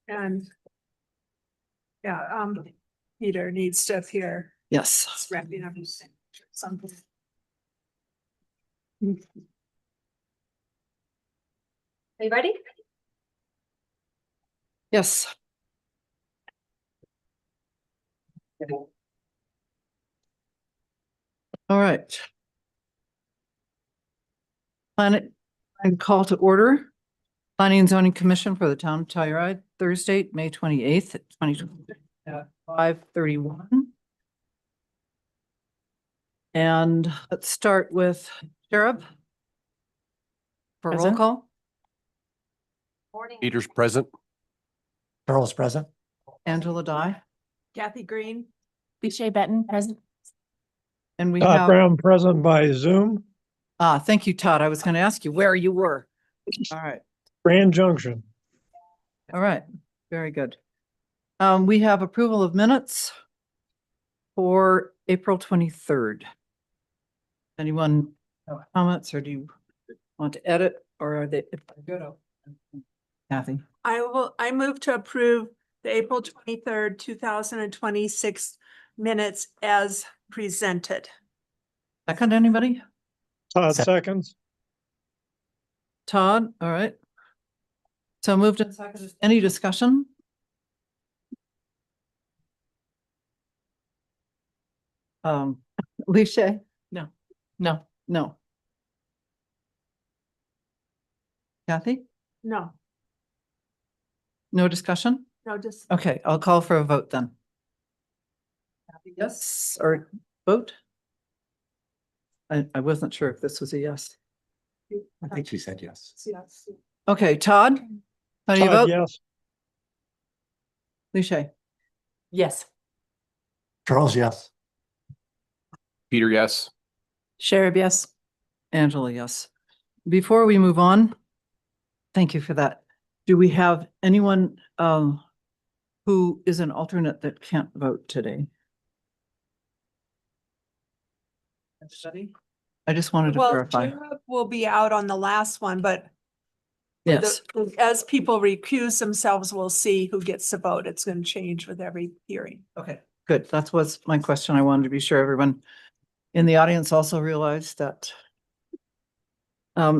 And yeah, Peter needs to appear. Yes. It's wrapping up something. Are you ready? Yes. All right. Planet and call to order. Planning and Zoning Commission for the Town of Telluride, Thursday, May 28th, 2020 at 5:31. And let's start with Sheriff for roll Present. call. Morning. Peter's present. Charles present. Angela Dye. Kathy Green. Bishay Benton, present. And we Todd have, Brown present by Zoom, thank you, Todd. I was going to ask you where you were. All right. Grand Junction. All right. Very good. We have approval of minutes for April 23rd. Anyone have comments, or do you want to edit, or are they if they're good? Kathy. I move to approve the April 23rd, 2026 minutes as presented. Second, anybody? Todd seconds. Todd, all right. So moved and seconded. Any discussion? Leisha? No. No. Kathy? No, No discussion? no, just Okay, I'll call for a vote then. Yes, or vote? I wasn't sure if this was a yes. I think she said yes. yes. Okay, Todd? How do you Todd, vote? yes. Leisha? Yes. Charles, yes. Peter, yes. Sheriff, yes. Angela, yes. Before we move on, thank you for that. Do we have anyone who is an alternate that can't vote today? Anybody? I just wanted to Well, verify. Jacob will be out on the last one, but Yes, as people recuse themselves, we'll see who gets to vote. It's going to change with every hearing. okay, good. That was my question. I wanted to be sure everyone in the audience also realized that.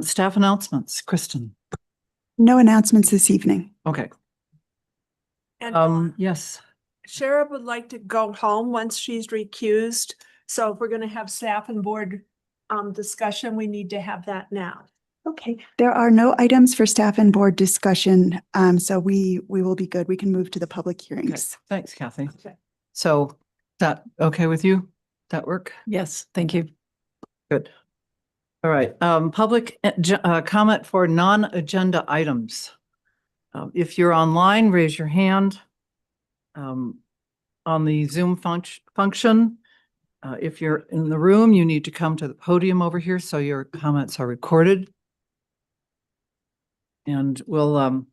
Staff announcements, Kristen. No announcements this evening. Okay, And yes, Sheriff would like to go home once she's recused. So if we're going to have staff and board discussion, we need to have that now. Okay, there are no items for staff and board discussion, so we will be good. We can move to the public okay. hearings. Thanks, Kathy. Okay. So, is that okay with you? That work? Yes, thank you. Good. All right, public comment for non-agenda items. If you're online, raise your hand. On the Zoom function, if you're in the room, you need to come to the podium over here so your comments are recorded. And we'll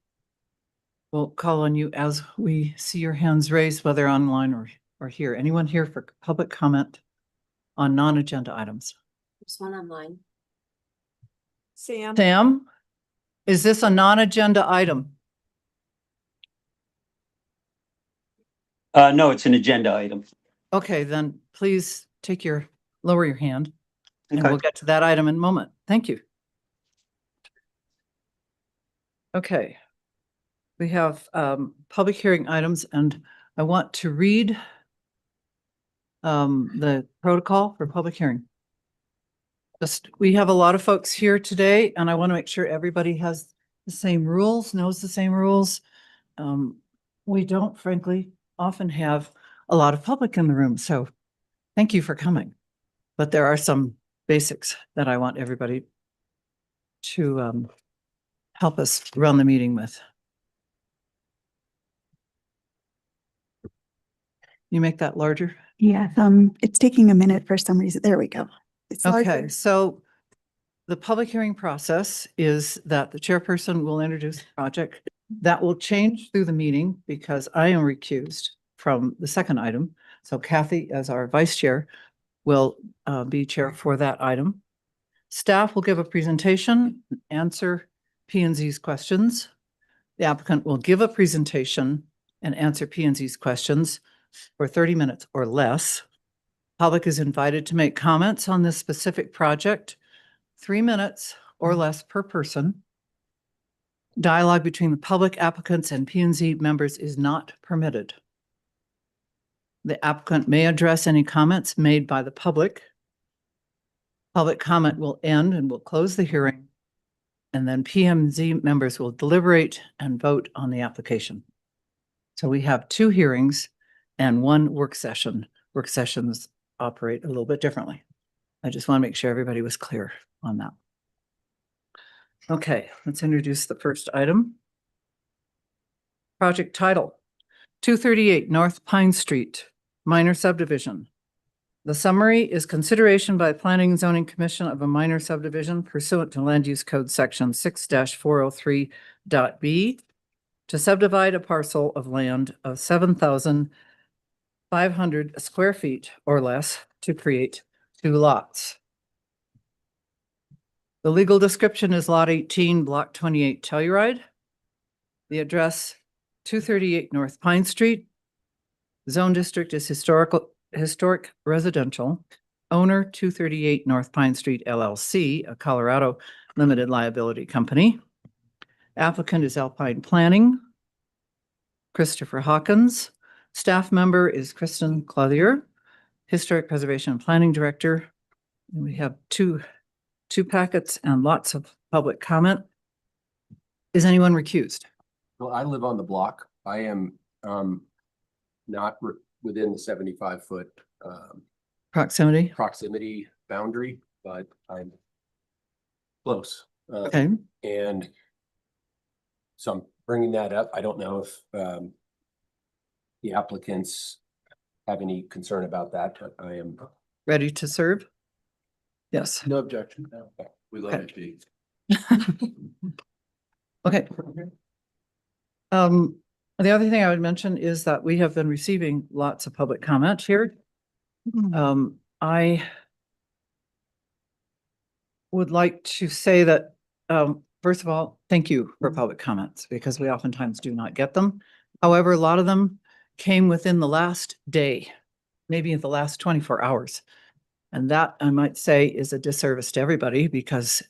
call on you as we see your hands raised, whether online or here. Anyone here for public comment on non-agenda items? There's one online. Sam? Is this a non-agenda item? No, it's an agenda item. Okay, then please lower your hand and Okay. we'll get to that item in a moment. Thank you. Okay. We have public hearing items, and I want to read the protocol for public hearing. We have a lot of folks here today, and I want to make sure everybody has the same rules, knows the same rules. We don't, frankly, often have a lot of public in the room, so thank you for coming. But there are some basics that I want everybody to help us run the meeting with. You make that larger? Yeah, it's taking a minute for some reason. There we go. It's Okay, larger. so the public hearing process is that the chairperson will introduce the project. That will change through the meeting because I am recused from the second item. So Kathy, as our vice chair, will be chair for that item. Staff will give a presentation, answer P&Z's questions. The applicant will give a presentation and answer P&Z's questions for 30 minutes or less. Public is invited to make comments on this specific project, 3 minutes or less per person. Dialogue between the public, applicants, and P&Z members is not permitted. The applicant may address any comments made by the public. Public comment will end and will close the hearing, and then P&Z members will deliberate and vote on the application. So we have 2 hearings and 1 work session. Work sessions operate a little bit differently. I just want to make sure everybody was clear on that. Okay, let's introduce the first item. Project title, 238 North Pine Street, minor subdivision. The summary is consideration by the Planning and Zoning Commission of a minor subdivision pursuant to Land Use Code Section 6-403.b to subdivide a parcel of land of 7,500 square feet or less to create 2 lots. The legal description is Lot 18, Block 28, Telluride. The address, 238 North Pine Street. Zone district is historic residential. Owner, 238 North Pine Street LLC, a Colorado limited liability company. Applicant is Alpine Planning. Christopher Hawkins. Staff member is Kristen Clothier, Historic Preservation and Planning Director. And we have two packets and lots of public comment. Is anyone recused? Well, I live on the block. I am not within the 75-foot Proximity? proximity boundary, but I'm close. Okay, And so I'm bringing that up. I don't know if the applicants have any concern about that, but I am. ready to serve? Yes. No objection. We love Okay. it, Pete. Okay. The other thing I would mention is that we have been receiving lots of public comment here. I would like to say that, first of all, thank you for public comments because we oftentimes do not get them. However, a lot of them came within the last day, maybe in the last 24 hours. And that, I might say, is a disservice to everybody because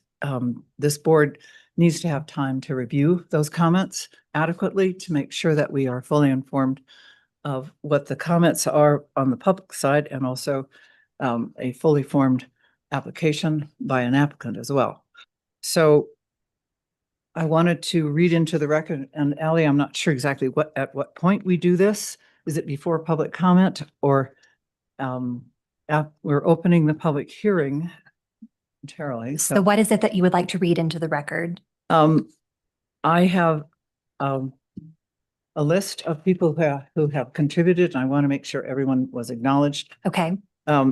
this board needs to have time to review those comments adequately to make sure that we are fully informed of what the comments are on the public side and also a fully formed application by an applicant as well. So I wanted to read into the record, and Ally, I'm not sure exactly at what point we do this. Is it before public comment or we're opening the public hearing entirely? So what is it that you would like to read into the record? I have a list of people who have contributed, and I want to make sure everyone was acknowledged. Okay,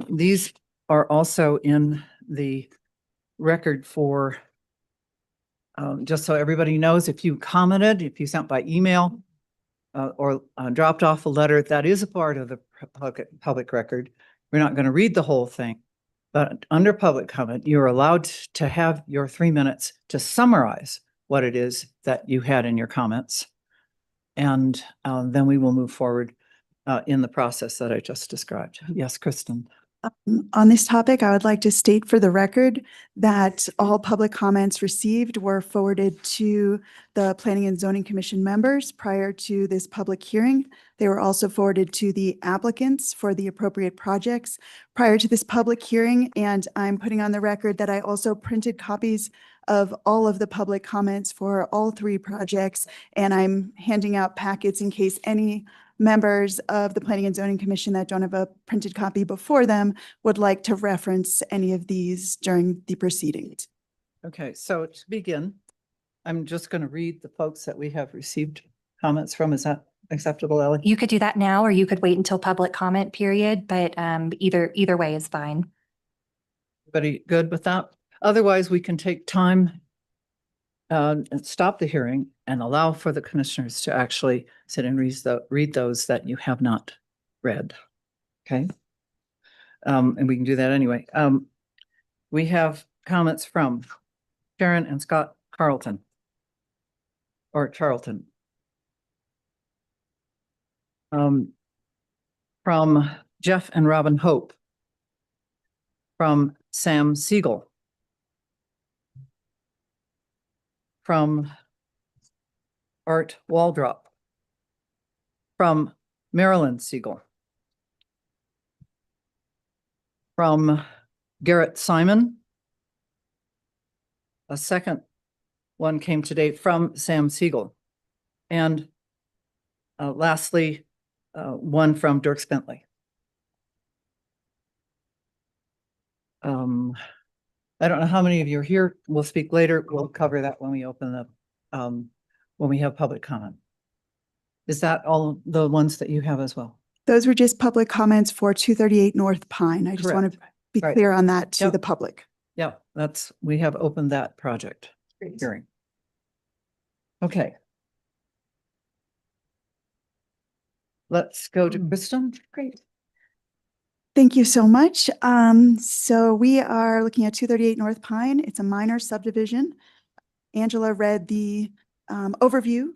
These are also in the record for, just so everybody knows, if you commented, if you sent by email or dropped off a letter, that is a part of the public record. We're not going to read the whole thing, but under public comment, you're allowed to have your 3 minutes to summarize what it is that you had in your comments. And then we will move forward in the process that I just described. Yes, Kristen. On this topic, I would like to state for the record that all public comments received were forwarded to the Planning and Zoning Commission members prior to this public hearing. They were also forwarded to the applicants for the appropriate projects prior to this public hearing. And I'm putting on the record that I also printed copies of all of the public comments for all 3 projects. And I'm handing out packets in case any members of the Planning and Zoning Commission that don't have a printed copy before them would like to reference any of these during the proceedings. Okay, so to begin, I'm just going to read the folks that we have received comments from. Is that acceptable, Ellie? you could do that now, or you could wait until public comment period, but either way is fine. Everybody good with that? Otherwise, we can take time and stop the hearing and allow for the commissioners to actually sit and read those that you have not read. Okay. And we can do that anyway. We have comments from Sharon and Scott Carlton. or Charlton. From Jeff and Robin Hope. From Sam Siegel. From Art Waldrop. From Marilyn Siegel. From Garrett Simon. A second one came today from Sam Siegel. And lastly, one from Dirk Bentley. I don't know how many of you are here. We'll speak later. We'll cover that when we open up, when we have public comment. Is that all the ones that you have as well? Those were just public comments for 238 North Pine. I just want to be Right. clear on that to Yep. the public. Yeah, we have opened that project hearing. Okay. Let's go to Kristen. Great. Thank you so much. So we are looking at 238 North Pine. It's a minor subdivision. Angela read the overview.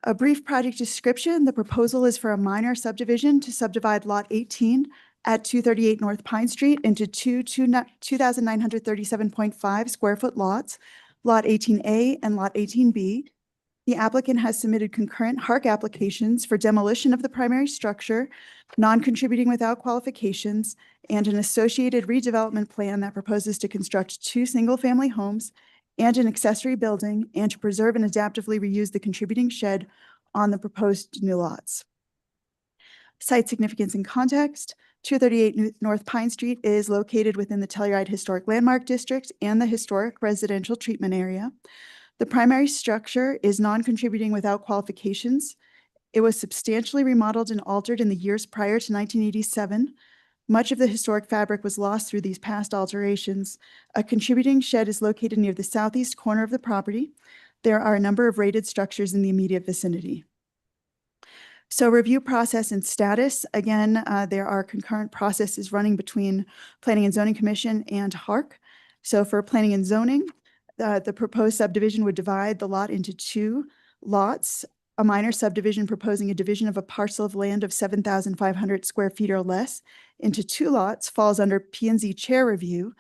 A brief project description. The proposal is for a minor subdivision to subdivide Lot 18 at 238 North Pine Street into two 2,937.5 square foot lots, Lot 18A and Lot 18B. The applicant has submitted concurrent HARC applications for demolition of the primary structure, non-contributing without qualifications, and an associated redevelopment plan that proposes to construct 2 single-family homes and an accessory building, and to preserve and adaptively reuse the contributing shed on the proposed new lots. Site significance and context. 238 North Pine Street is located within the Telluride Historic Landmark District and the Historic Residential Treatment Area. The primary structure is non-contributing without qualifications. It was substantially remodeled and altered in the years prior to 1987. Much of the historic fabric was lost through these past alterations. A contributing shed is located near the southeast corner of the property. There are a number of rated structures in the immediate vicinity. So review process and status. Again, there are concurrent processes running between Planning and Zoning Commission and HARC. So for Planning and Zoning, the proposed subdivision would divide the lot into 2 lots. A minor subdivision proposing a division of a parcel of land of 7,500 square feet or less into 2 lots falls under P&Z chair review.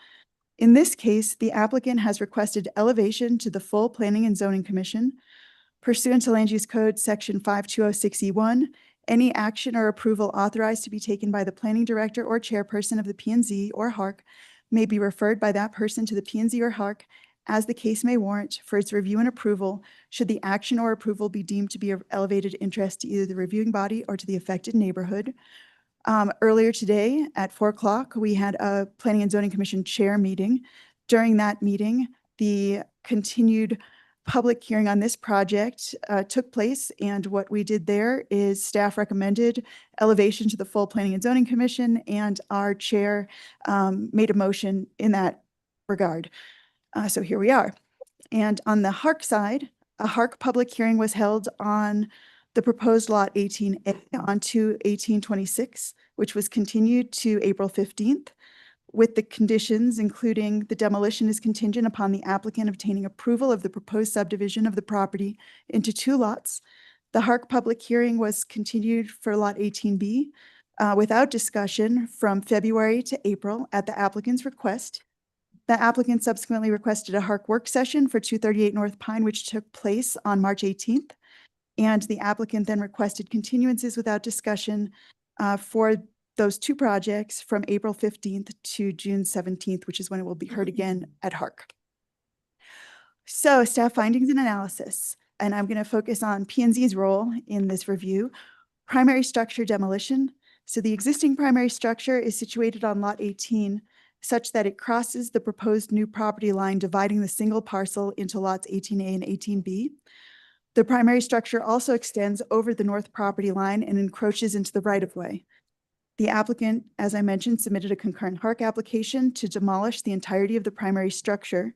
In this case, the applicant has requested elevation to the full Planning and Zoning Commission. Pursuant to Land Use Code Section 5206E1, any action or approval authorized to be taken by the planning director or chairperson of the P&Z or HARC may be referred by that person to the P&Z or HARC as the case may warrant for its review and approval, should the action or approval be deemed to be of elevated interest to either the reviewing body or to the affected neighborhood. Earlier today at 4 o'clock, we had a Planning and Zoning Commission chair meeting. During that meeting, the continued public hearing on this project took place, and what we did there is staff recommended elevation to the full Planning and Zoning Commission, and our chair made a motion in that regard. So here we are. And on the HARC side, a HARC public hearing was held on the proposed lot 18A on 2/18/26, which was continued to April 15th, with the conditions including the demolition is contingent upon the applicant obtaining approval of the proposed subdivision of the property into 2 lots. The HARC public hearing was continued for lot 18B without discussion from February to April at the applicant's request. The applicant subsequently requested a HARC work session for 238 North Pine, which took place on March 18th. And the applicant then requested continuances without discussion for those 2 projects from April 15th to June 17th, which is when it will be heard again at HARC. So staff findings and analysis, and I'm going to focus on P&Z's role in this review. Primary structure demolition. So the existing primary structure is situated on lot 18 such that it crosses the proposed new property line, dividing the single parcel into lots 18A and 18B. The primary structure also extends over the north property line and encroaches into the right-of-way. The applicant, as I mentioned, submitted a concurrent HARC application to demolish the entirety of the primary structure.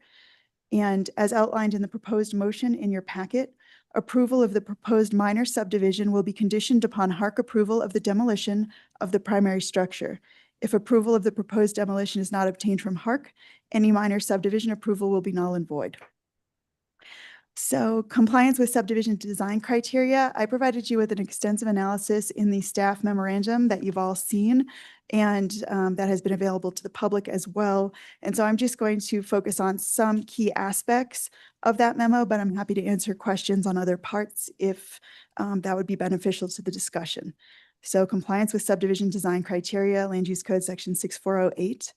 And as outlined in the proposed motion in your packet, approval of the proposed minor subdivision will be conditioned upon HARC approval of the demolition of the primary structure. If approval of the proposed demolition is not obtained from HARC, any minor subdivision approval will be null and void. So compliance with subdivision design criteria, I provided you with an extensive analysis in the staff memorandum that you've all seen, and that has been available to the public as well. And so I'm just going to focus on some key aspects of that memo, but I'm happy to answer questions on other parts if that would be beneficial to the discussion. So compliance with subdivision design criteria, Land Use Code Section 6408.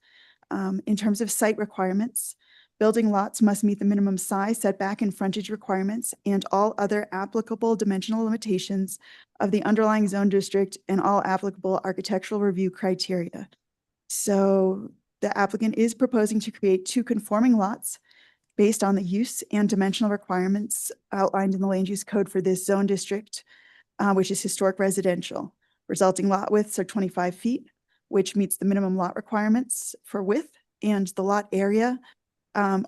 In terms of site requirements, building lots must meet the minimum size, setback, and frontage requirements and all other applicable dimensional limitations of the underlying zone district and all applicable architectural review criteria. So the applicant is proposing to create 2 conforming lots based on the use and dimensional requirements outlined in the land use code for this zone district, which is historic residential. Resulting lot widths are 25 feet, which meets the minimum lot requirements for width, and the lot area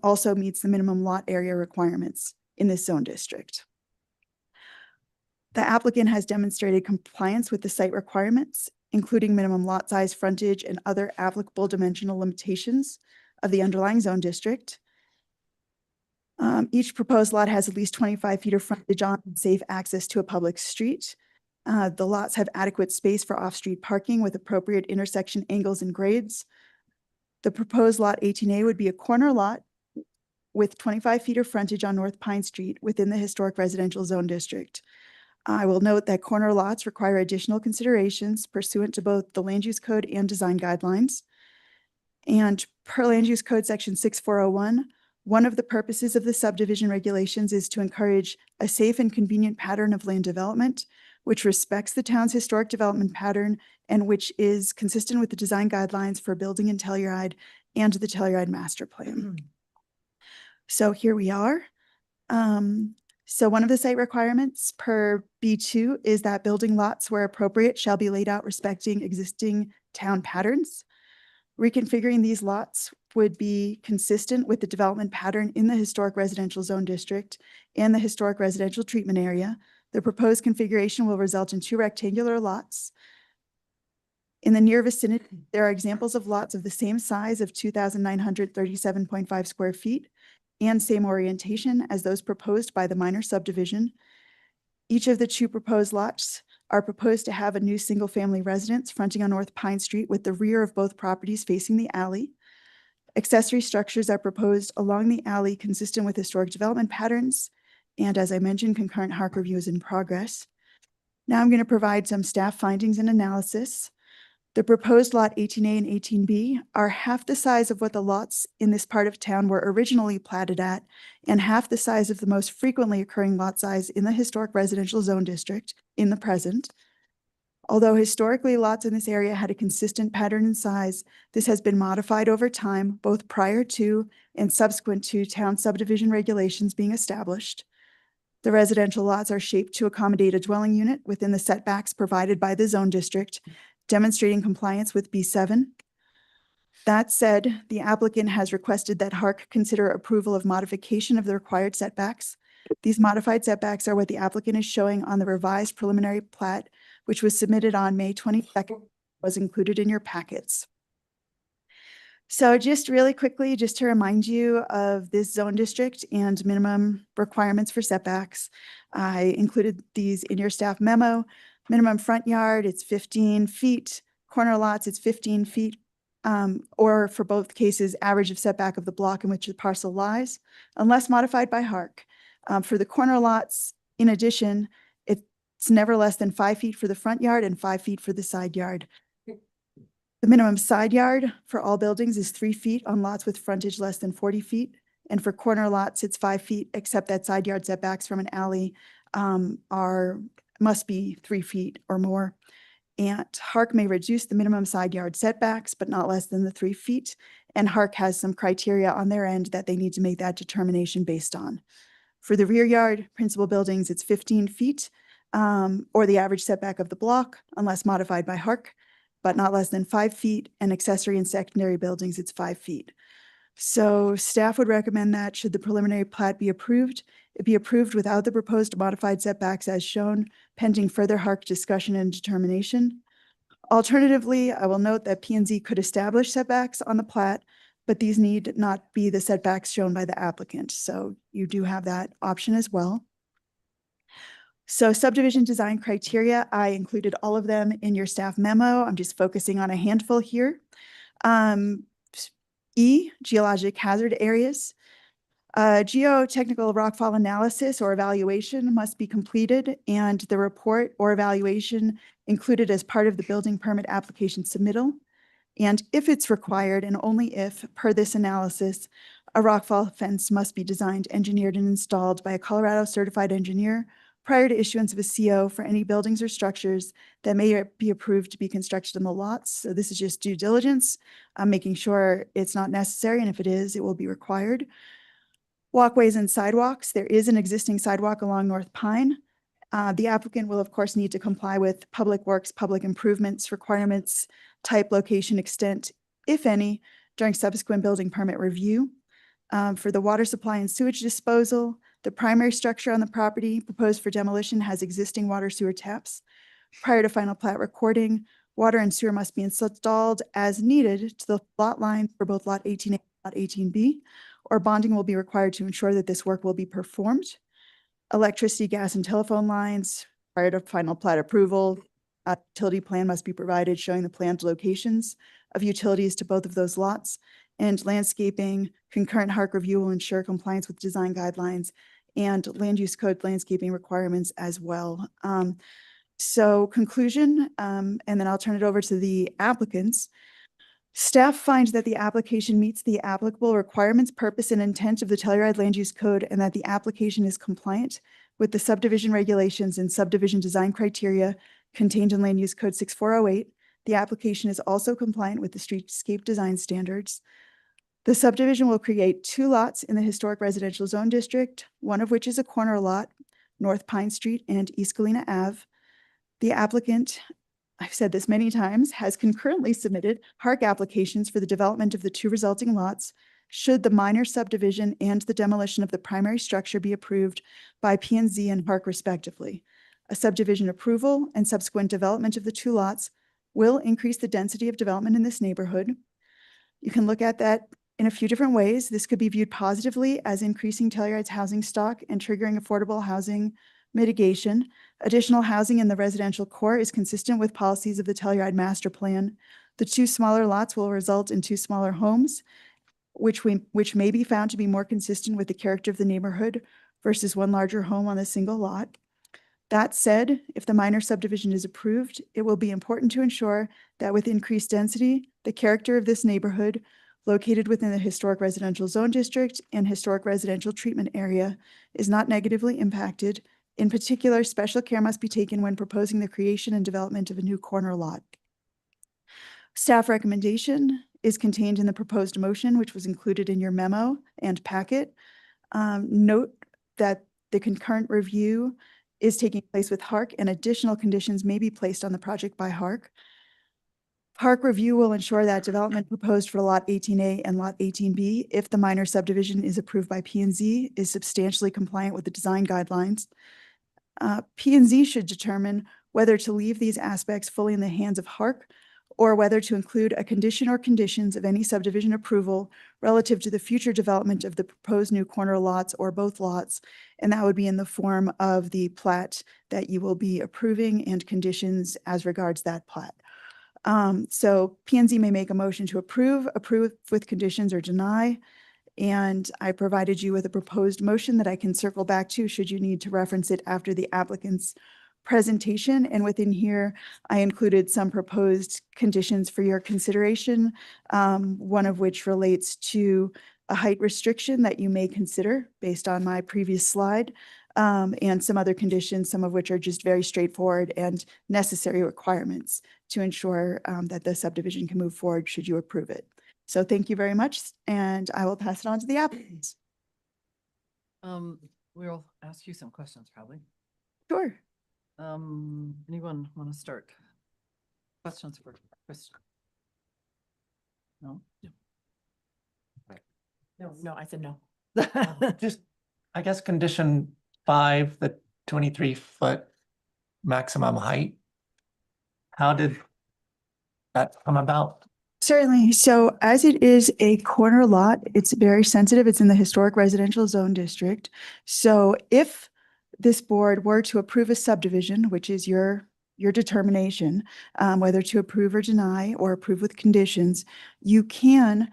also meets the minimum lot area requirements in this zone district. The applicant has demonstrated compliance with the site requirements, including minimum lot size, frontage, and other applicable dimensional limitations of the underlying zone district. Each proposed lot has at least 25 feet of frontage on and safe access to a public street. The lots have adequate space for off-street parking with appropriate intersection angles and grades. The proposed lot 18A would be a corner lot with 25 feet of frontage on North Pine Street within the historic residential zone district. I will note that corner lots require additional considerations pursuant to both the land use code and design guidelines. And per land use code section 6401, one of the purposes of the subdivision regulations is to encourage a safe and convenient pattern of land development, which respects the town's historic development pattern and which is consistent with the design guidelines for building in Telluride and the Telluride master plan. So here we are. So one of the site requirements per B2 is that building lots where appropriate shall be laid out respecting existing town patterns. Reconfiguring these lots would be consistent with the development pattern in the historic residential zone district and the historic residential treatment area. The proposed configuration will result in 2 rectangular lots. In the near vicinity, there are examples of lots of the same size of 2,937.5 square feet and same orientation as those proposed by the minor subdivision. Each of the 2 proposed lots are proposed to have a new single-family residence fronting on North Pine Street with the rear of both properties facing the alley. Accessory structures are proposed along the alley consistent with historic development patterns. And as I mentioned, concurrent HARC review is in progress. Now I'm going to provide some staff findings and analysis. The proposed lot 18A and 18B are half the size of what the lots in this part of town were originally platted at, and half the size of the most frequently occurring lot size in the historic residential zone district in the present. Although historically lots in this area had a consistent pattern and size, this has been modified over time, both prior to and subsequent to town subdivision regulations being established. The residential lots are shaped to accommodate a dwelling unit within the setbacks provided by the zone district, demonstrating compliance with B7. That said, the applicant has requested that HARC consider approval of modification of the required setbacks. These modified setbacks are what the applicant is showing on the revised preliminary plat, which was submitted on May 22nd, was included in your packets. So just really quickly, just to remind you of this zone district and minimum requirements for setbacks, I included these in your staff memo. Minimum front yard, it's 15 feet. Corner lots, it's 15 feet. Or for both cases, average of setback of the block in which the parcel lies, unless modified by HARC. For the corner lots, in addition, it's never less than 5 feet for the front yard and 5 feet for the side yard. The minimum side yard for all buildings is 3 feet on lots with frontage less than 40 feet. And for corner lots, it's 5 feet, except that side yard setbacks from an alley must be 3 feet or more. And HARC may reduce the minimum side yard setbacks, but not less than the 3 feet. And HARC has some criteria on their end that they need to make that determination based on. For the rear yard, principal buildings, it's 15 feet or the average setback of the block, unless modified by HARC, but not less than 5 feet. And accessory and secondary buildings, it's 5 feet. So staff would recommend that should the preliminary plat be approved, it be approved without the proposed modified setbacks as shown, pending further HARC discussion and determination. Alternatively, I will note that P&Z could establish setbacks on the plat but these need not be the setbacks shown by the applicant. So you do have that option as well. So subdivision design criteria, I included all of them in your staff memo. I'm just focusing on a handful here. E, geologic hazard areas. Geotechnical rockfall analysis or evaluation must be completed, and the report or evaluation included as part of the building permit application submittal. And if it's required, and only if, per this analysis, a rockfall fence must be designed, engineered, and installed by a Colorado certified engineer prior to issuance of a CO for any buildings or structures that may be approved to be constructed on the lots. So this is just due diligence, making sure it's not necessary, and if it is, it will be required. Walkways and sidewalks. There is an existing sidewalk along North Pine. The applicant will, of course, need to comply with public works, public improvements, requirements, type, location, extent, if any, during subsequent building permit review. For the water supply and sewage disposal, the primary structure on the property proposed for demolition has existing water sewer taps. Prior to final plat recording, water and sewer must be installed as needed to the lot line for both lot 18A and lot 18B, or bonding will be required to ensure that this work will be performed. Electricity, gas, and telephone lines, prior to final plat approval, a utility plan must be provided showing the planned locations of utilities to both of those lots. And landscaping, concurrent HARC review will ensure compliance with design guidelines and land use code landscaping requirements as well. So conclusion, and then I'll turn it over to the applicants. Staff finds that the application meets the applicable requirements, purpose, and intent of the Telluride Land Use Code, and that the application is compliant with the subdivision regulations and subdivision design criteria contained in Land Use Code 6408. The application is also compliant with the streetscape design standards. The subdivision will create 2 lots in the historic residential zone district, one of which is a corner lot, North Pine Street and East Galena Ave. The applicant, I've said this many times, has concurrently submitted HARC applications for the development of the 2 resulting lots should the minor subdivision and the demolition of the primary structure be approved by P&Z and HARC respectively. A subdivision approval and subsequent development of the 2 lots will increase the density of development in this neighborhood. You can look at that in a few different ways. This could be viewed positively as increasing Telluride's housing stock and triggering affordable housing mitigation. Additional housing in the residential core is consistent with policies of the Telluride Master Plan. The 2 smaller lots will result in 2 smaller homes, which may be found to be more consistent with the character of the neighborhood versus 1 larger home on a single lot. That said, if the minor subdivision is approved, it will be important to ensure that with increased density, the character of this neighborhood, located within the historic residential zone district and historic residential treatment area, is not negatively impacted. In particular, special care must be taken when proposing the creation and development of a new corner lot. Staff recommendation is contained in the proposed motion, which was included in your memo and packet. Note that the concurrent review is taking place with HARC, and additional conditions may be placed on the project by HARC. HARC review will ensure that development proposed for lot 18A and lot 18B, if the minor subdivision is approved by P&Z, is substantially compliant with the design guidelines. P&Z should determine whether to leave these aspects fully in the hands of HARC or whether to include a condition or conditions of any subdivision approval relative to the future development of the proposed new corner lots or both lots. And that would be in the form of the plat that you will be approving and conditions as regards that plat. So P&Z may make a motion to approve with conditions, or deny. And I provided you with a proposed motion that I can circle back to should you need to reference it after the applicant's presentation. And within here, I included some proposed conditions for your consideration, one of which relates to a height restriction that you may consider based on my previous slide, and some other conditions, some of which are just very straightforward and necessary requirements to ensure that the subdivision can move forward should you approve it. So thank you very much, and I will pass it on to the applicants. We'll ask you some questions probably. Sure. Anyone want to start? Questions for Chris? No? No, I said no. Just, I guess, condition 5, the 23-foot maximum height. How did that come about? Certainly. So as it is a corner lot, it's very sensitive. It's in the historic residential zone district. So if this board were to approve a subdivision, which is your determination, whether to approve or deny or approve with conditions, you can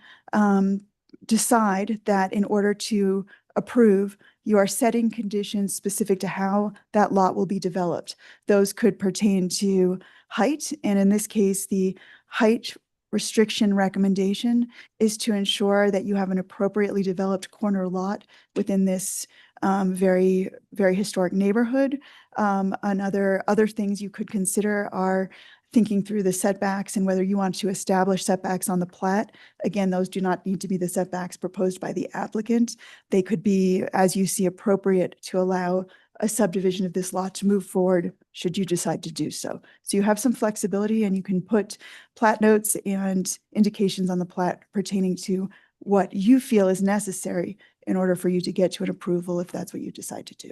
decide that in order to approve, you are setting conditions specific to how that lot will be developed. Those could pertain to height, and in this case, the height restriction recommendation is to ensure that you have an appropriately developed corner lot within this very, very historic neighborhood. Other things you could consider are thinking through the setbacks and whether you want to establish setbacks on the plat. Again, those do not need to be the setbacks proposed by the applicant. They could be, as you see appropriate, to allow a subdivision of this lot to move forward should you decide to do so. So you have some flexibility and you can put plat notes and indications on the plat pertaining to what you feel is necessary in order for you to get to an approval if that's what you decide to do.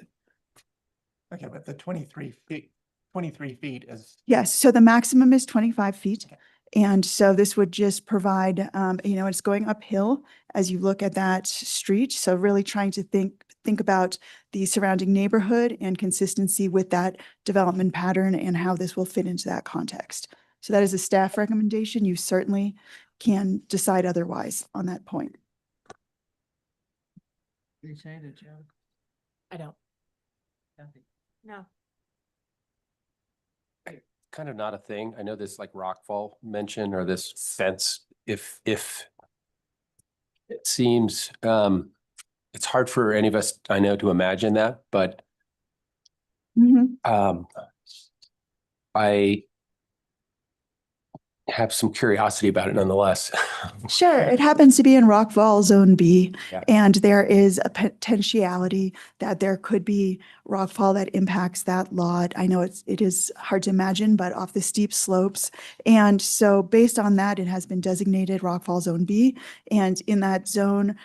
Okay, but the 23 feet is. Yes, so the maximum is 25 feet. And so this would just provide, it's going uphill as you look at that street. So really trying to think about the surrounding neighborhood and consistency with that development pattern and how this will fit into that context. So that is a staff recommendation. You certainly can decide otherwise on that point. I don't. No. Kind of not a thing. I know this like rockfall mention or this fence, if it seems, it's hard for any of us, I know, to imagine that, but I have some curiosity about it nonetheless. Sure, it happens to be in Rockfall Zone B, Yeah. and there is a potentiality that there could be rockfall that impacts that lot. I know it is hard to imagine, but off the steep slopes. And so based on that, it has been designated Rockfall Zone B. And in that zone,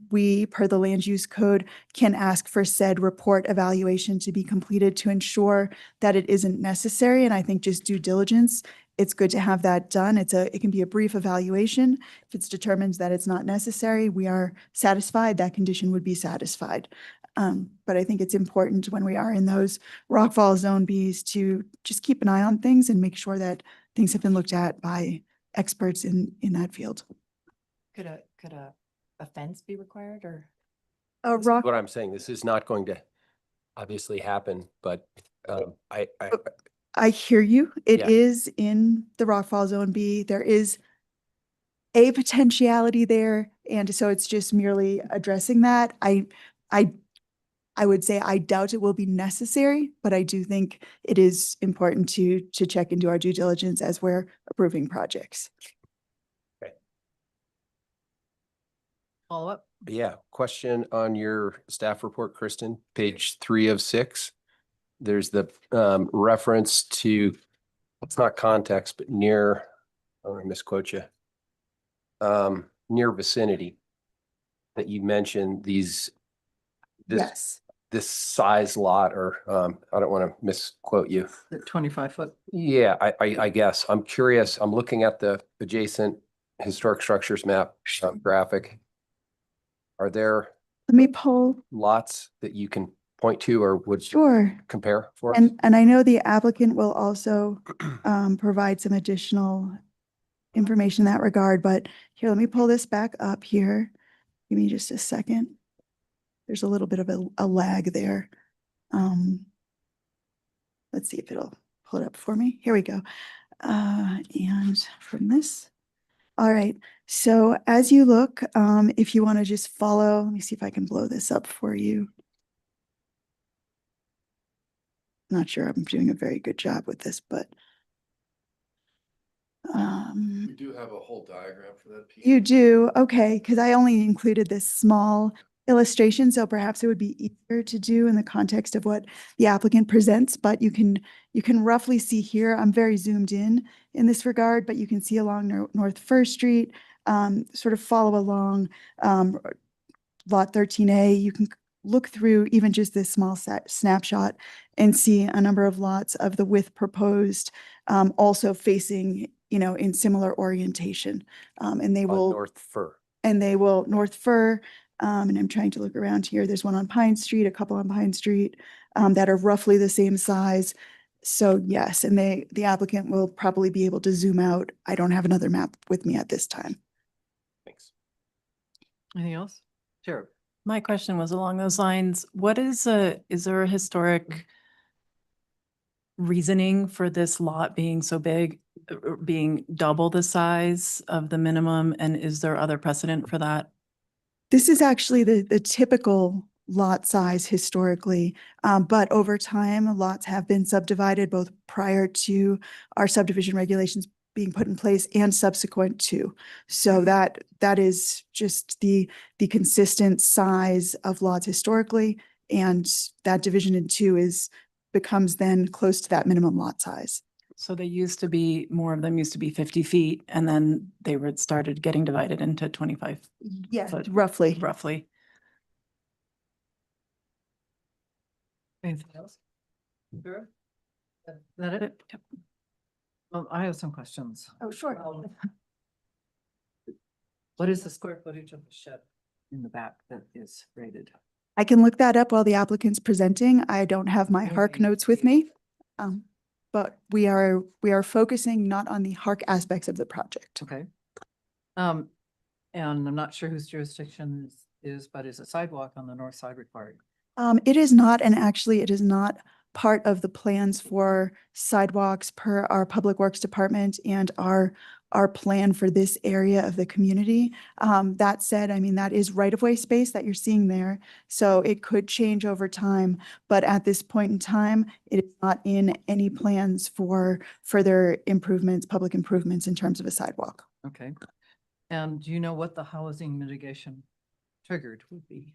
we, per the land use code, can ask for said report evaluation to be completed to ensure that it isn't necessary. And I think just due diligence, it's good to have that done. It can be a brief evaluation. If it's determined that it's not necessary, we are satisfied, that condition would be satisfied. But I think it's important when we are in those rockfall zone Bs to just keep an eye on things and make sure that things have been looked at by experts in that field. Could a fence be required or? A This is rock, what I'm saying. This is not going to obviously happen, but I hear you. It Yeah. is in the rockfall zone B. There is a potentiality there. And so it's just merely addressing that. I would say I doubt it will be necessary, but I do think it is important to check into our due diligence as we're approving projects. Follow up? yeah, question on your staff report, Kristen, page 3 of 6. There's the reference to, it's not context, but near, I'm gonna misquote you. Near vicinity that you mentioned this Yes. size lot, or I don't want to misquote you. The 25-foot. Yeah, I guess. I'm curious. I'm looking at the adjacent historic structures map graphic. Are there Let me pull, lots that you can point to or would sure. compare for us? And I know the applicant will also provide some additional information in that regard, but here, let me pull this back up here. Give me just a second. There's a little bit of a lag there. Let's see if it'll pull it up for me. Here we go. And from this. All right. So as you look, if you want to just follow, let me see if I can blow this up for you. Not sure I'm doing a very good job with this, but You do have a whole diagram for that piece. you do. Okay, because I only included this small illustration, so perhaps it would be easier to do in the context of what the applicant presents, but you can roughly see here, I'm very zoomed in this regard, but you can see along North First Street, sort of follow along lot 13A. You can look through even just this small snapshot and see a number of lots of the width proposed, also facing in similar orientation. And they On will. North Fir. And they will North Fir, and I'm trying to look around here. There's one on Pine Street, a couple on Pine Street, that are roughly the same size. So yes, and the applicant will probably be able to zoom out. I don't have another map with me at this time. Thanks. Anything else? Sure. My question was along those lines. Is there a historic reasoning for this lot being so big, being double the size of the minimum? And is there other precedent for that? This is actually the typical lot size historically, but over time, lots have been subdivided both prior to our subdivision regulations being put in place and subsequent to. So that is just the consistent size of lots historically, and that division in two becomes then close to that minimum lot size. So more of them used to be 50 feet and then they started getting divided into 25 Yeah, foot, roughly. roughly. Anything else? Sure. Is that it? Yep. Well, I have some questions. Oh, sure. What is the square footage of the shed in the back that is rated? I can look that up while the applicant's presenting. I don't have my Okay. HARC notes with me. But we are focusing not on the HARC aspects of the project. Okay. And I'm not sure whose jurisdiction is, but is a sidewalk on the north side required? It is not, and actually it is not part of the plans for sidewalks per our Public Works Department and our plan for this area of the community. That said, I mean, that is right-of-way space that you're seeing there. So it could change over time, but at this point in time, it is not in any plans for further improvements, public improvements in terms of a sidewalk. Okay. And do you know what the housing mitigation triggered would be?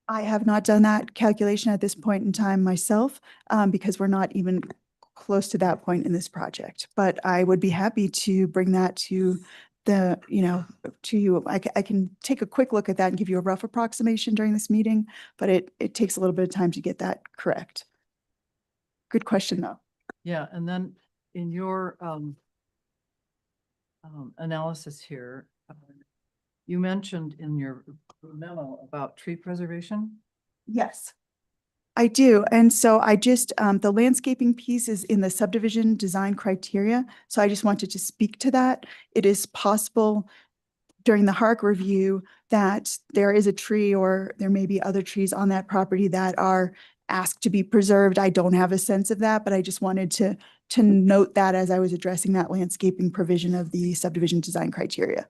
I have not done that calculation at this point in time myself, because we're not even close to that point in this project. But I would be happy to bring that to to you. I can take a quick look at that and give you a rough approximation during this meeting, but it takes a little bit of time to get that correct. Good question, though. Yeah, and then in your analysis here, you mentioned in your memo about tree preservation. Yes, I do. And so I just, the landscaping piece is in the subdivision design criteria. So I just wanted to speak to that. It is possible during the HARC review that there is a tree or there may be other trees on that property that are asked to be preserved. I don't have a sense of that, but I just wanted to note that as I was addressing that landscaping provision of the subdivision design criteria.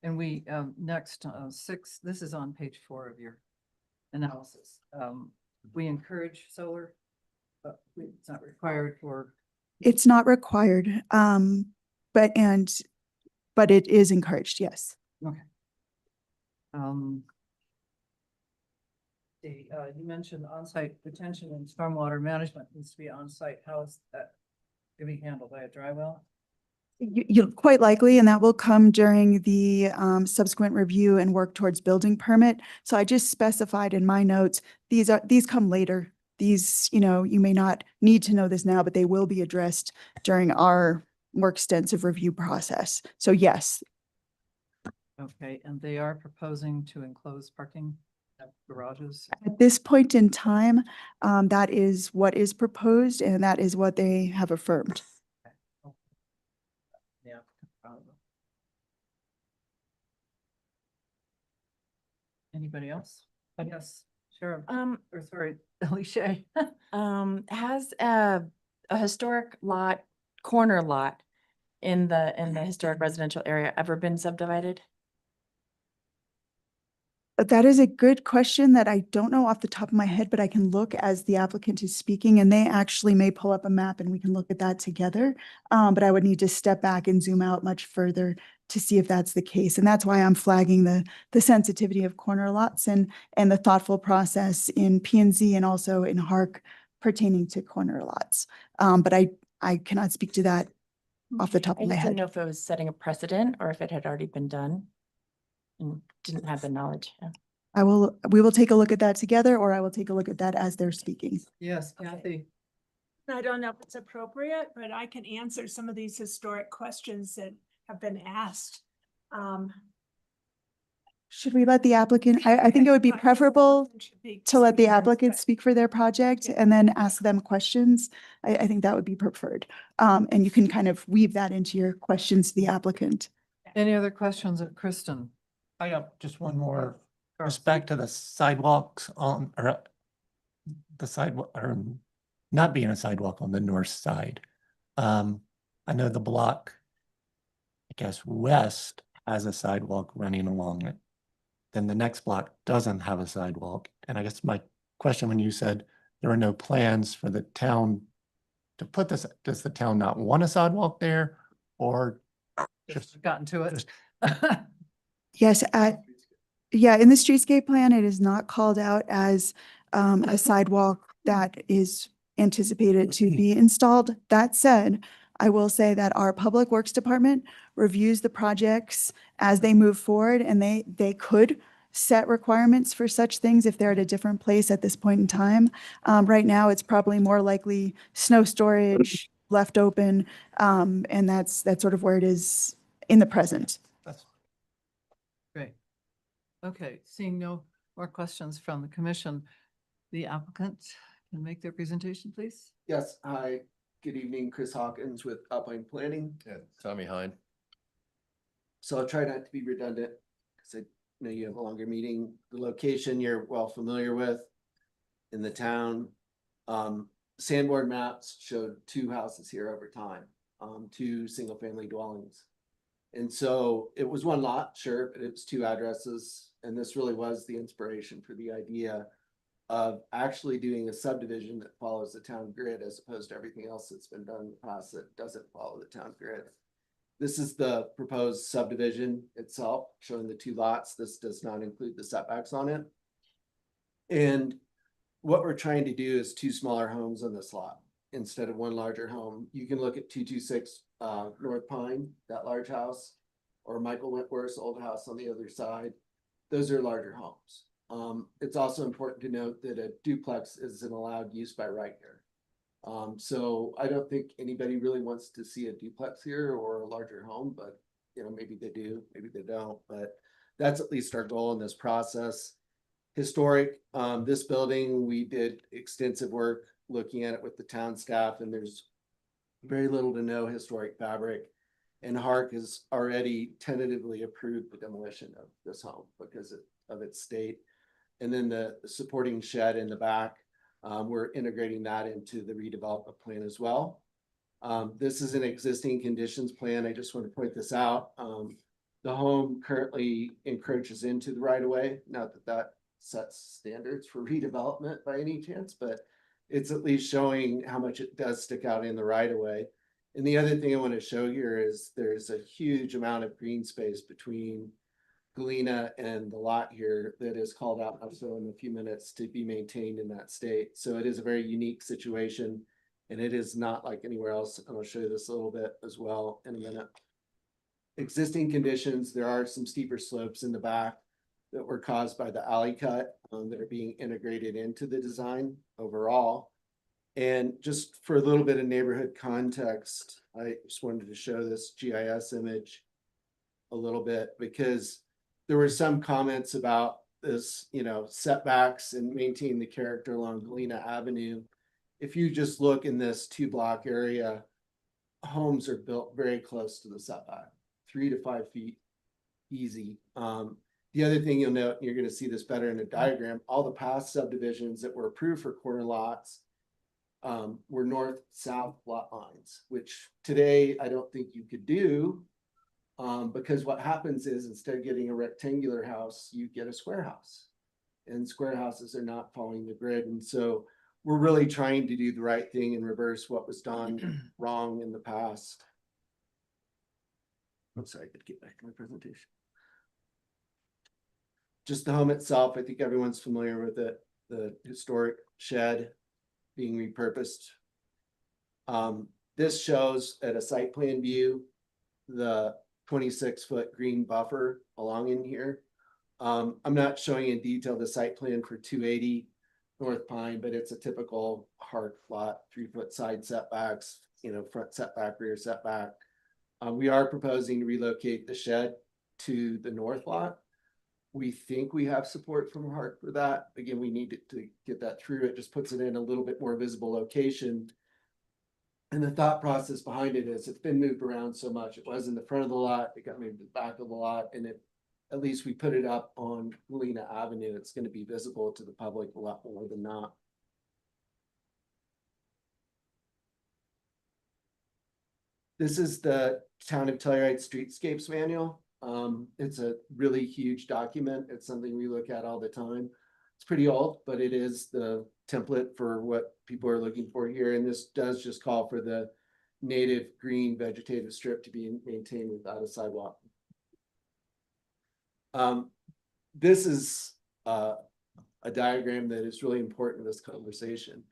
And we, next, this is on page 4 of your analysis. We encourage solar, but it's not required for. It's not required, but it is encouraged, yes. Okay. You mentioned on-site retention and stormwater management needs to be on-site. How is that to be handled by a dry well? You'll quite likely, and that will come during the subsequent review and work towards building permit. So I just specified in my notes, these come later. These, you may not need to know this now, but they will be addressed during our more extensive review process. So yes. Okay, and they are proposing to enclose parking at garages? At this point in time, that is what is proposed and that is what they have affirmed. Yeah. Anybody else? Yes, sure. Or sorry, Alicia. Has a historic lot, corner lot in the historic residential area ever been subdivided? That is a good question that I don't know off the top of my head, but I can look as the applicant is speaking and they actually may pull up a map and we can look at that together. But I would need to step back and zoom out much further to see if that's the case. And that's why I'm flagging the sensitivity of corner lots and the thoughtful process in P&Z and also in HARC pertaining to corner lots. But I cannot speak to that off the top I of my just didn't head. know if it was setting a precedent or if it had already been done and didn't have the knowledge. Yeah. We will take a look at that together, or I will take a look at that as they're speaking. Yes, Kathy. I don't know if it's appropriate, but I can answer some of these historic questions that have been asked. Should we let the applicant, I think it would be preferable to let the applicant speak for their project and then ask them questions. I think that would be preferred. And you can kind of weave that into your questions to the applicant. Any other questions of Kristen? I have just one more. Charles. Respect to the sidewalks on, or the sidewalk, or not being a sidewalk on the north side. I know the block, I guess, west has a sidewalk running along it. Then the next block doesn't have a sidewalk. And I guess my question, when you said there are no plans for the town to put this, does the town not want a sidewalk there? Or just Gotten to it. Yes, yeah, in the streetscape plan, it is not called out as a sidewalk that is anticipated to be installed. That said, I will say that our Public Works Department reviews the projects as they move forward, and they could set requirements for such things if they're at a different place at this point in time. Right now, it's probably more likely snow storage left open, and that's sort of where it is in the present. that's Great. Okay, seeing no more questions from the commission, the applicant can make their presentation, please. Yes, hi, good evening, Chris Hawkins with Alpine Planning. Yeah, Tommy Hine. So I'll try not to be redundant, because I know you have a longer meeting. The location you're well familiar with in the town. Sandboard maps showed 2 houses here over time, 2 single-family dwellings. And so it was 1 lot, sure, but it was 2 addresses. And this really was the inspiration for the idea of actually doing a subdivision that follows the town grid as opposed to everything else that's been done in the past that doesn't follow the town grid. This is the proposed subdivision itself, showing the 2 lots. This does not include the setbacks on it. And what we're trying to do is 2 smaller homes on this lot instead of 1 larger home. You can look at 226 North Pine, that large house, or Michael Wentworth's old house on the other side. Those are larger homes. It's also important to note that a duplex is an allowed use by right here. So I don't think anybody really wants to see a duplex here or a larger home, but maybe they do, maybe they don't, but that's at least our goal in this process. Historic, this building, we did extensive work looking at it with the town staff, and there's very little to no historic fabric. And Hark has already tentatively approved the demolition of this home because of its state. And then the supporting shed in the back, we're integrating that into the redevelopment plan as well. This is an existing conditions plan. I just want to point this out. The home currently encroaches into the right of way. Not that that sets standards for redevelopment by any chance, but it's at least showing how much it does stick out in the right of way. And the other thing I want to show here is there's a huge amount of green space between Galena and the lot here that is called out also in a few minutes to be maintained in that state. So it is a very unique situation, and it is not like anywhere else. And I'll show you this a little bit as well in a minute. Existing conditions, there are some steeper slopes in the back that were caused by the alley cut that are being integrated into the design overall. And just for a little bit of neighborhood context, I just wanted to show this GIS image a little bit because there were some comments about this, setbacks and maintaining the character along Galena Avenue. If you just look in this 2-block area, homes are built very close to the setback, 3 to 5 feet, easy. The other thing you'll note, and you're going to see this better in a diagram, all the past subdivisions that were approved for corner lots were north-south lot lines, which today I don't think you could do. Because what happens is instead of getting a rectangular house, you get a square house, and square houses are not following the grid. And so we're really trying to do the right thing and reverse what was done wrong in the past. I'm sorry, I could get back to my presentation. Just the home itself, I think everyone's familiar with it. The historic shed being repurposed. This shows at a site plan view, the 26-foot green buffer along in here. I'm not showing in detail the site plan for 280. North Pine, but it's a typical hard lot, 3-foot side setbacks, front setback, rear setback. We are proposing to relocate the shed to the north lot. We think we have support from Hart for that. Again, we need to get that through. It just puts it in a little bit more visible location. And the thought process behind it is it's been moved around so much. It was in the front of the lot, it got moved to the back of the lot, and at least we put it up on Galena Avenue. It's going to be visible to the public a lot more than not. This is the Town of Telluride Streetscapes Manual. It's a really huge document. It's something we look at all the time. It's pretty old, but it is the template for what people are looking for here. And this does just call for the native green vegetative strip to be maintained without a sidewalk. This is a diagram that is really important in this conversation.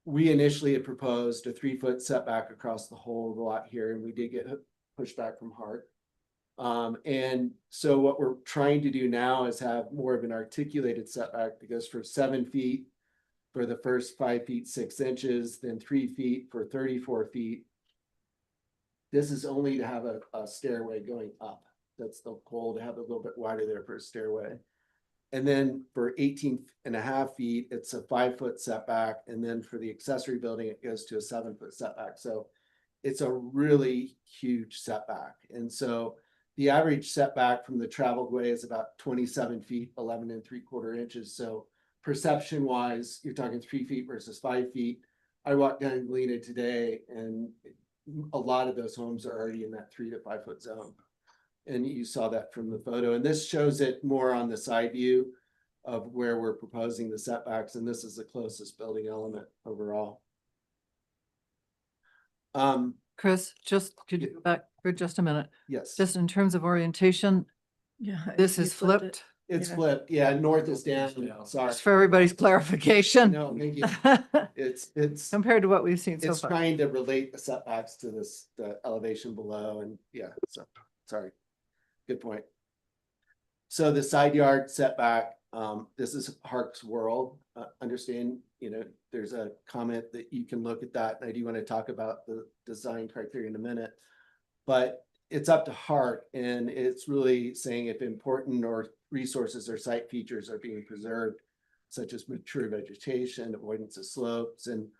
We initially had proposed a 3-foot setback across the whole lot here, and we did get pushback from Hart. And so what we're trying to do now is have more of an articulated setback, because for 7 feet for the first 5 feet 6 inches, then 3 feet for 34 feet. This is only to have a stairway going up. That's the goal, to have a little bit wider there for a stairway. And then for 18.5 feet, it's a 5-foot setback. And then for the accessory building, it goes to a 7-foot setback. So it's a really huge setback. And so the average setback from the traveled way is about 27 feet, 11 3/4 inches. So perception wise, you're talking 3 feet versus 5 feet. I walked down Galena today, and a lot of those homes are already in that 3 to 5 foot zone. And you saw that from the photo. And this shows it more on the side view of where we're proposing the setbacks. And this is the closest building element overall. Chris, could you go back for just a minute? Yes. Just in terms of orientation, Yeah. this you is flipped flipped. It's Yeah. flipped. Yeah, north is down. Sorry. Just for everybody's clarification. No, thank you. It's Compared to what we've seen so it's far. trying to relate the setbacks to the elevation below, and yeah, so sorry. Good point. So the side yard setback, this is Hark's world. Understand, there's a comment that you can look at that. And I do want to talk about the design criteria in a minute, but it's up to Hark, and it's really saying if important or resources or site features are being preserved, such as mature vegetation, avoidance of slopes. And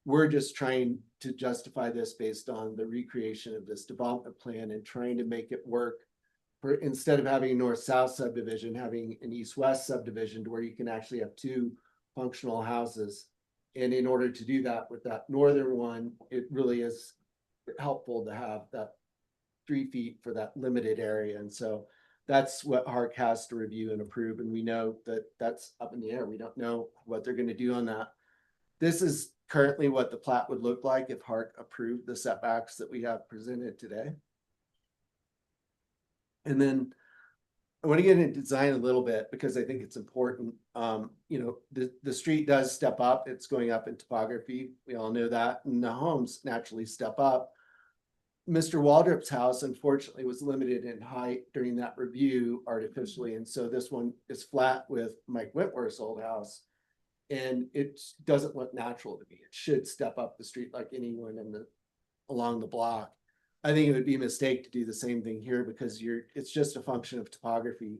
we're just trying to justify this based on the recreation of this development plan and trying to make it work for, instead of having a north-south subdivision, having an east-west subdivision to where you can actually have 2 functional houses. And in order to do that with that northern one, it really is helpful to have that 3 feet for that limited area. And so that's what Hark has to review and approve. And we know that that's up in the air. We don't know what they're going to do on that. This is currently what the plat would look like if Hark approved the setbacks that we have presented today. And then I want to get into design a little bit because I think it's important. The street does step up. It's going up in topography. We all know that. And the homes naturally step up. Mr. Waldrop's house, unfortunately, was limited in height during that review artificially. And so this one is flat with Mike Whitworth's old house. And it doesn't look natural to me. It should step up the street like anyone along the block. I think it would be a mistake to do the same thing here because it's just a function of topography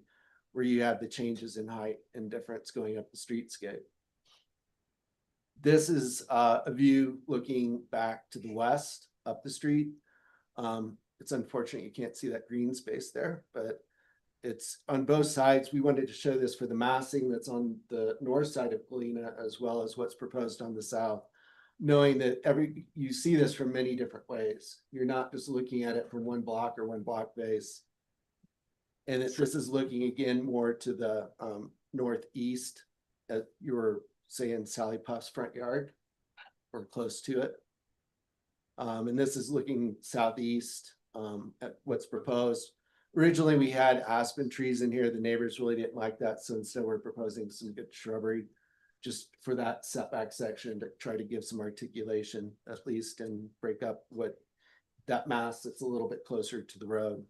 where you have the changes in height and difference going up the streetscape. This is a view looking back to the west up the street. It's unfortunate you can't see that green space there, but it's on both sides. We wanted to show this for the massing that's on the north side of Galena as well as what's proposed on the south, knowing that you see this from many different ways. You're not just looking at it from one block or one block base. And this is looking again more to the northeast, as you were saying, Sally Puff's front yard or close to it. And this is looking southeast at what's proposed. Originally, we had aspen trees in here. The neighbors really didn't like that. So instead, we're proposing some good shrubbery just for that setback section to try to give some articulation at least and break up what that mass that's a little bit closer to the road.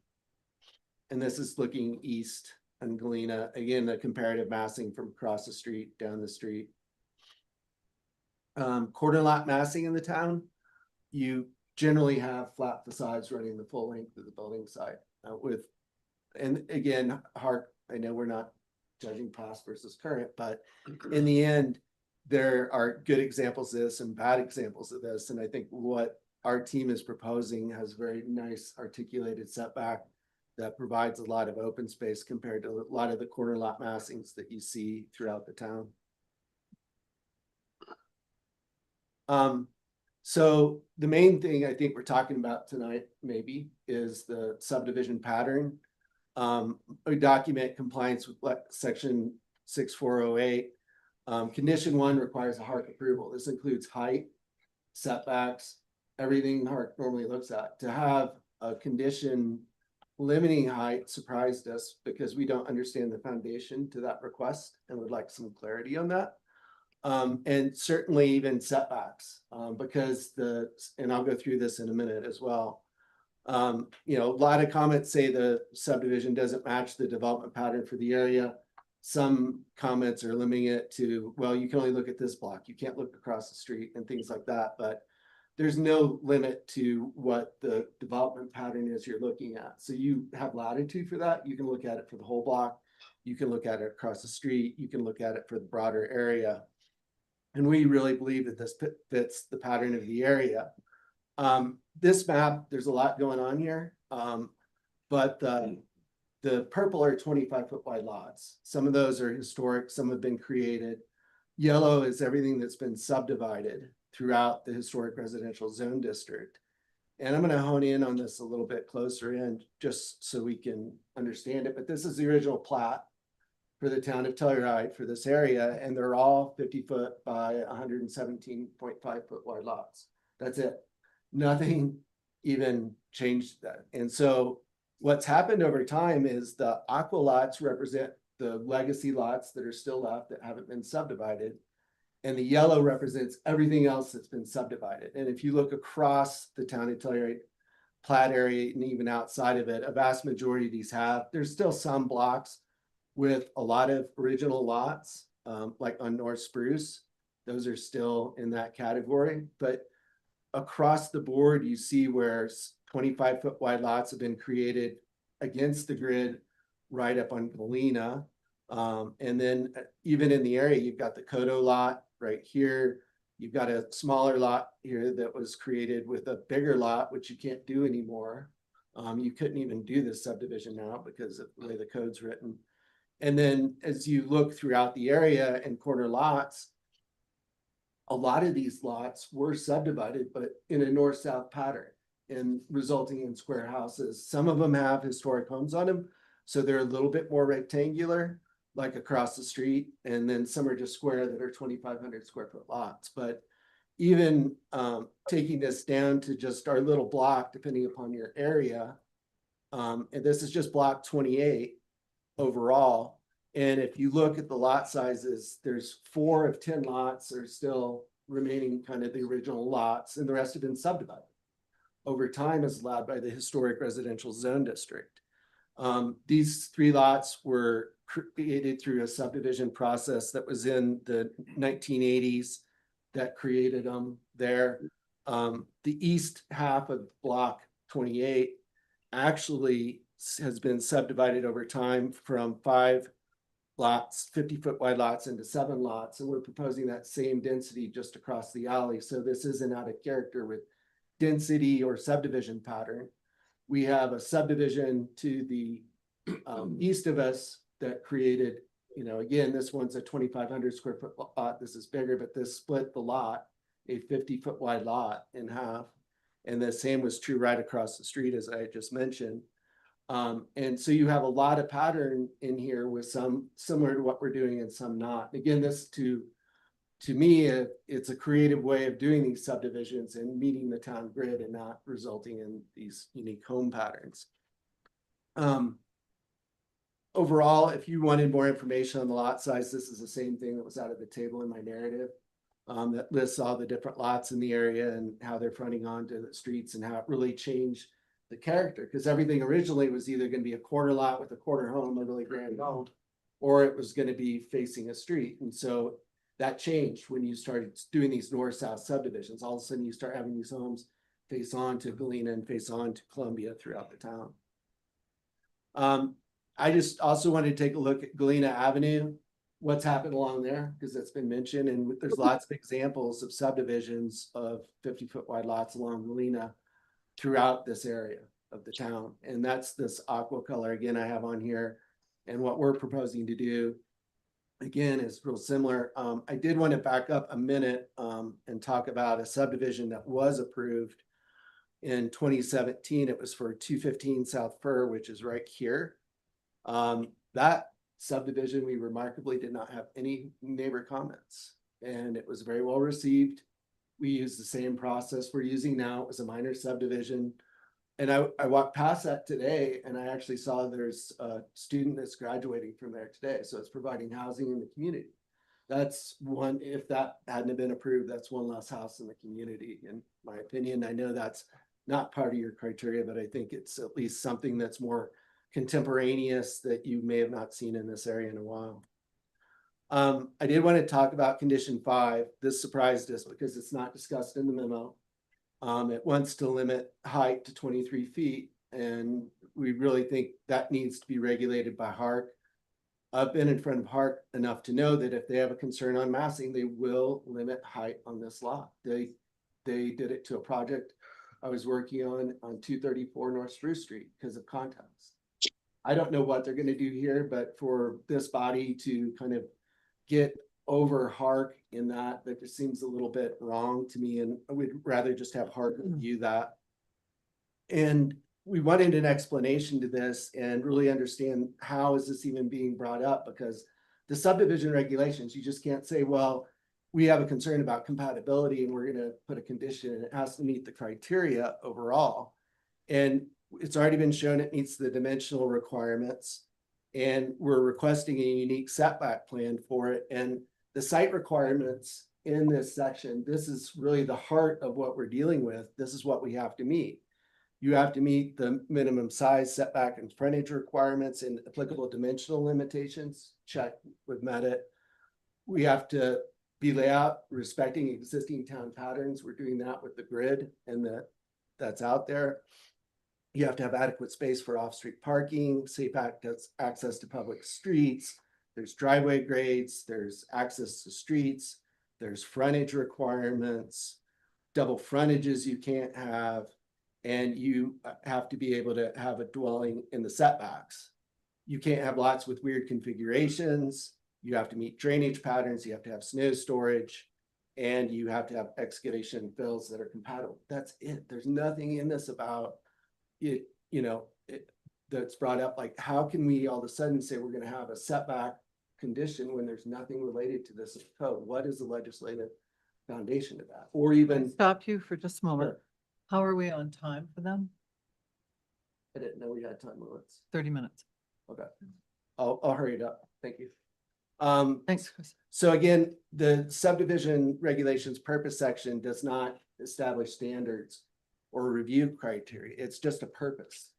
And this is looking east on Galena. Again, the comparative massing from across the street, down the street. corner lot massing in the town, you generally have flat facades running the full length of the building site and again, I know we're not judging past versus current, but in the end, there are good examples of this and bad examples of this. And I think what our team is proposing has very nice articulated setback that provides a lot of open space compared to a lot of the corner lot massings that you see throughout the town. So the main thing I think we're talking about tonight maybe is the subdivision pattern. We document compliance with section 6408. Condition 1 requires a HARC approval. This includes height, setbacks, everything HARC normally looks at. To have a condition limiting height surprised us because we don't understand the foundation to that request and would like some clarity on that. And certainly even setbacks, because and I'll go through this in a minute as well. You know, a lot of comments say the subdivision doesn't match the development pattern for the area. Some comments are limiting it to, well, you can only look at this block. You can't look across the street and things like that. But there's no limit to what the development pattern is you're looking at. So you have latitude for that. You can look at it for the whole block. You can look at it across the street. You can look at it for the broader area. And we really believe that this fits the pattern of the area. This map, there's a lot going on here, but the purple are 25-foot wide lots. Some of those are historic, some have been created. Yellow is everything that's been subdivided throughout the historic residential zone district. And I'm going to hone in on this a little bit closer in just so we can understand it. But this is the original plat for the town of Telluride for this area, and they're all 50-foot by 117.5-foot wide lots. That's it. Nothing even changed that. And so what's happened over time is the aqua lots represent the legacy lots that are still left that haven't been subdivided. And the yellow represents everything else that's been subdivided. And if you look across the town of Telluride plat area and even outside of it, a vast majority of these there's still some blocks with a lot of original lots, like on North Spruce. Those are still in that category. But across the board, you see where 25-foot wide lots have been created against the grid right up on Galena. And then even in the area, you've got the Codo lot right here. You've got a smaller lot here that was created with a bigger lot, which you can't do anymore. You couldn't even do this subdivision now because of the way the code's written. And then as you look throughout the area and corner lots, a lot of these lots were subdivided, but in a north-south pattern and resulting in square houses. Some of them have historic homes on them, so they're a little bit more rectangular, like across the street. And then some are just square that are 2,500 square foot lots. But even taking this down to just our little block, depending upon your area, and this is just block 28 overall. And if you look at the lot sizes, there's 4 of 10 lots are still remaining kind of the original lots, and the rest have been subdivided over time as allowed by the historic residential zone district. These 3 lots were created through a subdivision process that was in the 1980s that created them there. The east half of block 28 actually has been subdivided over time from 5 lots, 50-foot wide lots into 7 lots. And we're proposing that same density just across the alley. So this isn't out of character with density or subdivision pattern. We have a subdivision to the east of us that created, you know, again, this one's a 2,500 square foot lot. This is bigger, but this split the lot, a 50-foot wide lot in half. And the same was true right across the street, as I just mentioned. And so you have a lot of pattern in here with some similar to what we're doing and some not. Again, this to me, it's a creative way of doing these subdivisions and meeting the town grid and not resulting in these unique home patterns. Overall, if you wanted more information on the lot size, this is the same thing that was out of the table in my narrative. That lists all the different lots in the area and how they're fronting onto the streets and how it really changed the character, because everything originally was either going to be a corner lot with a corner home, a really grand home, or it was going to be facing a street. And so That changed when you started doing these north-south subdivisions. All of a sudden you start having these homes face on to Galena and face on to Columbia throughout the town. I just also wanted to take a look at Galena Avenue, what's happened along there, because that's been mentioned, and there's lots of examples of subdivisions of 50-foot wide lots along Galena throughout this area of the town. And that's this aqua color again I have on here. And what we're proposing to do again is real similar. I did want to back up a minute and talk about a subdivision that was approved in 2017. It was for 215 South Fur, which is right here. That subdivision, we remarkably did not have any neighbor comments, and it was very well received. We used the same process we're using now. It was a minor subdivision. And I walked past that today and I actually saw there's a student that's graduating from there today. So it's providing housing in the community. That's one, if that hadn't been approved, that's one less house in the community, in my opinion. I know that's not part of your criteria, but I think it's at least something that's more contemporaneous that you may have not seen in this area in a while. I did want to talk about condition 5. This surprised us because it's not discussed in the memo. It wants to limit height to 23 feet, and we really think that needs to be regulated by HARC. I've been in front of HARC enough to know that if they have a concern on massing, they will limit height on this lot. They did it to a project I was working on 234 North Spruce Street because of context. I don't know what they're going to do here, but for this body to kind of get over HARC in that just seems a little bit wrong to me, and I would rather just have HARC review that. And we wanted an explanation to this and really understand how is this even being brought up, because the subdivision regulations, you just can't say, well, we have a concern about compatibility and we're going to put a condition and it has to meet the criteria overall. And it's already been shown it meets the dimensional requirements, and we're requesting a unique setback plan for it. And the site requirements in this section, this is really the heart of what we're dealing with. This is what we have to meet. You have to meet the minimum size, setback, and frontage requirements and applicable dimensional limitations. Check, we've met it. We have to be layout respecting existing town patterns. We're doing that with the grid and that's out there. You have to have adequate space for off-street parking, safe access to public streets. There's driveway grades, there's access to streets, there's frontage requirements, double frontages you can't have, and you have to be able to have a dwelling in the setbacks. You can't have lots with weird configurations. You have to meet drainage patterns, you have to have snow storage, and you have to have excavation fills that are compatible. That's it. There's nothing in this about it, that's brought up. Like, how can we all of a sudden say we're going to have a setback condition when there's nothing related to this code? What is the legislative foundation of that? Or even Stop you for just a moment. Sure. How are we on time for them? I didn't know we had time limits. 30 minutes. Okay. I'll hurry it up. Thank you. Thanks, Chris. So again, the subdivision regulations purpose section does not establish standards or review criteria. It's just a purpose.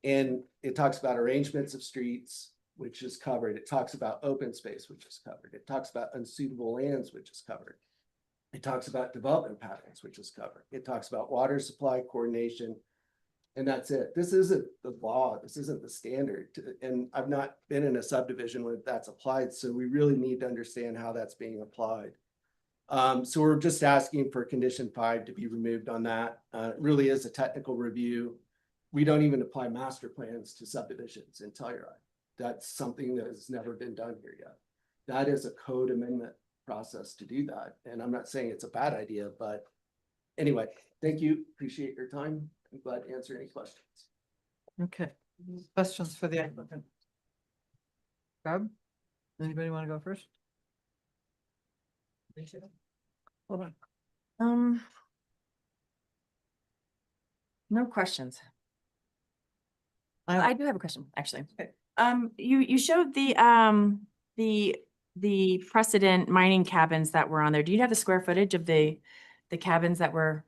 And it talks about arrangements of streets, which is covered. It talks about open space, which is covered. It talks about unsuitable lands, which is covered. It talks about development patterns, which is covered. It talks about water supply coordination, and that's it. This isn't the law. This isn't the standard. And I've not been in a subdivision where that's applied. So we really need to understand how that's being applied. So we're just asking for condition 5 to be removed on that. It really is a technical review. We don't even apply master plans to subdivisions in Telluride. That's something that has never been done here yet. That is a code amendment process to do that. And I'm not saying it's a bad idea, but anyway, thank you. Appreciate your time. I'm glad to answer any questions. Okay. Questions for the applicant? Rob? Anybody want to go first? Hold on. No questions. I- I do have a question, actually. Okay. You showed the precedent mining cabins that were on there. Do you have the square footage of the cabins that were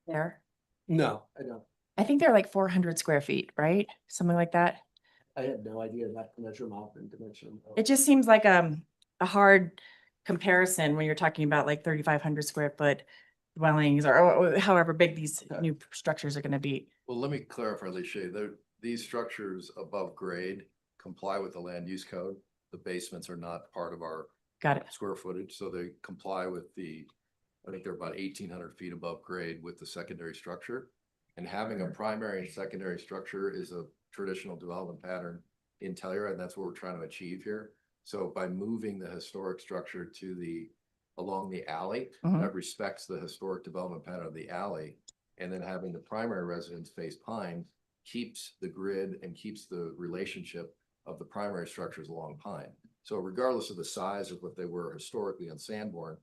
there? No, I don't. I think they're like 400 square feet, right? Something like that. I had no idea that to measure them off and dimension them. It just seems like a hard comparison when you're talking about like 3,500 square foot dwellings or however big these new structures are gonna be. Well, let me clarify, Lishay, these structures above grade comply with the land use code. The basements are not part of our Got it. square footage, so they comply with I think they're about 1,800 feet above grade with the secondary structure. And having a primary and secondary structure is a traditional development pattern in Telluride, and that's what we're trying to achieve here. So by moving the historic structure along the alley, that respects the historic development pattern of the alley, and then having the primary residence face Pine keeps the grid and keeps the relationship of the primary structures along Pine. So regardless of the size of what they were historically on Sanborn,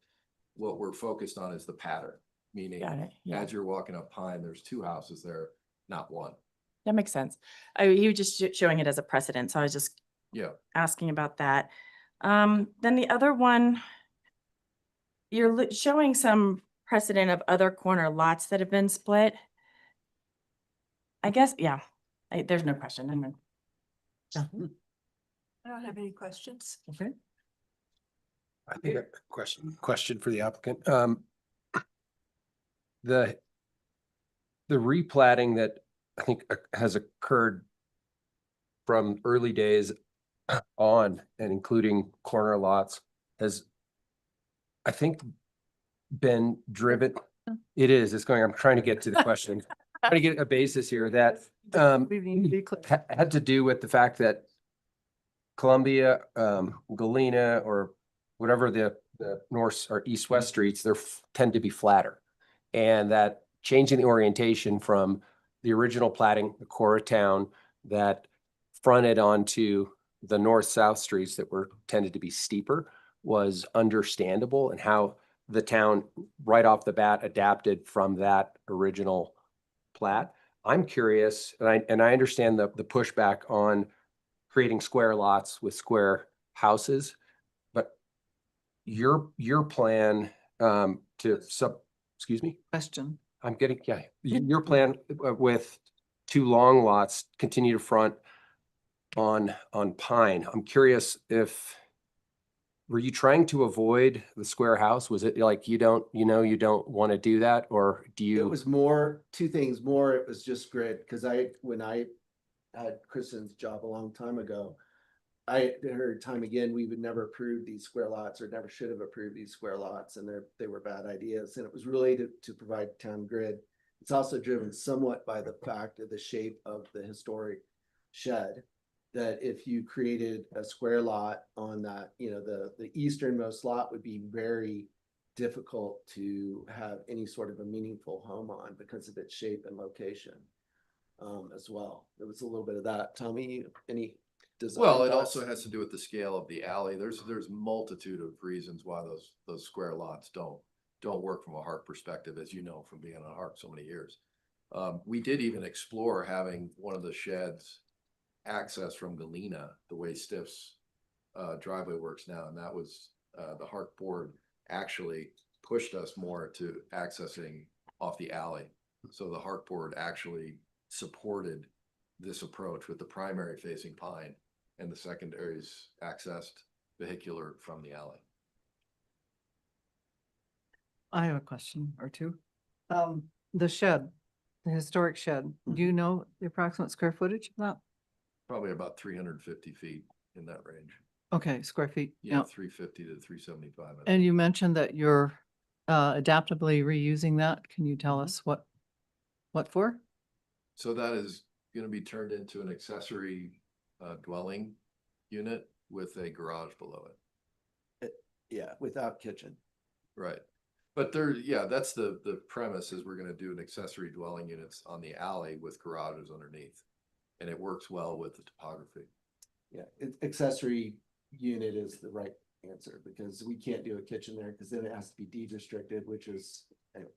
what we're focused on is the pattern, meaning Got it. Yeah, as you're walking up Pine, there's two houses there, not one. that makes sense. You were just showing it as a precedent, so I was just Yeah. asking about that. Then the other one, you're showing some precedent of other corner lots that have been split. I guess, yeah, there's no question. I don't have any questions. Okay. I think a question for the applicant. The replatting that I think has occurred from early days on and including corner lots has, I think, been driven. It is, it's going, I'm trying to get to the question. Trying to get a basis here that had to do with the fact that Columbia, Galena, or whatever the north or east-west streets, tend to be flatter. And that changing the orientation from the original platting, the core of town that fronted onto the north-south streets that tended to be steeper was understandable, and how the town right off the bat adapted from that original plat. I'm curious, and I understand the pushback on creating square lots with square houses, but your plan excuse me? Question. I'm getting, your plan with two long lots continue to front on Pine. I'm curious were you trying to avoid the square house? Was it like you don't want to do that, or do you? It was two things more. It was just grid, because when I had Kristen's job a long time ago, I heard time again, we would never approve these square lots, or never should have approved these square lots, and they were bad ideas. And it was really to provide town grid. It's also driven somewhat by the fact of the shape of the historic shed, that if you created a square lot on that, the easternmost lot would be very difficult to have any sort of a meaningful home on because of its shape and location as well. There was a little bit of that. Tommy, any design Well, it thoughts? also has to do with the scale of the alley. There's multitude of reasons why those square lots don't work from a Hark perspective, as you know, from being on Hark so many years. We did even explore having one of the sheds access from Galena, the way Stiff's driveway works now, and that was the Hark board actually pushed us more to accessing off the alley. So the Hark board actually supported this approach with the primary facing Pine and the secondaries accessed vehicular from the alley. I have a question or two. The shed, the historic shed, do you know the approximate square footage of that? Probably about 350 feet in that range. Okay, square feet. Yeah, 350 to 375. And you mentioned that you're adaptively reusing that. Can you tell us what for? So that is going to be turned into an accessory dwelling unit with a garage below it. Yeah, without kitchen. Right. But that's the premise, is we're going to do an accessory dwelling units on the alley with garages underneath. And it works well with the topography. Yeah, accessory unit is the right answer, because we can't do a kitchen there, because then it has to be deed restricted, which is. Anyway.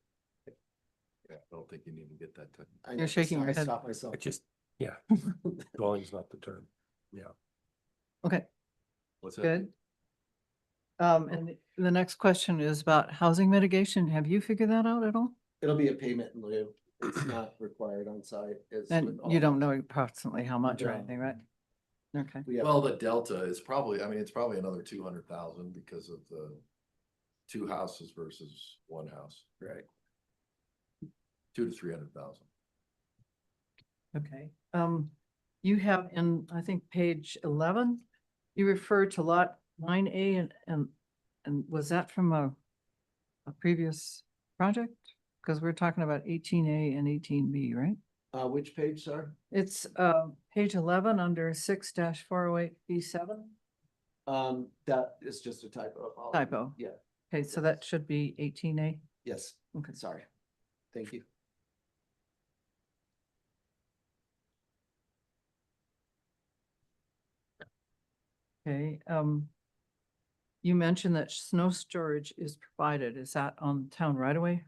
Yeah, I don't think you need to get that technical. I know, You're shaking your I head. stopped myself. Dwelling's not the term. Yeah. Okay, What's that? good. And the next question is about housing mitigation. Have you figured that out at all? It'll be a payment in lieu. It's not required on site. And you don't know approximately how much or anything, right? Okay. We have, Well, the delta is probably, it's probably another 200,000 because of the two houses versus one house. Right. 200,000 to 300,000. Okay, you have in, I think, page 11, you refer to lot 9A and was that from a previous project? Because we're talking about 18A and 18B, right? Which page, sir? It's, page 11 under 6-408B7 That is just a typo. typo. Yeah, Okay, so that should be 18A. yes, Okay. sorry. Thank you. Okay, you mentioned that snow storage is provided. Is that on town right away?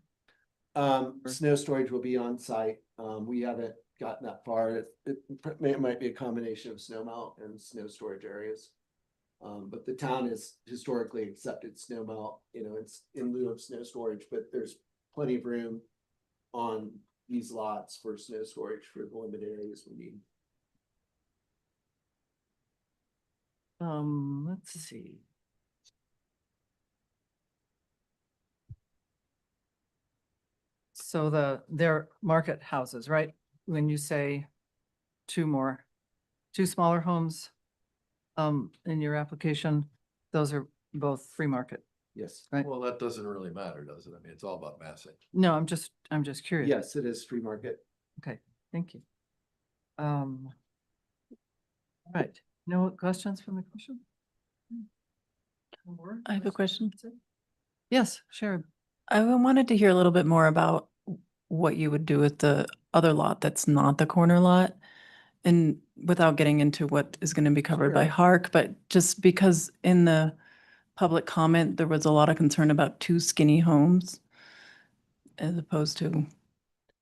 Snow storage will be on site. We haven't gotten that far. It might be a combination of snow melt and snow storage areas. But the town has historically accepted snow melt, it's in lieu of snow storage, but there's plenty of room on these lots for snow storage for the limited areas we need. Let's see. So they're market houses, right? When you say two smaller homes, in your application, those are both free market, Yes, right? Well, that doesn't really matter, does it? I mean, it's all about massing. No, I'm just curious. yes, it is free market. Okay, thank you. Right, no questions from the commission? I have a question. Yes, sure. I wanted to hear a little bit more about what you would do with the other lot that's not the corner lot. And without getting into what is going to be covered by Sure. Hark, but just because in the public comment, there was a lot of concern about two skinny homes as opposed to,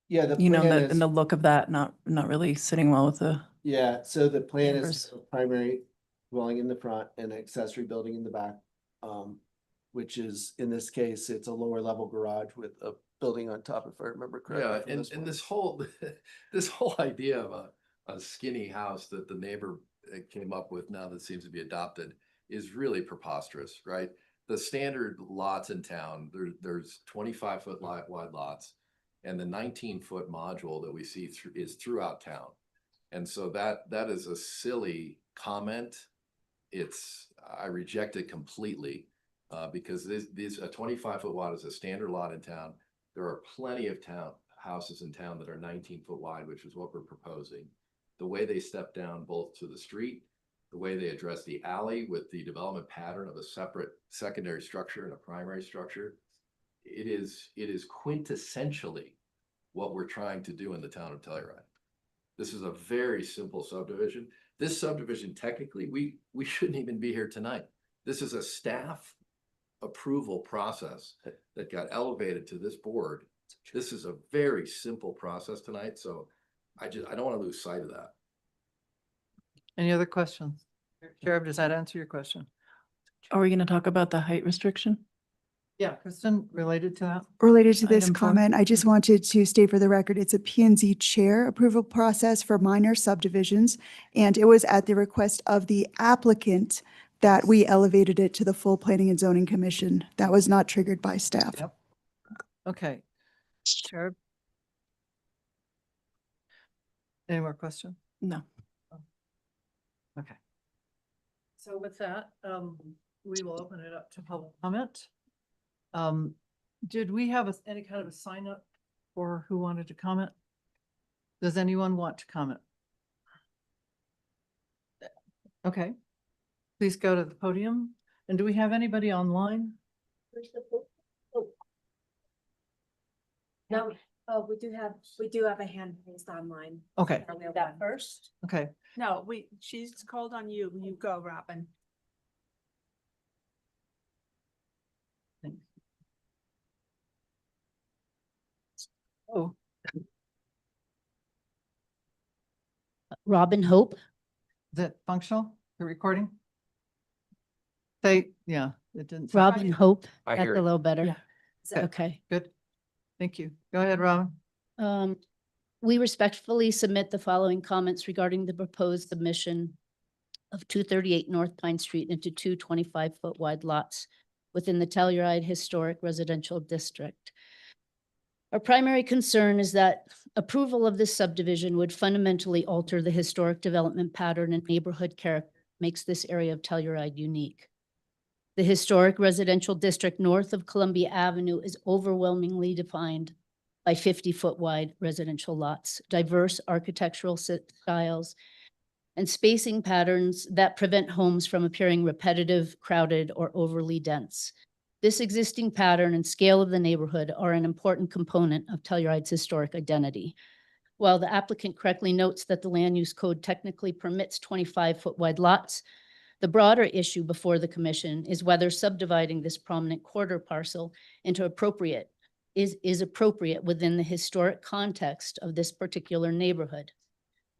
Yeah, the and plan and the is, look of that not really sitting well with the, yeah, so the plan is Neighbors. to have a primary dwelling in the front and an accessory building in the back. Which is, in this case, it's a lower level garage with a building on top, if I remember correctly. Yeah, from and, this and one. this whole, this whole idea of a skinny house that the neighbor came up with now that seems to be adopted is really preposterous, right? The standard lots in town, there's 25-foot wide lots, and the 19-foot module that we see is throughout town. And so that is a silly comment. I reject it completely. Because these a 25-foot lot is a standard lot in town. There are plenty of houses in town that are 19-foot wide, which is what we're proposing. The way they step down both to the street, the way they address the alley with the development pattern of a separate secondary structure and a primary structure, it is quintessentially what we're trying to do in the town of Telluride. This is a very simple subdivision. This subdivision, technically, we shouldn't even be here tonight. This is a staff approval process that got elevated to this board. This is a very simple process tonight, so I don't want to lose sight of that. Any other questions? Sheriff, does that answer your question? are we going to talk about the height restriction? Yeah, Kristen, related to that? Related to this Item 4. comment, I just wanted to state for the record, it's a P&Z chair approval process for minor subdivisions. And it was at the request of the applicant that we elevated it to the full Planning and Zoning Commission. That was not triggered by staff. Yep. Okay. Sheriff? Any more questions? No. Okay. So with that, we will open it up to public comment. Did we have any kind of a sign up for who wanted to comment? Does anyone want to comment? Okay, please go to the podium. And do we have anybody online? No, we do have a hand raised online. Okay, Are we that first? okay. No, she's called on you. You go, Robin. Oh, Robin Hope. is it functional, the recording? Yeah, it didn't. Robin Hope. I That's hear a it. little better. Yeah. Is that okay? Good. Thank you. Go ahead, Robin. We respectfully submit the following comments regarding the proposed submission of 238 North Pine Street into two 25-foot wide lots within the Telluride Historic Residential District. Our primary concern is that approval of this subdivision would fundamentally alter the historic development pattern and neighborhood character that makes this area of Telluride unique. The historic residential district north of Columbia Avenue is overwhelmingly defined by 50-foot wide residential lots, diverse architectural styles, and spacing patterns that prevent homes from appearing repetitive, crowded, or overly dense. This existing pattern and scale of the neighborhood are an important component of Telluride's historic identity. While the applicant correctly notes that the land use code technically permits 25-foot wide lots, the broader issue before the commission is whether subdividing this prominent quarter parcel into is appropriate within the historic context of this particular neighborhood.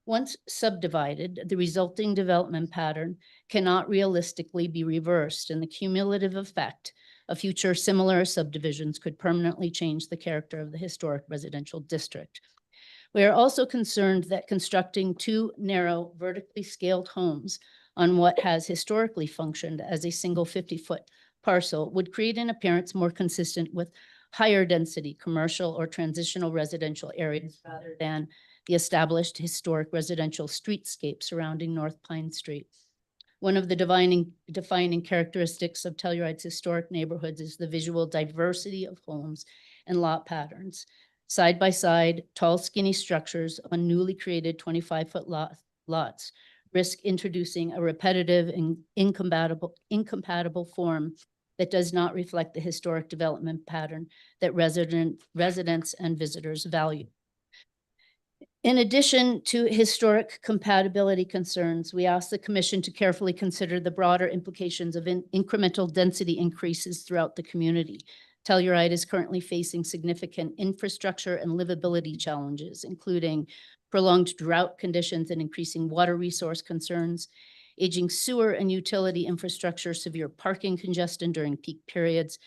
Once subdivided, the resulting development pattern cannot realistically be reversed, and the cumulative effect of future similar subdivisions could permanently change the character of the historic residential district. We are also concerned that constructing two narrow, vertically scaled homes on what has historically functioned as a single 50-foot parcel would create an appearance more consistent with higher density commercial or transitional residential areas rather than the established historic residential streetscape surrounding North Pine Street. One of the defining characteristics of Telluride's historic neighborhoods is the visual diversity of homes and lot patterns. Side by side, tall, skinny structures on newly created 25-foot lots risk introducing a repetitive and incompatible form that does not reflect the historic development pattern that residents and visitors value. In addition to historic compatibility concerns, we ask the commission to carefully consider the broader implications of incremental density increases throughout the community. Telluride is currently facing significant infrastructure and livability challenges, including prolonged drought conditions and increasing water resource concerns, aging sewer and utility infrastructure, severe parking congestion during peak periods,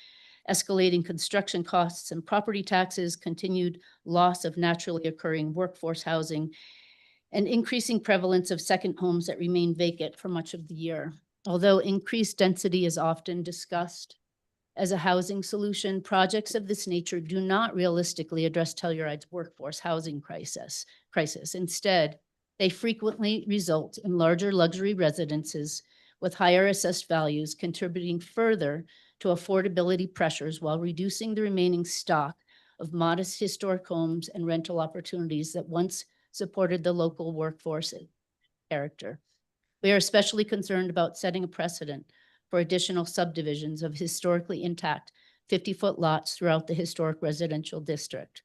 escalating construction costs and property taxes, continued loss of naturally occurring workforce housing, and increasing prevalence of second homes that remain vacant for much of the year. Although increased density is often discussed as a housing solution, projects of this nature do not realistically address Telluride's workforce housing crisis. Instead, they frequently result in larger luxury residences with higher assessed values, contributing further to affordability pressures while reducing the remaining stock of modest historic homes and rental opportunities that once supported the local workforce character. We are especially concerned about setting a precedent for additional subdivisions of historically intact 50-foot lots throughout the historic residential district.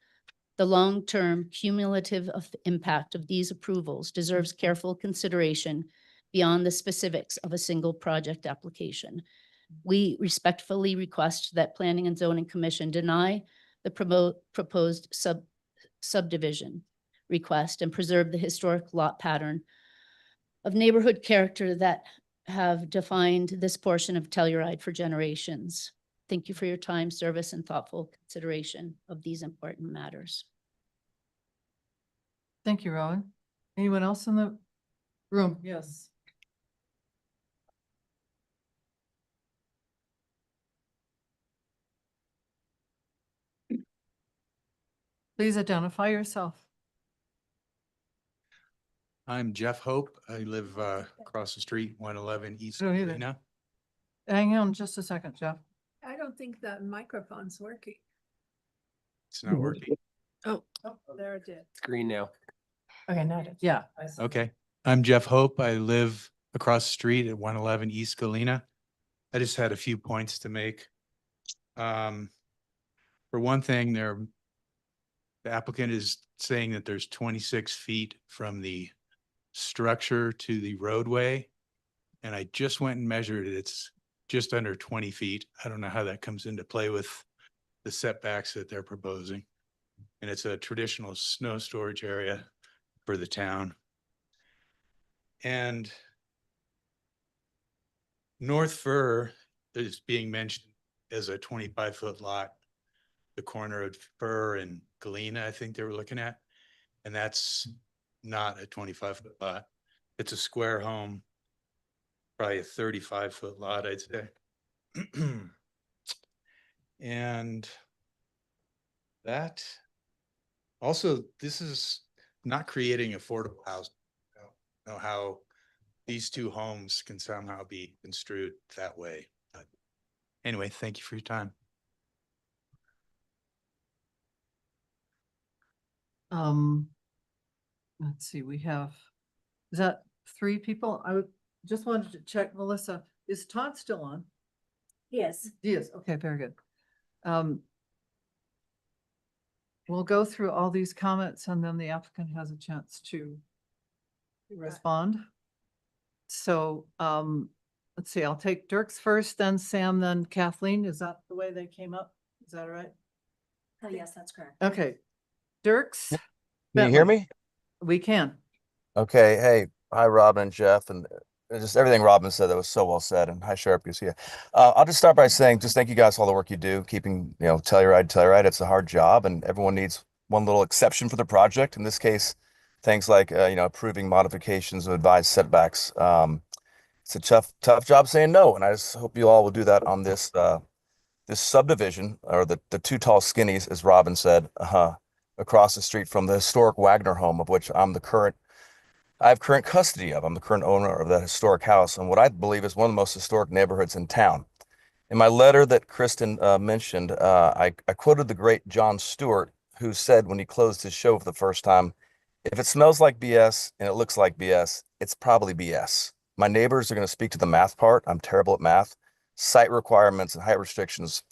The long-term cumulative impact of these approvals deserves careful consideration beyond the specifics of a single project application. We respectfully request that Planning and Zoning Commission deny the proposed subdivision request and preserve the historic lot pattern of neighborhood character that have defined this portion of Telluride for generations. Thank you for your time, service, and thoughtful consideration of these important matters. Thank you, Rowan. Anyone else in the room? Yes. Please identify yourself. I'm Jeff Hope. I live across the street, 111 East I don't either. Galena. Hang on just a second, Jeff. I don't think the microphone's working. It's not working. Oh, there it did. It's green now. Okay, now it is. Yeah. Okay. I'm Jeff Hope. I live across the street at 111 East Galena. I just had a few points to make. For one thing, the applicant is saying that there's 26 feet from the structure to the roadway. And I just went and measured it. It's just under 20 feet. I don't know how that comes into play with the setbacks that they're proposing. And it's a traditional snow storage area for the town. And North Fir is being mentioned as a 25-foot lot, the corner of Fir and Galena, I think they were looking at. And that's not a 25-foot lot. It's a square home, probably a 35-foot lot, I'd say. And that also, this is not creating affordable housing. I don't know how these two homes can somehow be construed that way. But anyway, thank you for your time. Let's see, we have, is that 3 people? I would just wanted to check, Melissa, is Todd still on? Yes. He is, okay, very good. We'll go through all these comments and then the applicant has a chance to respond. So, let's see, I'll take Dirk's first, then Sam, then Kathleen. Is that the way they came up? Is that all right? Oh, yes, that's correct. Okay. Dirk's. Can you hear Bentley. me? We can. Okay. Hey, hi, Robin and Jeff, and just everything Robin said that was so well said. And hi, Sheriff Garcia. I'll just start by saying, just thank you guys for all the work you do, keeping, Telluride. It's a hard job, and everyone needs one little exception for the project. In this case, things like, approving modifications of advised setbacks. It's a tough job saying no, and I just hope you all will do that on this subdivision, or the two tall skinnies, as Robin said, across the street from the historic Wagner home, of which I have current custody of. I'm the current owner of that historic house, and what I believe is one of the most historic neighborhoods in town. In my letter that Kristen mentioned, I quoted the great Jon Stewart, who said when he closed his show for the first time, "If it smells like BS and it looks like BS, it's probably BS." My neighbors are going to speak to the math part. I'm terrible at math, site requirements and height restrictions.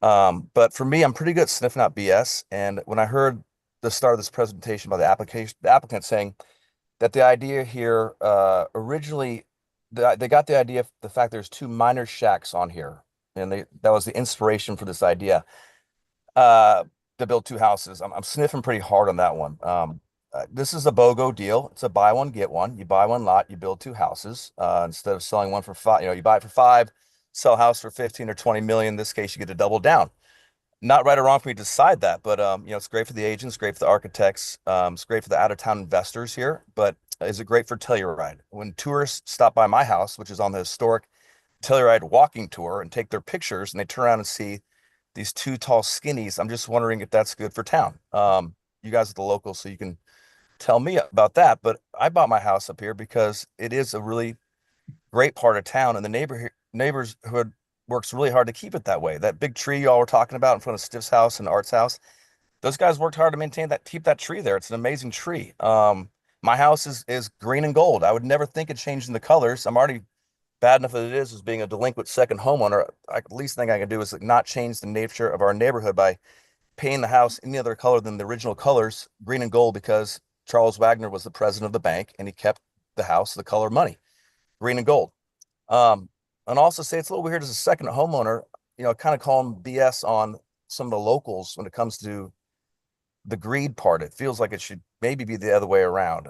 But for me, I'm pretty good at sniffing out BS. And when I heard the start of this presentation by the applicant saying that the idea here, originally, they got the idea of the fact there's 2 minor shacks on here, and that was the inspiration for this idea, to build 2 houses. I'm sniffing pretty hard on that one. This is a BOGO deal. It's a buy one, get one. You buy one lot, you build 2 houses. Instead of selling one for 5, you buy it for 5, sell a house for 15 or 20 million. In this case, you get to double down. Not right or wrong for me to decide that, but it's great for the agents, great for the architects, it's great for the out-of-town investors here. But is it great for Telluride? When tourists stop by my house, which is on the historic Telluride walking tour, and take their pictures, and they turn around and see these 2 tall skinnies, I'm just wondering if that's good for town. You guys are the locals, so you can tell me about that. But I bought my house up here because it is a really great part of town, and the neighborhood works really hard to keep it that way. That big tree y'all were talking about in front of Stiff's house and Art's house, those guys worked hard to maintain that, keep that tree there. It's an amazing tree. My house is green and gold. I would never think of changing the colors. I'm already bad enough as it is as being a delinquent second homeowner. The least thing I can do is not change the nature of our neighborhood by painting the house any other color than the original colors, green and gold, because Charles Wagner was the president of the bank and he kept the house the color money, green and gold. And also say it's a little weird as a second homeowner, kind of call them BS on some of the locals when it comes to the greed part. It feels like it should maybe be the other way around.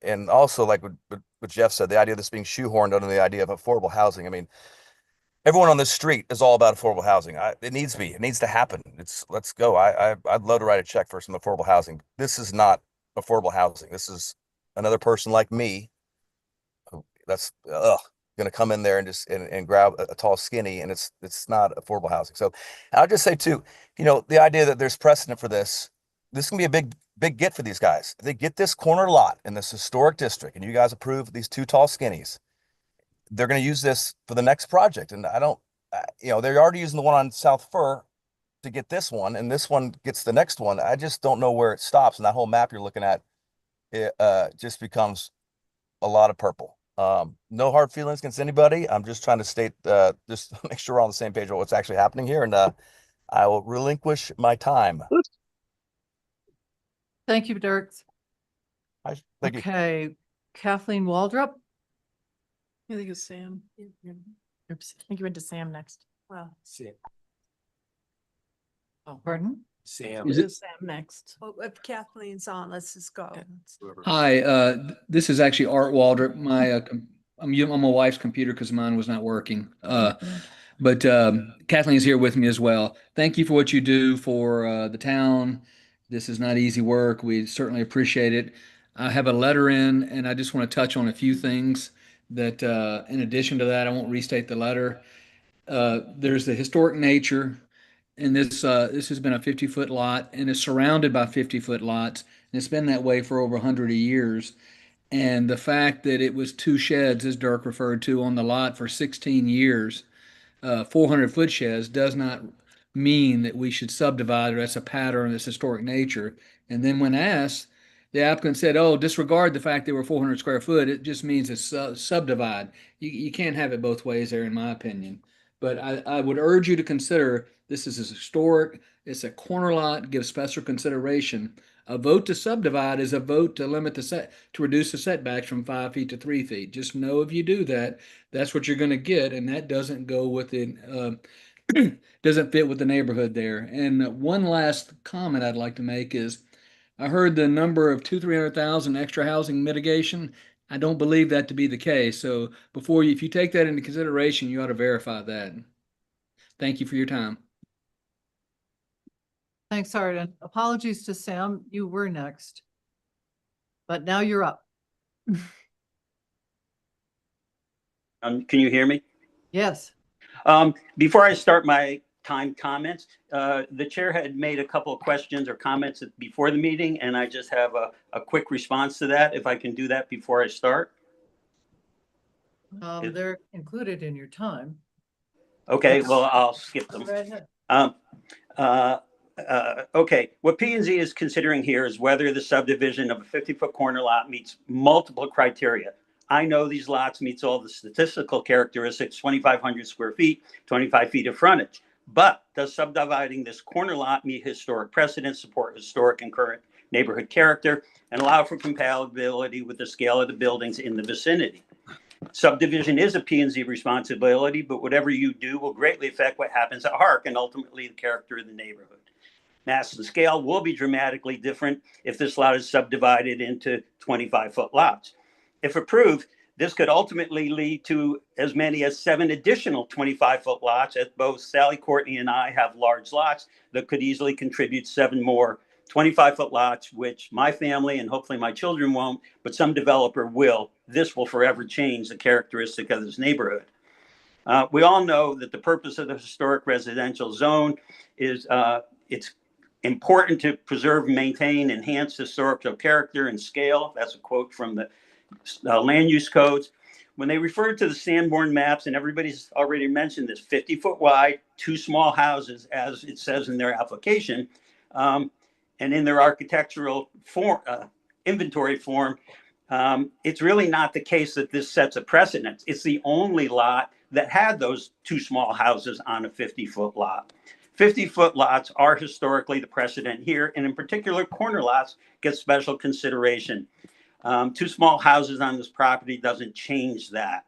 And also, like what Jeff said, the idea of this being shoehorned under the idea of affordable housing. I mean, everyone on this street is all about affordable housing. It needs to be. It needs to happen. Let's go. I'd love to write a check for some affordable housing. This is not affordable housing. This is another person like me that's gonna come in there and just and grab a tall skinny, and it's not affordable housing. So I'll just say too, the idea that there's precedent for this can be a big get for these guys. If they get this corner lot in this historic district and you guys approve these 2 tall skinnies, they're going to use this for the next project. And they're already using the one on South Fir to get this one, and this one gets the next one. I just don't know where it stops. And that whole map you're looking at, it just becomes a lot of purple. No hard feelings against anybody. I'm just trying to state, just make sure we're on the same page of what's actually happening here. And I will relinquish my time. Thank you, Dirk. Thank you. Okay, Kathleen Waldrop. I think it's Sam. Oops, I think you went to Sam next. Well, Oh, pardon? Sam. Is it Sam next? well, if Kathleen's on, let's just go. Hi, this is actually Art Waldrop. I'm on my wife's computer because mine was not working. But Kathleen is here with me as well. Thank you for what you do for the town. This is not easy work. We certainly appreciate it. I have a letter in, and I just want to touch on a few things that, in addition to that, I won't restate the letter. There's the historic nature. and this has been a 50-foot lot and is surrounded by 50-foot lots. And it's been that way for over 100 years. And the fact that it was two sheds, as Dirk referred to, on the lot for 16 years, 400-foot sheds, does not mean that we should subdivide, or that's a pattern of this historic nature. And then when asked, the applicant said, oh, disregard the fact they were 400 square foot. It just means it's subdivide. You can't have it both ways there, in my opinion. But I would urge you to consider this is historic. It's a corner lot, give special consideration. A vote to subdivide is a vote to limit to reduce the setbacks from 5 feet to 3 feet. Just know if you do that, that's what you're going to get, and that doesn't go within, doesn't fit with the neighborhood there. And one last comment I'd like to make is, I heard the number of 300,000 extra housing mitigation. I don't believe that to be the case. So if you take that into consideration, you ought to verify that. Thank you for your time. Thanks, Arden. Apologies to Sam. You were next. But now you're up. Can you hear me? Yes. Before I start my timed comments, the chair had made a couple of questions or comments before the meeting, and I just have a quick response to that, if I can do that before I start. They're included in your time. Okay, well, I'll skip them. Go ahead. Okay, what P&Z is considering here is whether the subdivision of a 50-foot corner lot meets multiple criteria. I know these lots meets all the statistical characteristics, 2,500 square feet, 25 feet of frontage. But does subdividing this corner lot meet historic precedent, support historic and current neighborhood character, and allow for compatibility with the scale of the buildings in the vicinity? Subdivision is a P&Z responsibility, but whatever you do will greatly affect what happens at Hark and ultimately the character of the neighborhood. Mass and scale will be dramatically different if this lot is subdivided into 25-foot lots. If approved, this could ultimately lead to as many as 7 additional 25-foot lots, as both Sally, Courtney, and I have large lots that could easily contribute 7 more 25-foot lots, which my family and hopefully my children won't, but some developer will. This will forever change the characteristic of this neighborhood. We all know that the purpose of the historic residential zone is it's important to preserve, maintain, enhance historical character and scale. That's a quote from the land use codes. When they refer to the Sanborn maps, and everybody's already mentioned this, 50-foot wide, 2 small houses, as it says in their application, and in their architectural form, inventory form, it's really not the case that this sets a precedent. It's the only lot that had those 2 small houses on a 50-foot lot. 50-foot lots are historically the precedent here, and in particular, corner lots get special consideration. 2 small houses on this property doesn't change that.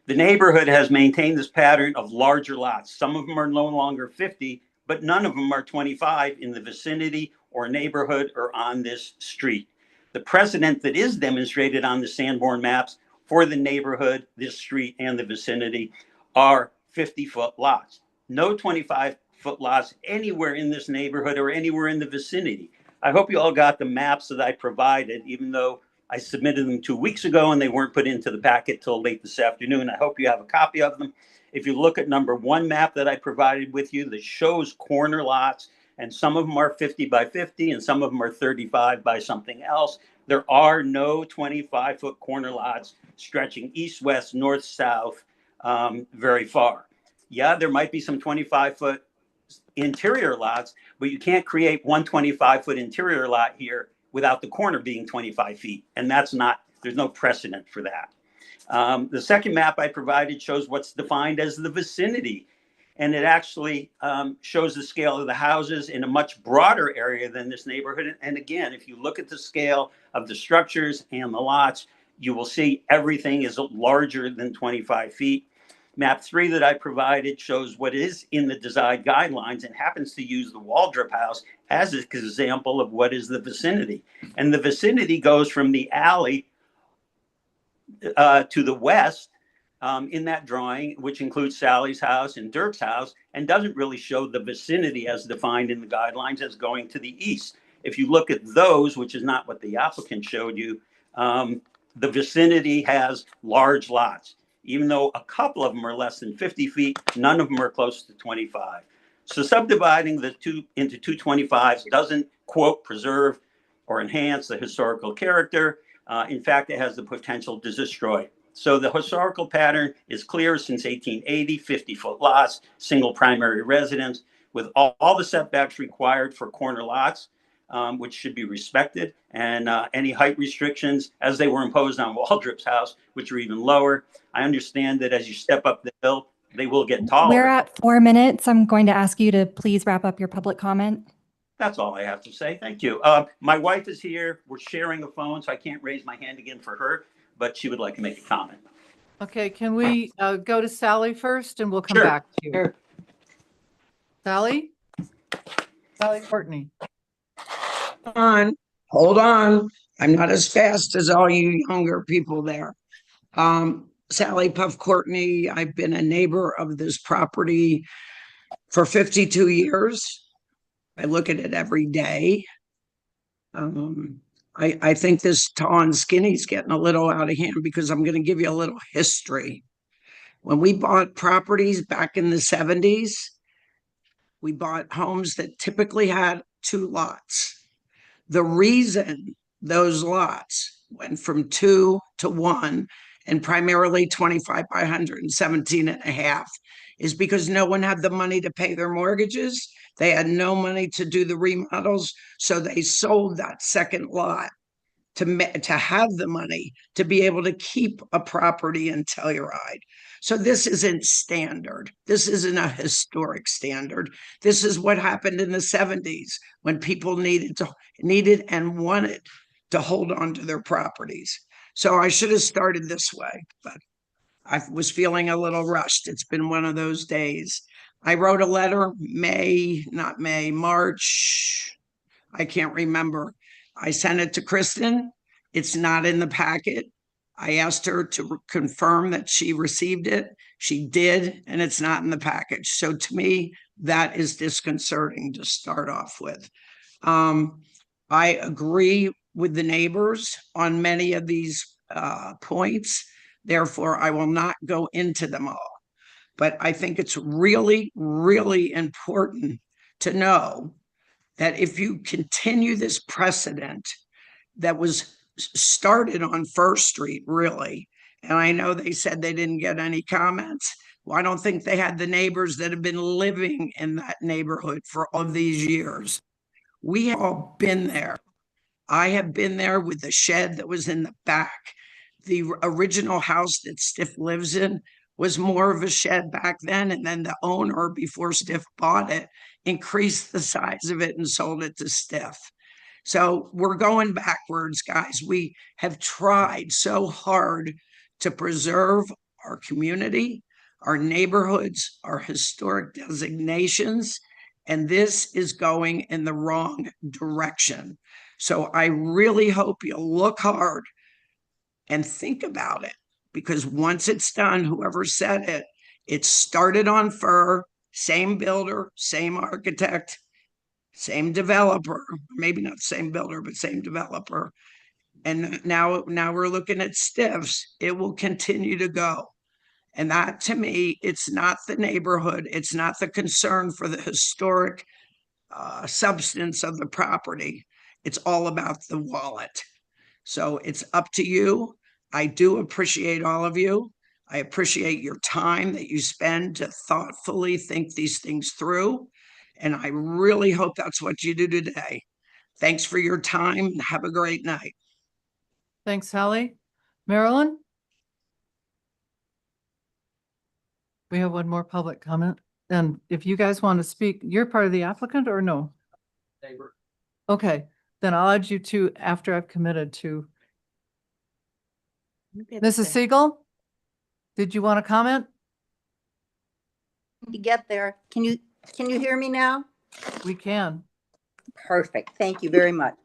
The neighborhood has maintained this pattern of larger lots. Some of them are no longer 50, but none of them are 25 in the vicinity or neighborhood or on this street. The precedent that is demonstrated on the Sanborn maps for the neighborhood, this street, and the vicinity are 50-foot lots. No 25-foot lots anywhere in this neighborhood or anywhere in the vicinity. I hope you all got the maps that I provided, even though I submitted them 2 weeks ago and they weren't put into the packet till late this afternoon. I hope you have a copy of them. If you look at number 1 map that I provided with you that shows corner lots, and some of them are 50 by 50 and some of them are 35 by something else, there are no 25-foot corner lots stretching east, west, north, south very far. Yeah, there might be some 25-foot interior lots, but you can't create one 25-foot interior lot here without the corner being 25 feet. And that's not, there's no precedent for that. The second map I provided shows what's defined as the vicinity. And it actually shows the scale of the houses in a much broader area than this neighborhood. And again, if you look at the scale of the structures and the lots, you will see everything is larger than 25 feet. Map 3 that I provided shows what is in the design guidelines and happens to use the Waldrop House as an example of what is the vicinity. And the vicinity goes from the alley to the west in that drawing, which includes Sally's house and Dirk's house, and doesn't really show the vicinity as defined in the guidelines as going to the east. If you look at those, which is not what the applicant showed you, the vicinity has large lots. Even though a couple of them are less than 50 feet, none of them are close to 25. So subdividing the two into 225s doesn't, quote, preserve or enhance the historical character. In fact, it has the potential to destroy it. So the historical pattern is clear since 1880, 50-foot lots, single primary residence, with all the setbacks required for corner lots, which should be respected, and any height restrictions as they were imposed on Waldrop's house, which are even lower. I understand that as you step up the hill, they will get taller. We're at 4 minutes. I'm going to ask you to please wrap up your public comment. That's all I have to say. Thank you. My wife is here. We're sharing a phone, so I can't raise my hand again for her, but she would like to make a comment. Okay, can we go to Sally first and we'll come Sure. back to you? Sure. Sally? Sally Courtney. Hold on. I'm not as fast as all you younger people there. Sally Puff Courtney, I've been a neighbor of this property for 52 years. I look at it every day. I think this tall and skinny is getting a little out of hand because I'm going to give you a little history. When we bought properties back in the 70s, we bought homes that typically had 2 lots. The reason those lots went from 2 to 1 and primarily 25 by 117 and a half is because no one had the money to pay their mortgages. They had no money to do the remodels. So they sold that second lot to have the money to be able to keep a property in Telluride. So this isn't standard. This isn't a historic standard. This is what happened in the 70s when people needed and wanted to hold on to their properties. So I should have started this way, but I was feeling a little rushed. It's been one of those days. I wrote a letter March. I can't remember. I sent it to Kristen. It's not in the packet. I asked her to confirm that she received it. She did, and it's not in the package. So to me, that is disconcerting to start off with. I agree with the neighbors on many of these points. Therefore, I will not go into them all. But I think it's really, really important to know that if you continue this precedent that was started on First Street, really, and I know they said they didn't get any comments. Well, I don't think they had the neighbors that have been living in that neighborhood for all of these years. We have all been there. I have been there with the shed that was in the back. The original house that Stiff lives in was more of a shed back then. And then the owner, before Stiff bought it, increased the size of it and sold it to Stiff. So we're going backwards, guys. We have tried so hard to preserve our community, our neighborhoods, our historic designations, and this is going in the wrong direction. So I really hope you look hard and think about it, because once it's done, whoever said it, it started on Fur, same builder, same architect, same developer, maybe not same builder, but same developer. And now we're looking at Stiffs. It will continue to go. And that, to me, it's not the neighborhood. It's not the concern for the historic substance of the property. It's all about the wallet. So it's up to you. I do appreciate all of you. I appreciate your time that you spend to thoughtfully think these things through. And I really hope that's what you do today. Thanks for your time and have a great night. Thanks, Sally. Marilyn? We have one more public comment. And if you guys want to speak, you're part of the applicant or no? Neighbor. Okay, then I'll add you to after I've committed to. Mrs. Siegel, did you want to comment? To get there. Can you hear me now? We can. Perfect. Thank you very much.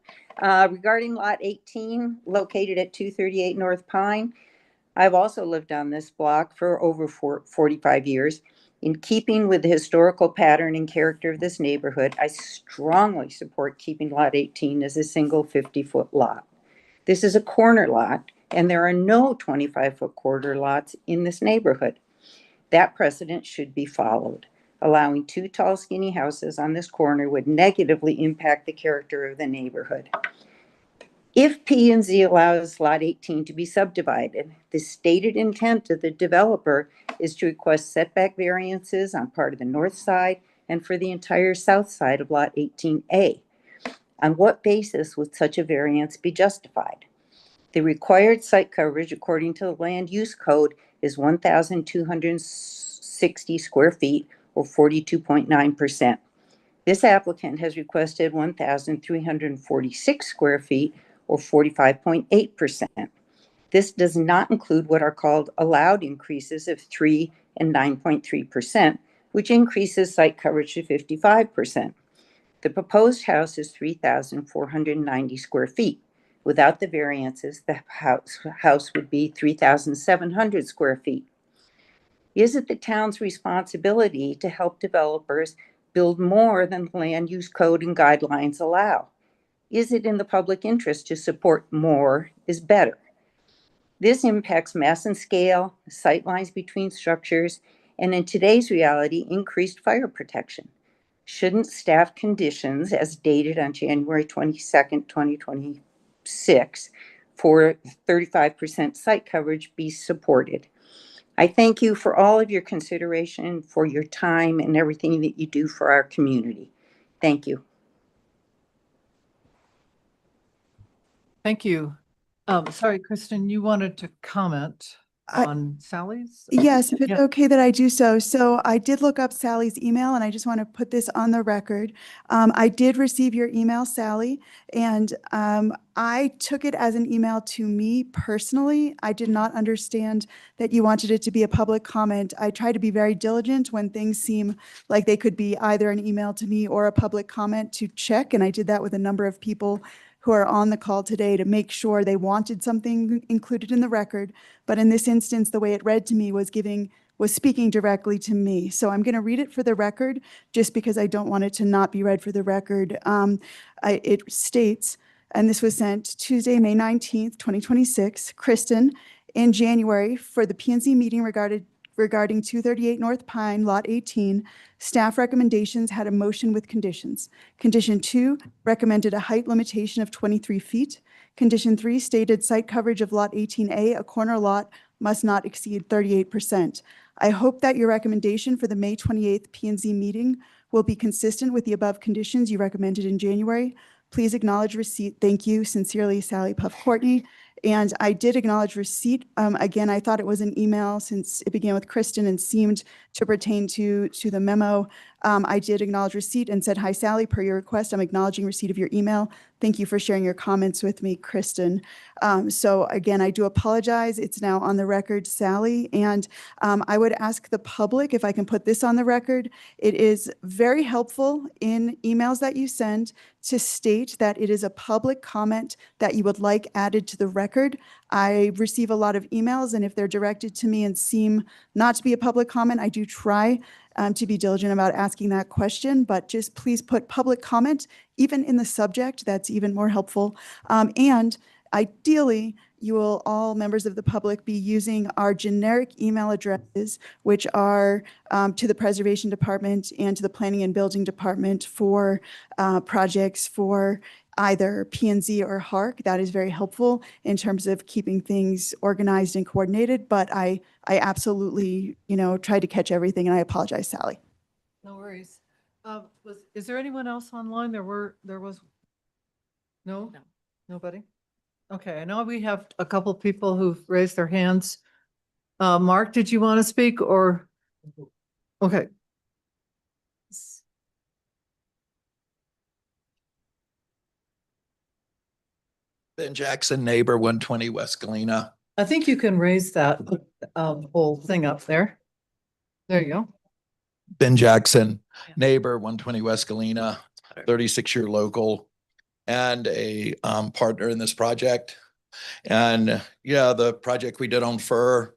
Regarding lot 18, located at 238 North Pine, I've also lived on this block for over 45 years. In keeping with the historical pattern and character of this neighborhood, I strongly support keeping lot 18 as a single 50-foot lot. This is a corner lot, and there are no 25-foot quarter lots in this neighborhood. That precedent should be followed. Allowing two tall, skinny houses on this corner would negatively impact the character of the neighborhood. If P&Z allows Lot 18 to be subdivided, the stated intent of the developer is to request setback variances on part of the north side and for the entire south side of Lot 18A. On what basis would such a variance be justified? The required site coverage according to the land use code is 1,260 square feet or 42.9%. This applicant has requested 1,346 square feet or 45.8%. This does not include what are called allowed increases of 3 and 9.3%, which increases site coverage to 55%. The proposed house is 3,490 square feet. Without the variances, the house would be 3,700 square feet. Is it the town's responsibility to help developers build more than the land use code and guidelines allow? Is it in the public interest to support more is better? This impacts mass and scale, sight lines between structures, and in today's reality, increased fire protection. Shouldn't staff conditions, as dated on January 22nd, 2026, for 35% site coverage be supported? I thank you for all of your consideration, for your time, and everything that you do for our community. Thank you. Thank you. Sorry, Kristen, you wanted to comment on Sally's? Yes, if it's Yeah. okay that I do so. So I did look up Sally's email and I just want to put this on the record. I did receive your email, Sally, and I took it as an email to me personally. I did not understand that you wanted it to be a public comment. I try to be very diligent when things seem like they could be either an email to me or a public comment to check. And I did that with a number of people who are on the call today to make sure they wanted something included in the record. But in this instance, the way it read to me was speaking directly to me. So I'm going to read it for the record, just because I don't want it to not be read for the record. It states, and this was sent Tuesday, May 19th, 2026, Kristen, in January for the P&Z meeting regarding 238 North Pine, Lot 18, staff recommendations had a motion with conditions. Condition 2 recommended a height limitation of 23 feet. Condition 3 stated site coverage of Lot 18A, a corner lot, must not exceed 38%. I hope that your recommendation for the May 28th P&Z meeting will be consistent with the above conditions you recommended in January. Please acknowledge receipt. Thank you. Sincerely, Sally Puff Courtney. And I did acknowledge receipt. Again, I thought it was an email since it began with Kristen and seemed to pertain to the memo. I did acknowledge receipt and said, "Hi, Sally, per your request, I'm acknowledging receipt of your email. Thank you for sharing your comments with me, Kristen." So again, I do apologize. It's now on the record, Sally. And I would ask the public if I can put this on the record. It is very helpful in emails that you send to state that it is a public comment that you would like added to the record. I receive a lot of emails, and if they're directed to me and seem not to be a public comment, I do try to be diligent about asking that question, but just please put public comment even in the subject. That's even more helpful. And ideally, you will, all members of the public, be using our generic email addresses, which are to the Preservation Department and to the Planning and Building Department for projects for either P&Z or HARC. That is very helpful in terms of keeping things organized and coordinated, but I absolutely, tried to catch everything, and I apologize, Sally. No worries. Is there anyone else online? There was, no? Nobody? Okay, I know we have a couple people who've raised their hands. Mark, did you want to speak or? Okay. Ben Jackson, neighbor, 120 West Galena. I think you can raise that whole thing up there. There you go. Ben Jackson, neighbor, 120 West Galena, 36-year local, and a partner in this project. And yeah, the project we did on Fur,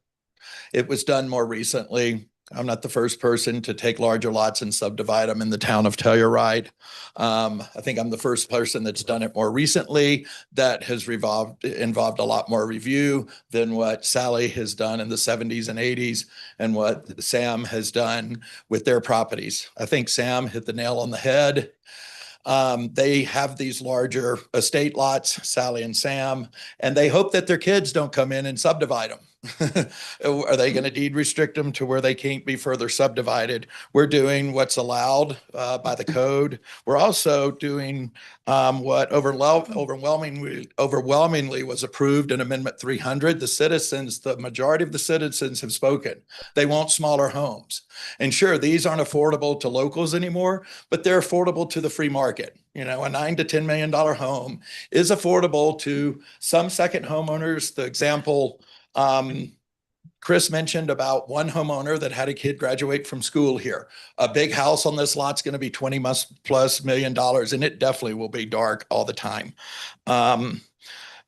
it was done more recently. I'm not the first person to take larger lots and subdivide them in the town of Telluride. I think I'm the first person that's done it more recently that has involved a lot more review than what Sally has done in the 70s and 80s and what Sam has done with their properties. I think Sam hit the nail on the head. They have these larger estate lots, Sally and Sam, and they hope that their kids don't come in and subdivide them. Are they going to deed restrict them to where they can't be further subdivided? We're doing what's allowed by the code. We're also doing what overwhelmingly was approved in Amendment 300. The majority of the citizens have spoken. They want smaller homes. And sure, these aren't affordable to locals anymore, but they're affordable to the free market. You know, a $9 to $10 million home is affordable to some second homeowners. The example Chris mentioned about one homeowner that had a kid graduate from school here. A big house on this lot's going to be $20+ million, and it definitely will be dark all the time.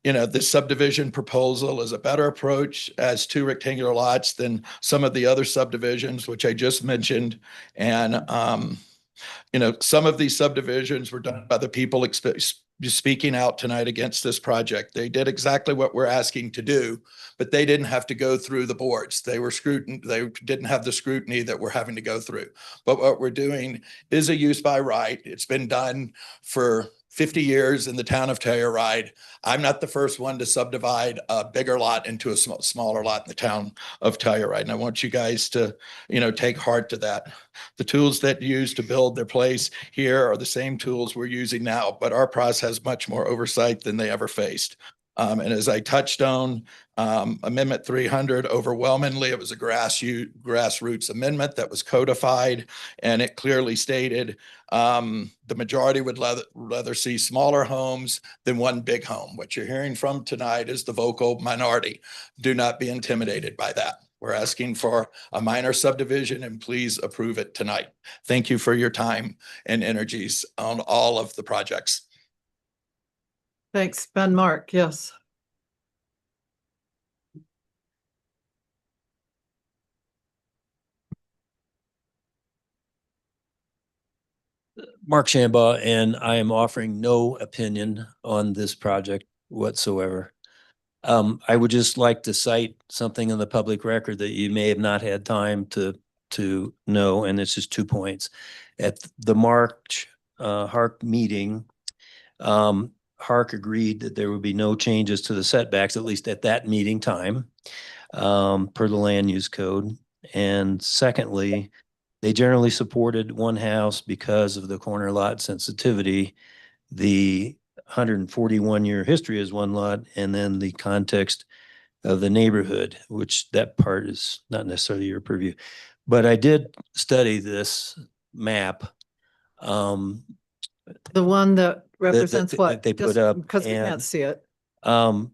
You know, this subdivision proposal is a better approach as 2 rectangular lots than some of the other subdivisions, which I just mentioned. And, you know, some of these subdivisions were done by the people speaking out tonight against this project. They did exactly what we're asking to do, but they didn't have to go through the boards. They didn't have the scrutiny that we're having to go through. But what we're doing is a use by right. It's been done for 50 years in the town of Telluride. I'm not the first one to subdivide a bigger lot into a smaller lot in the town of Telluride. And I want you guys to, you know, take heart to that. The tools that you use to build their place here are the same tools we're using now, but our process has much more oversight than they ever faced. And as I touched on, Amendment 300, overwhelmingly, it was a grassroots amendment that was codified, and it clearly stated the majority would rather see smaller homes than one big home. What you're hearing from tonight is the vocal minority. Do not be intimidated by that. We're asking for a minor subdivision, and please approve it tonight. Thank you for your time and energies on all of the projects. Thanks, Ben. Mark, yes. Mark Shambaugh, and I am offering no opinion on this project whatsoever. I would just like to cite something in the public record that you may have not had time to know, and it's just 2 points. At the March HARC meeting, HARC agreed that there would be no changes to the setbacks, at least at that meeting time, per the land use code. And secondly, they generally supported one house because of the corner lot sensitivity. The 141-year history is one lot, and then the context of the neighborhood, which that part is not necessarily your purview. But I did study this map. The one that represents what? They put Just up. because we can't see it.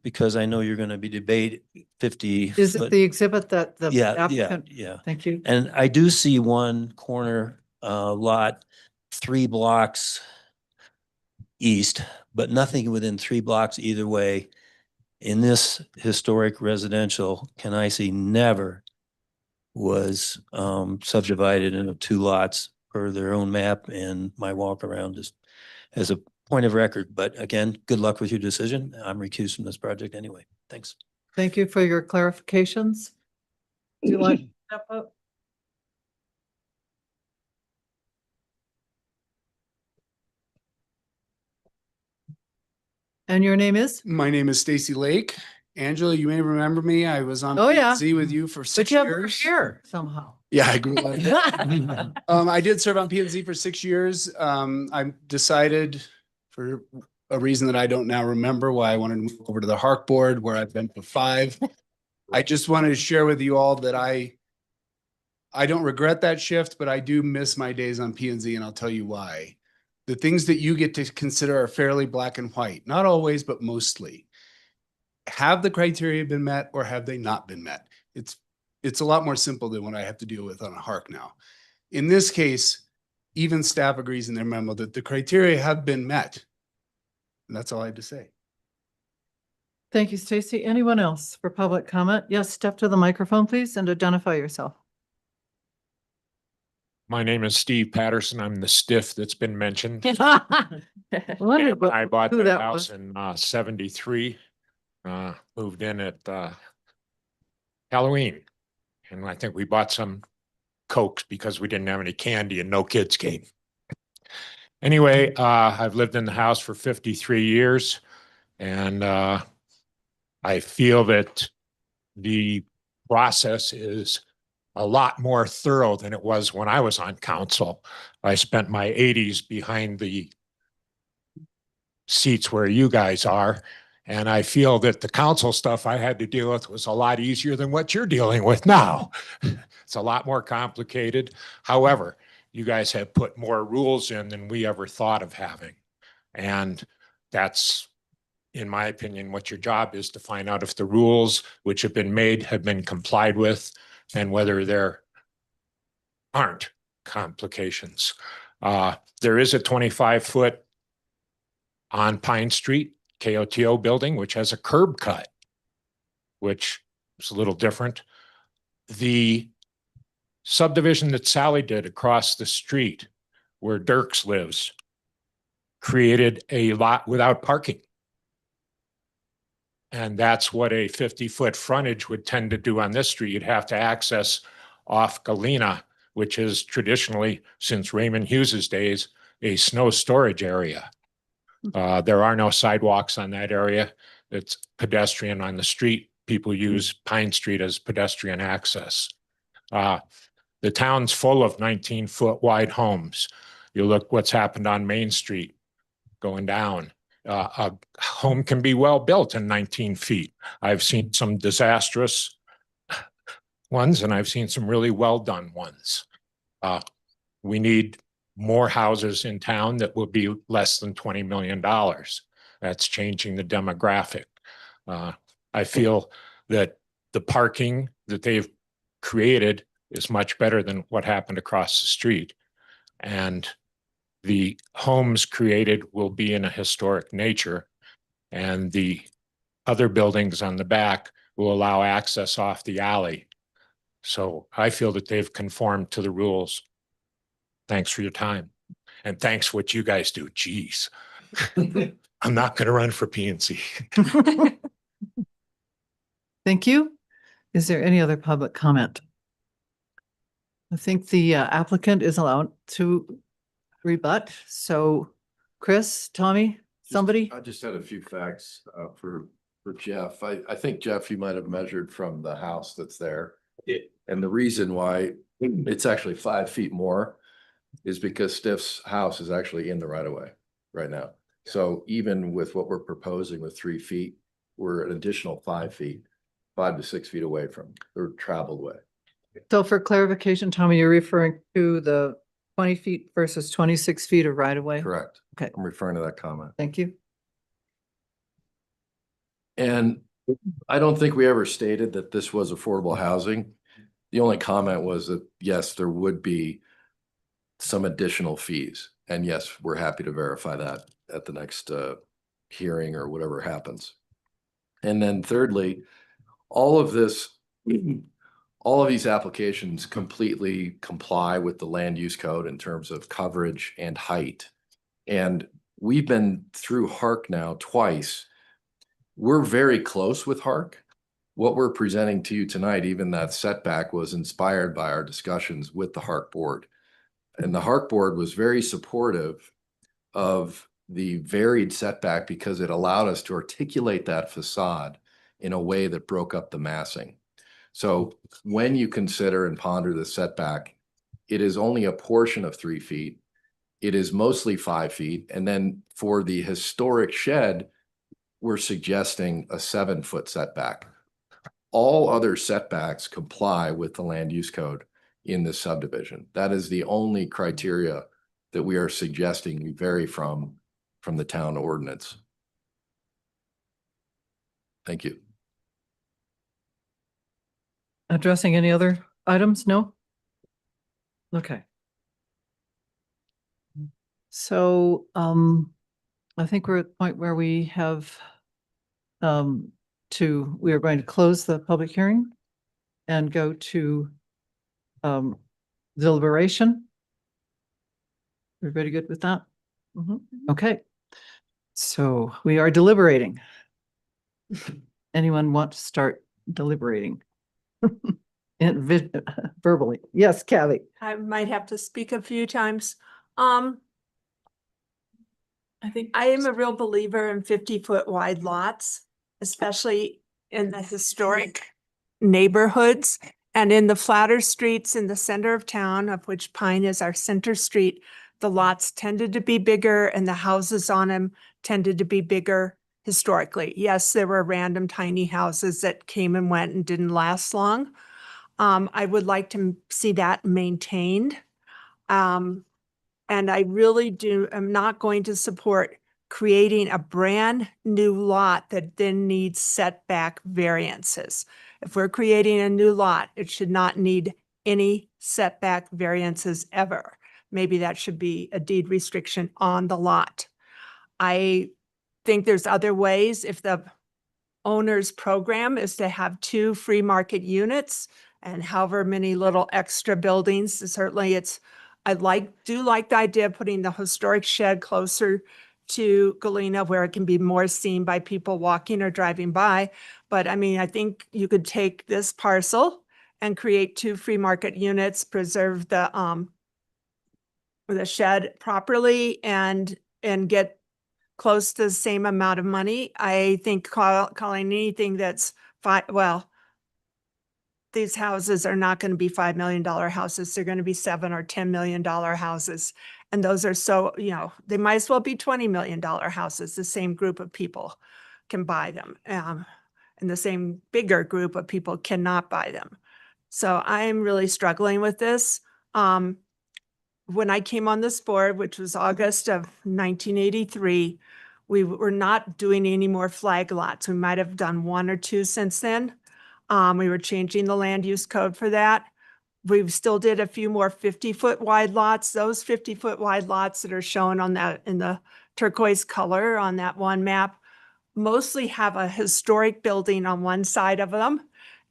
Because I know you're going to be debating 50. Is it the exhibit that the Yeah, applicant? yeah. Thank you. And I do see one corner lot 3 blocks east, but nothing within 3 blocks either way. In this historic residential, can I see never was subdivided into 2 lots per their own map, and my walk around just as a point of record. But again, good luck with your decision. I'm recused from this project anyway. Thanks. Thank you for your clarifications. Do you like to step up? And your name is? My name is Stacy Lake. Angela, you may remember me. I was on P&Z with you for 6 years. Here somehow. Yeah, I grew up. I did serve on P&Z for 6 years. I decided, for a reason that I don't now remember, why I wanted to move over to the HARC board, where I've been for 5. I just wanted to share with you all that I don't regret that shift, but I do miss my days on P&Z, and I'll tell you why. The things that you get to consider are fairly black and white. Not always, but mostly. Have the criteria been met, or have they not been met? It's a lot more simple than what I have to deal with on a HARC now. In this case, even staff agrees in their memo that the criteria have been met. And that's all I had to say. Thank you, Stacy. Anyone else for public comment? Yes, step to the microphone, please, and identify yourself. My name is Steve Patterson. I'm the stiff that's been mentioned. Wondered And I bought who that that house was. in 73, moved in at Halloween. And I think we bought some Cokes because we didn't have any candy and no kids came. Anyway, I've lived in the house for 53 years and I feel that the process is a lot more thorough than it was when I was on council. I spent my 80s behind the seats where you guys are. And I feel that the council stuff I had to deal with was a lot easier than what you're dealing with now. It's a lot more complicated. However, you guys have put more rules in than we ever thought of having. And that's, in my opinion, what your job is, to find out if the rules which have been made have been complied with and whether there aren't complications. There is a 25-foot on Pine Street KOTO building, which has a curb cut, which is a little different. The subdivision that Sally did across the street where Dirks lives created a lot without parking. And that's what a 50-foot frontage would tend to do on this street. You'd have to access off Galena, which is traditionally, since Raymond Hughes's days, a snow storage area. There are no sidewalks on that area. It's pedestrian on the street. People use Pine Street as pedestrian access. The town's full of 19-foot wide homes. You look what's happened on Main Street going down. A home can be well built in 19 feet. I've seen some disastrous ones and I've seen some really well done ones. We need more houses in town that will be less than $20 million. That's changing the demographic. I feel that the parking that they've created is much better than what happened across the street. And the homes created will be in a historic nature, and the other buildings on the back will allow access off the alley. So I feel that they've conformed to the rules. Thanks for your time. And thanks for what you guys do. Geez. I'm not going to run for P&Z. Thank you. Is there any other public comment? I think the applicant is allowed to rebut. So Chris, Tommy, somebody? I just had a few facts for Jeff. I think, Jeff, you might have measured from the house that's there. Yeah. And the reason why it's actually 5 feet more is because Stiff's house is actually in the right of way right now. So even with what we're proposing with 3 feet, we're an additional 5 feet, 5 to 6 feet away from the traveled way. So for clarification, Tommy, you're referring to the 20 feet versus 26 feet of right of way? Correct. Okay. I'm referring to that comment. Thank you. And I don't think we ever stated that this was affordable housing. The only comment was that, yes, there would be some additional fees. And yes, we're happy to verify that at the next hearing or whatever happens. And then thirdly, all of these applications completely comply with the land use code in terms of coverage and height. And we've been through HARC now twice. We're very close with HARC. What we're presenting to you tonight, even that setback, was inspired by our discussions with the HARC board. And the HARC board was very supportive of the varied setback because it allowed us to articulate that facade in a way that broke up the massing. So when you consider and ponder the setback, it is only a portion of 3 feet. It is mostly 5 feet. And then for the historic shed, we're suggesting a 7-foot setback. All other setbacks comply with the land use code in this subdivision. That is the only criteria that we are suggesting we vary from the town ordinance. Thank you. Addressing any other items? No? Okay. So I think we're at the point where we have we are going to close the public hearing and go to deliberation. Everybody good with that? Okay. So we are deliberating. Anyone want to start deliberating? And verbally. Yes, Kathy. I might have to speak a few times. I think I am a real believer in 50-foot wide lots, especially in the historic neighborhoods and in the flatter streets in the center of town, of which Pine is our center street. The lots tended to be bigger and the houses on them tended to be bigger historically. Yes, there were random tiny houses that came and went and didn't last long. I would like to see that maintained. And I really am not going to support creating a brand new lot that then needs setback variances. If we're creating a new lot, it should not need any setback variances ever. Maybe that should be a deed restriction on the lot. I think there's other ways. If the owner's program is to have 2 free market units and however many little extra buildings, certainly I do like the idea of putting the historic shed closer to Galena where it can be more seen by people walking or driving by. But I mean, I think you could take this parcel and create 2 free market units, preserve the shed properly and get close to the same amount of money. I think calling anything that's these houses are not going to be $5 million houses. They're going to be $7 or $10 million houses. And those are so, they might as well be $20 million houses. The same group of people can buy them. And the same bigger group of people cannot buy them. So I'm really struggling with this. When I came on this board, which was August of 1983, we were not doing any more flag lots. We might have done 1 or 2 since then. We were changing the land use code for that. We still did a few more 50-foot wide lots. Those 50-foot wide lots that are shown on that in the turquoise color on that one map mostly have a historic building on one side of them.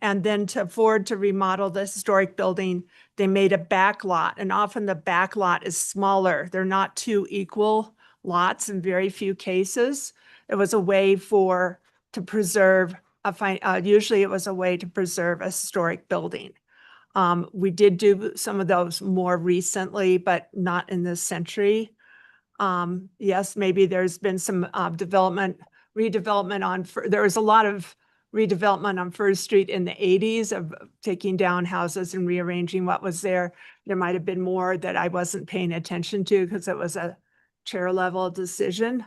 And then to afford to remodel the historic building, they made a back lot. And often the back lot is smaller. They're not 2 equal lots in very few cases. It was a way to preserve usually it was a way to preserve a historic building. We did do some of those more recently, but not in this century. Yes, maybe there's been some redevelopment on, there was a lot of redevelopment on First Street in the 80s of taking down houses and rearranging what was there. There might have been more that I wasn't paying attention to because it was a chair level decision.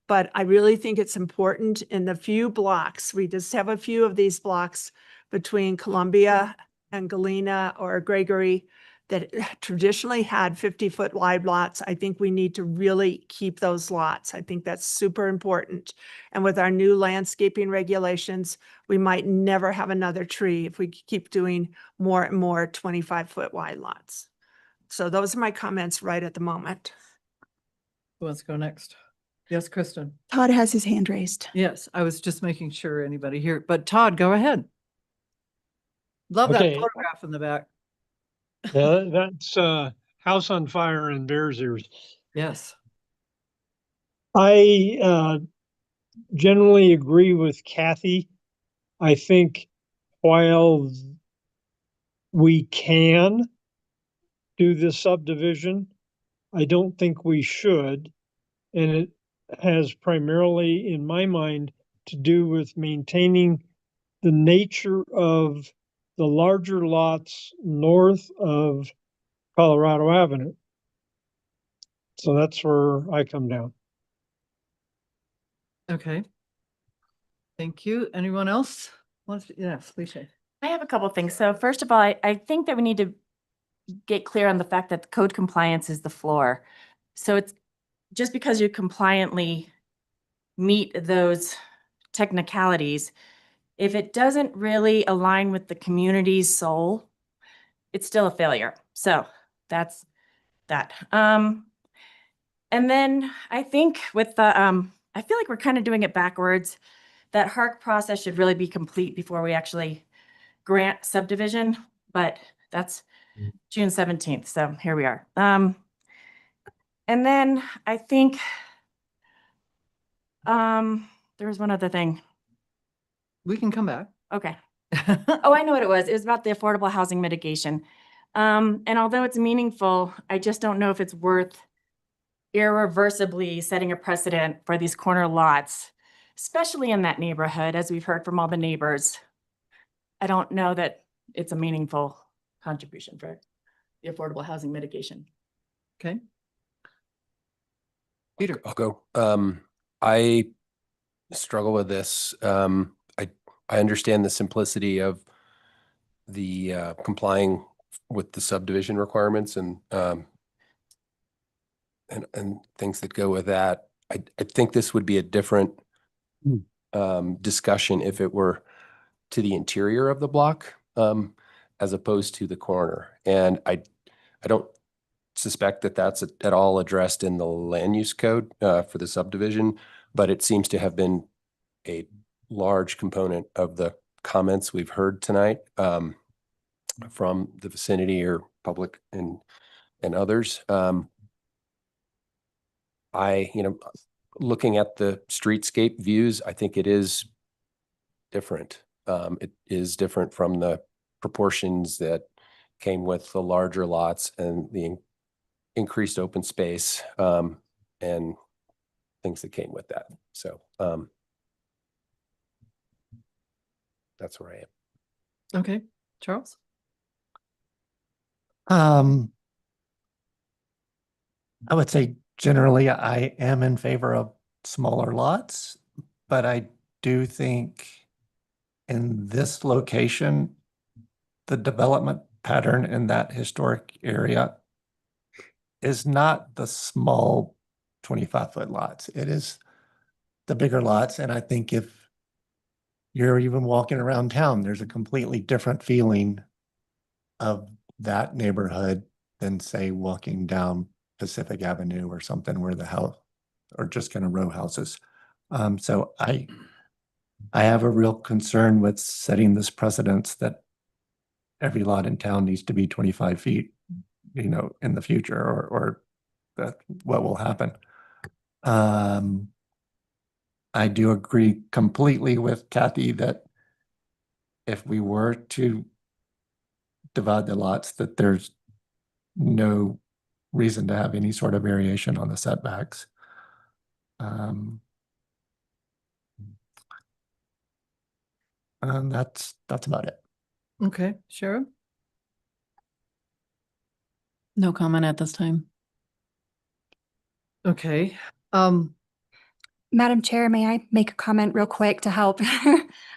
But I really think it's important in the few blocks, we just have a few of these blocks between Columbia and Galena or Gregory that traditionally had 50-foot wide lots. I think we need to really keep those lots. I think that's super important. And with our new landscaping regulations, we might never have another tree if we keep doing more and more 25-foot wide lots. So those are my comments right at the moment. Who wants to go next? Yes, Kristen. Todd has his hand raised. Yes, I was just making sure anybody here, but Todd, go ahead. Love that Okay. photograph in the back. That's House on Fire in Bears Ears. Yes. I generally agree with Kathy. I think while we can do this subdivision, I don't think we should. And it has primarily, in my mind, to do with maintaining the nature of the larger lots north of Colorado Avenue. So that's where I come down. Okay. Thank you. Anyone else? Yes, please. I have a couple of things. So first of all, I think that we need to get clear on the fact that the code compliance is the floor. So it's just because you compliantly meet those technicalities, if it doesn't really align with the community's soul, it's still a failure. So that's that. And then I think with the, I feel like we're kind of doing it backwards. That HARC process should really be complete before we actually grant subdivision, but that's June 17th. So here we are. And then I think there was one other thing. We can come back. Okay. Oh, I know what it was. It was about the affordable housing mitigation. And although it's meaningful, I just don't know if it's worth irreversibly setting a precedent for these corner lots, especially in that neighborhood, as we've heard from all the neighbors. I don't know that it's a meaningful contribution for the affordable housing mitigation. Okay. Peter. I'll go. I struggle with this. I understand the simplicity of the complying with the subdivision requirements and things that go with that. I think this would be a different discussion if it were to the interior of the block as opposed to the corner. And I don't suspect that that's at all addressed in the land use code for the subdivision, but it seems to have been a large component of the comments we've heard tonight from the vicinity or public and others. Looking at the streetscape views, I think it is different. It is different from the proportions that came with the larger lots and the increased open space and things that came with that. So that's where I am. Okay, Charles? I would say generally I am in favor of smaller lots, but I do think in this location, the development pattern in that historic area is not the small 25-foot lots. It is the bigger lots. And I think if you're even walking around town, there's a completely different feeling of that neighborhood than, say, walking down Pacific Avenue or something where the house or just kind of row houses. So I have a real concern with setting this precedence that every lot in town needs to be 25 feet, in the future, or that what will happen. I do agree completely with Kathy that if we were to divide the lots, that there's no reason to have any sort of variation on the setbacks. And that's about it. Okay, Sharon? No comment at this time. Okay. Madam Chair, may I make a comment real quick to help?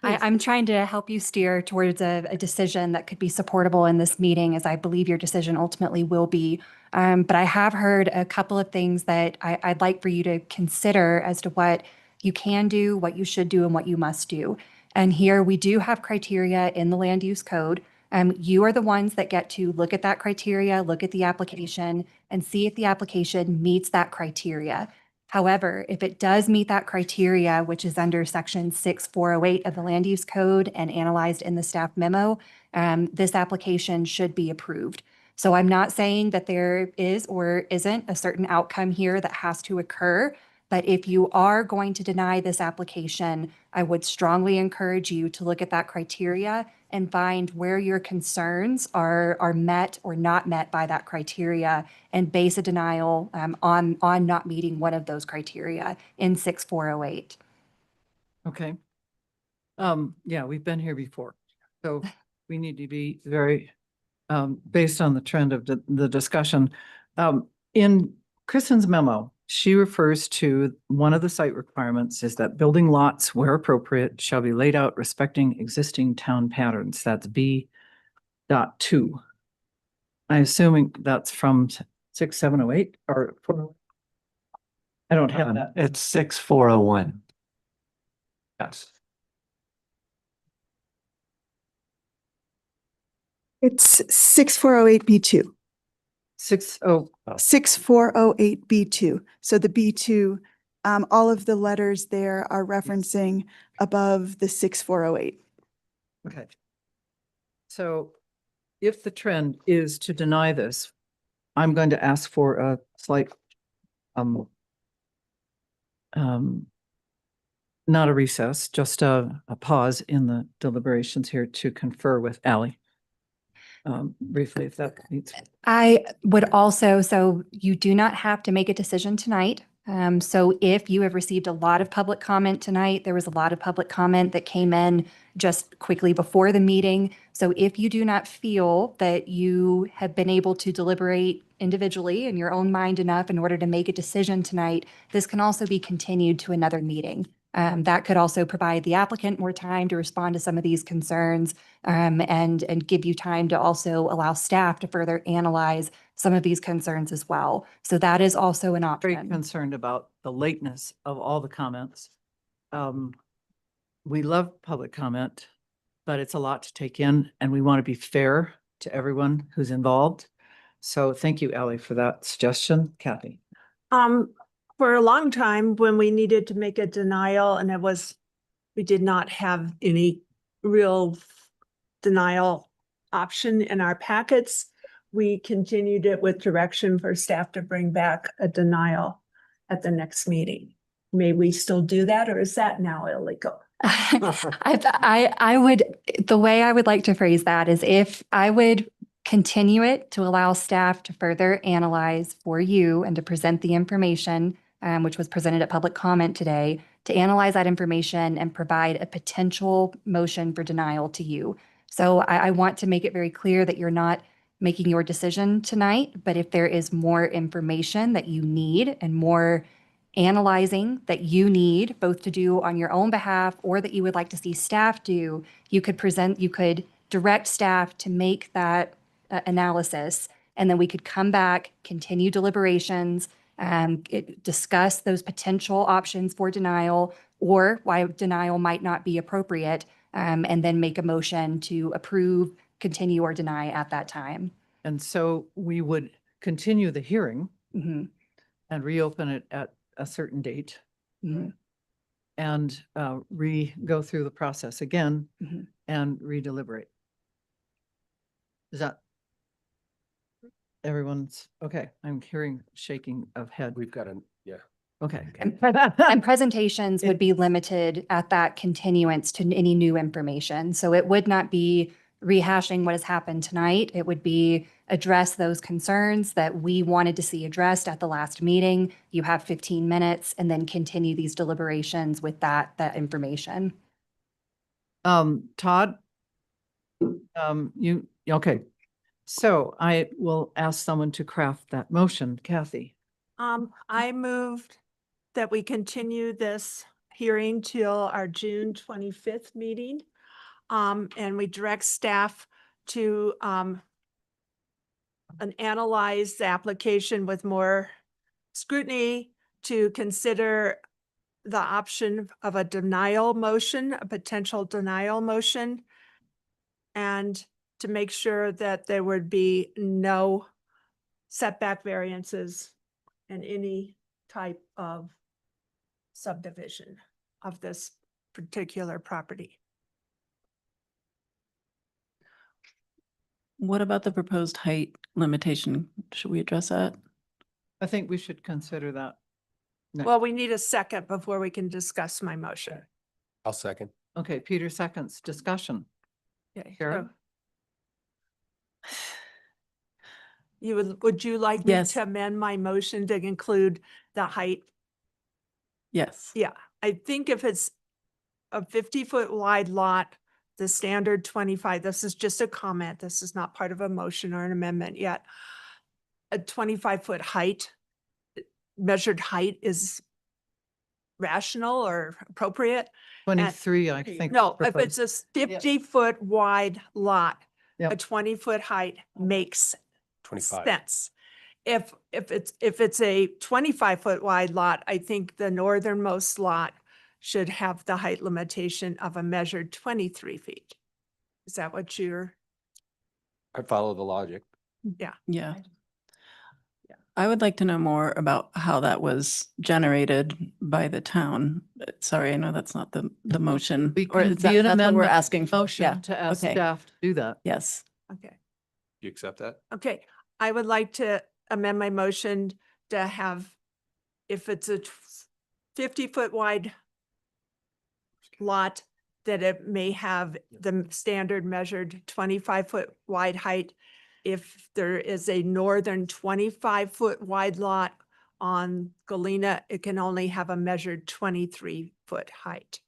I'm trying to help you steer towards a decision that could be supportable in this meeting, as I believe your decision ultimately will be. But I have heard a couple of things that I'd like for you to consider as to what you can do, what you should do, and what you must do. And here we do have criteria in the land use code. You are the ones that get to look at that criteria, look at the application, and see if the application meets that criteria. However, if it does meet that criteria, which is under section 6408 of the land use code and analyzed in the staff memo, this application should be approved. So I'm not saying that there is or isn't a certain outcome here that has to occur, but if you are going to deny this application, I would strongly encourage you to look at that criteria and find where your concerns are met or not met by that criteria and base a denial on not meeting one of those criteria in 6408. Okay. Yeah, we've been here before. So we need to be very, based on the trend of the discussion. In Kristen's memo, she refers to one of the site requirements is that building lots, where appropriate, shall be laid out respecting existing town patterns. That's B.2. I'm assuming that's from 6708 or I don't have that. It's 6401. Yes. It's 6408B2. 6408B2. So the B2, all of the letters there are referencing above the 6408. Okay. So if the trend is to deny this, I'm going to ask for a slight um, um, not a recess, just a pause in the deliberations here to confer with Ally. Briefly, if that needs. I would also, so you do not have to make a decision tonight. So if you have received a lot of public comment tonight, there was a lot of public comment that came in just quickly before the meeting. So if you do not feel that you have been able to deliberate individually in your own mind enough in order to make a decision tonight, this can also be continued to another meeting. That could also provide the applicant more time to respond to some of these concerns, and give you time to also allow staff to further analyze some of these concerns as well. So that is also an Very option. concerned about the lateness of all the comments. We love public comment, but it's a lot to take in, and we want to be fair to everyone who's involved. So thank you, Ally, for that suggestion. Kathy? For a long time, when we needed to make a denial and we did not have any real denial option in our packets, we continued it with direction for staff to bring back a denial at the next meeting. May we still do that, or is that now illegal? I would, the way I would like to phrase that is if I would continue it to allow staff to further analyze for you and to present the information, which was presented at public comment today, to analyze that information and provide a potential motion for denial to you. So I want to make it very clear that you're not making your decision tonight, but if there is more information that you need and more analyzing that you need both to do on your own behalf or that you would like to see staff do, you could direct staff to make that analysis, and then we could come back, continue deliberations, discuss those potential options for denial or why denial might not be appropriate, and then make a motion to approve, continue, or deny at that time. And so we would continue the hearing Mhm. and reopen it at a certain date. Mhm. And go through the process again Mhm. and redeliberate. Is that everyone's, okay, I'm hearing shaking of head. We've got yeah. Okay. And presentations would be limited at that continuance to any new information. So it would not be rehashing what has happened tonight. It would be address those concerns that we wanted to see addressed at the last meeting. You have 15 minutes and then continue these deliberations with that information. Todd? Okay. So I will ask someone to craft that motion. Kathy? I moved that we continue this hearing till our June 25th meeting. And we direct staff to analyze the application with more scrutiny, to consider the option of a denial motion, a potential denial motion, and to make sure that there would be no setback variances in any type of subdivision of this particular property. What about the proposed height limitation? Should we address that? I think we should consider that. next. Well, we need a second before we can discuss my motion. I'll second. Okay, Peter seconds. Discussion. Okay. Sharon? Would you like me Yes. to amend my motion to include the height? Yes. Yeah, I think if it's a 50-foot wide lot, the standard 25, this is just a comment, this is not part of a motion or an amendment yet. A 25-foot height, measured height is rational or appropriate. 23, I think. No, if it's proposed. a 50-foot wide lot, Yep. a 20-foot height makes 25. sense. If it's a 25-foot wide lot, I think the northernmost lot should have the height limitation of a measured 23 feet. Is that what I follow the logic. yeah. Yeah. I would like to know more about how that was generated by the town. Sorry, I know that's not the motion. We Or can is that, be an that's what we're amendment asking for? motion Yeah. to ask Okay. staff to do that. Yes. Okay. You accept that? Okay. I would like to amend my motion to have if it's a 50-foot wide lot, that it may have the standard measured 25-foot wide height. If there is a northern 25-foot wide lot on Galena, it can only have a measured 23-foot height.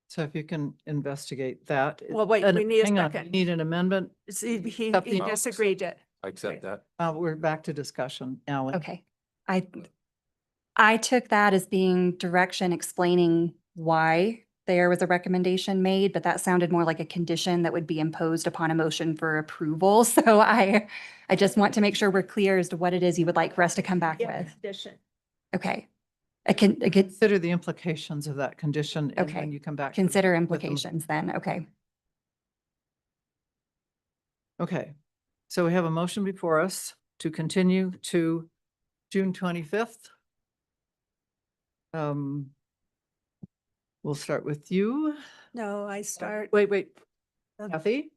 So if you can investigate that. Well, wait, And we need a hang on, second. we need an amendment. See, he Accept the- disagreed it. I accept that. We're back to discussion, Alan. Okay. I took that as being direction explaining why there was a recommendation made, but that sounded more like a condition that would be imposed upon a motion for approval. So I just want to make sure we're clear as to what it is you would like for us to come back with. Condition. Okay. I can Consider the implications of that condition and Okay. then you come back. consider with them. implications then. Okay. Okay, so we have a motion before us to continue to June 25th. We'll start with you. No, I start. Wait, Uh, Kathy,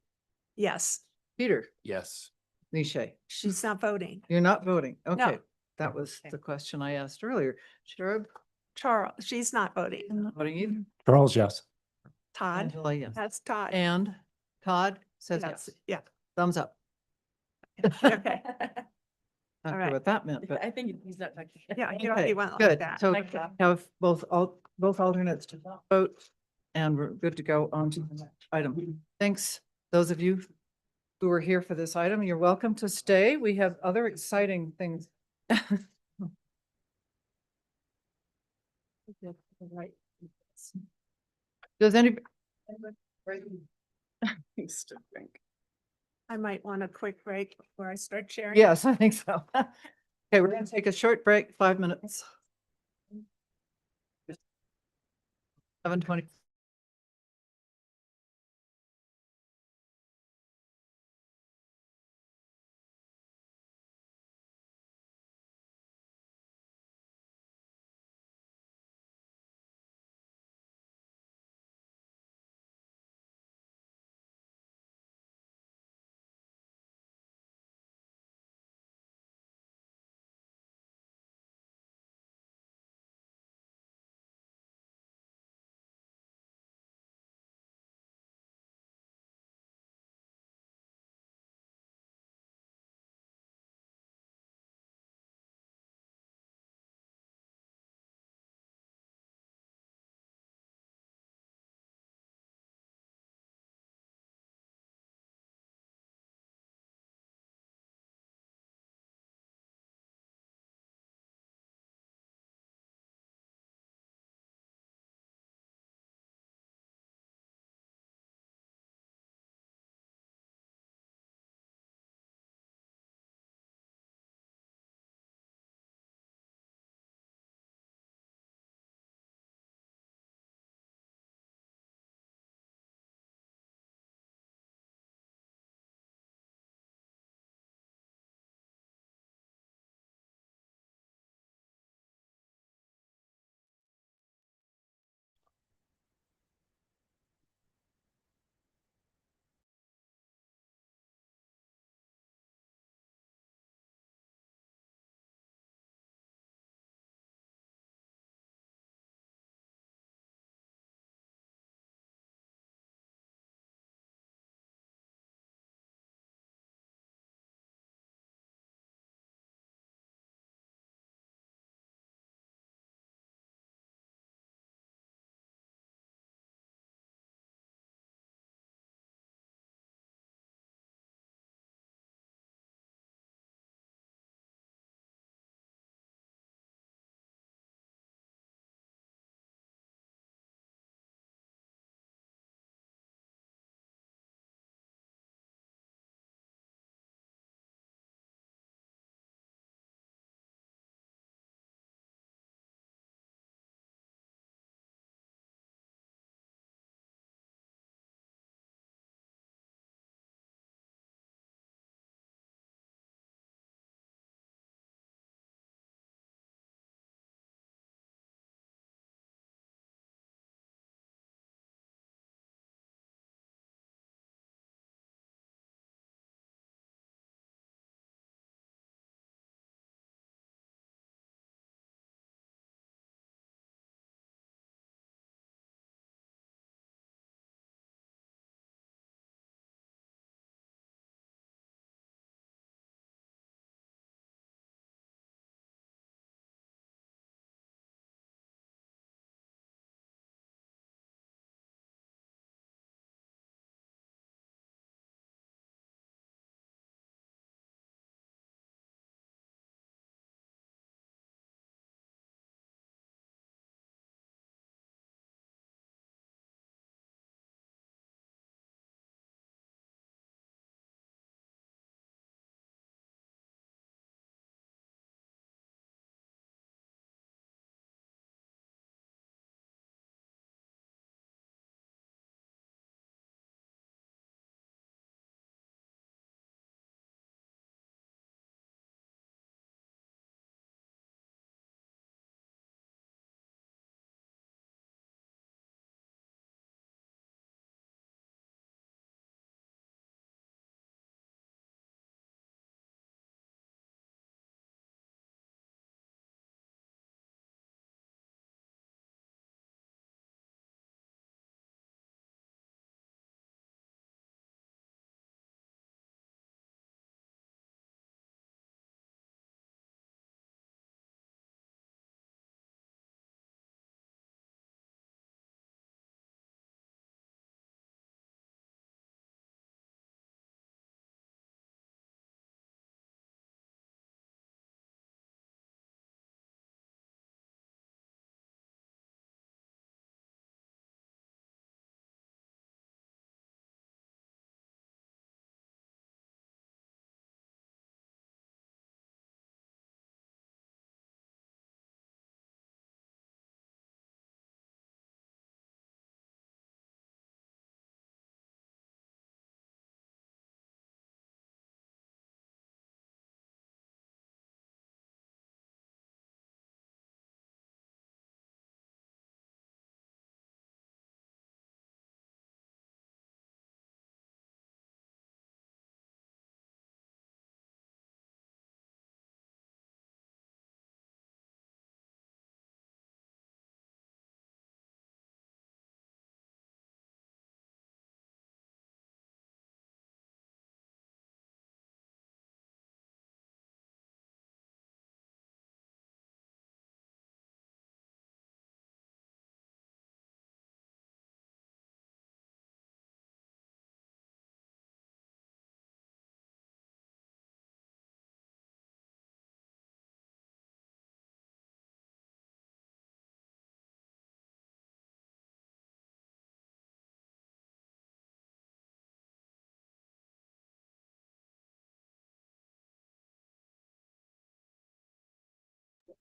Yes, Peter, Yes. Nisha, she's not voting. you're not voting. No. Okay, that was the question I asked earlier. Sherb, Charles, she's not voting. not voting either. Charles, yes. Todd, Angela, yes. that's Todd. And Todd says Yes, yes. yeah. Thumbs up. Okay. Not sure right. what that meant, but. I think he's not. Yeah, you Okay, went like good. that. So Like that. have both alternates to vote and we're good to go on to the next item. Thanks, those of you who are here for this item. You're welcome to stay. We have other exciting things. Does anybody? I might want a quick break before I start sharing. Yes, I think so. Okay, we're going to take a short break, 5 minutes. 7:20.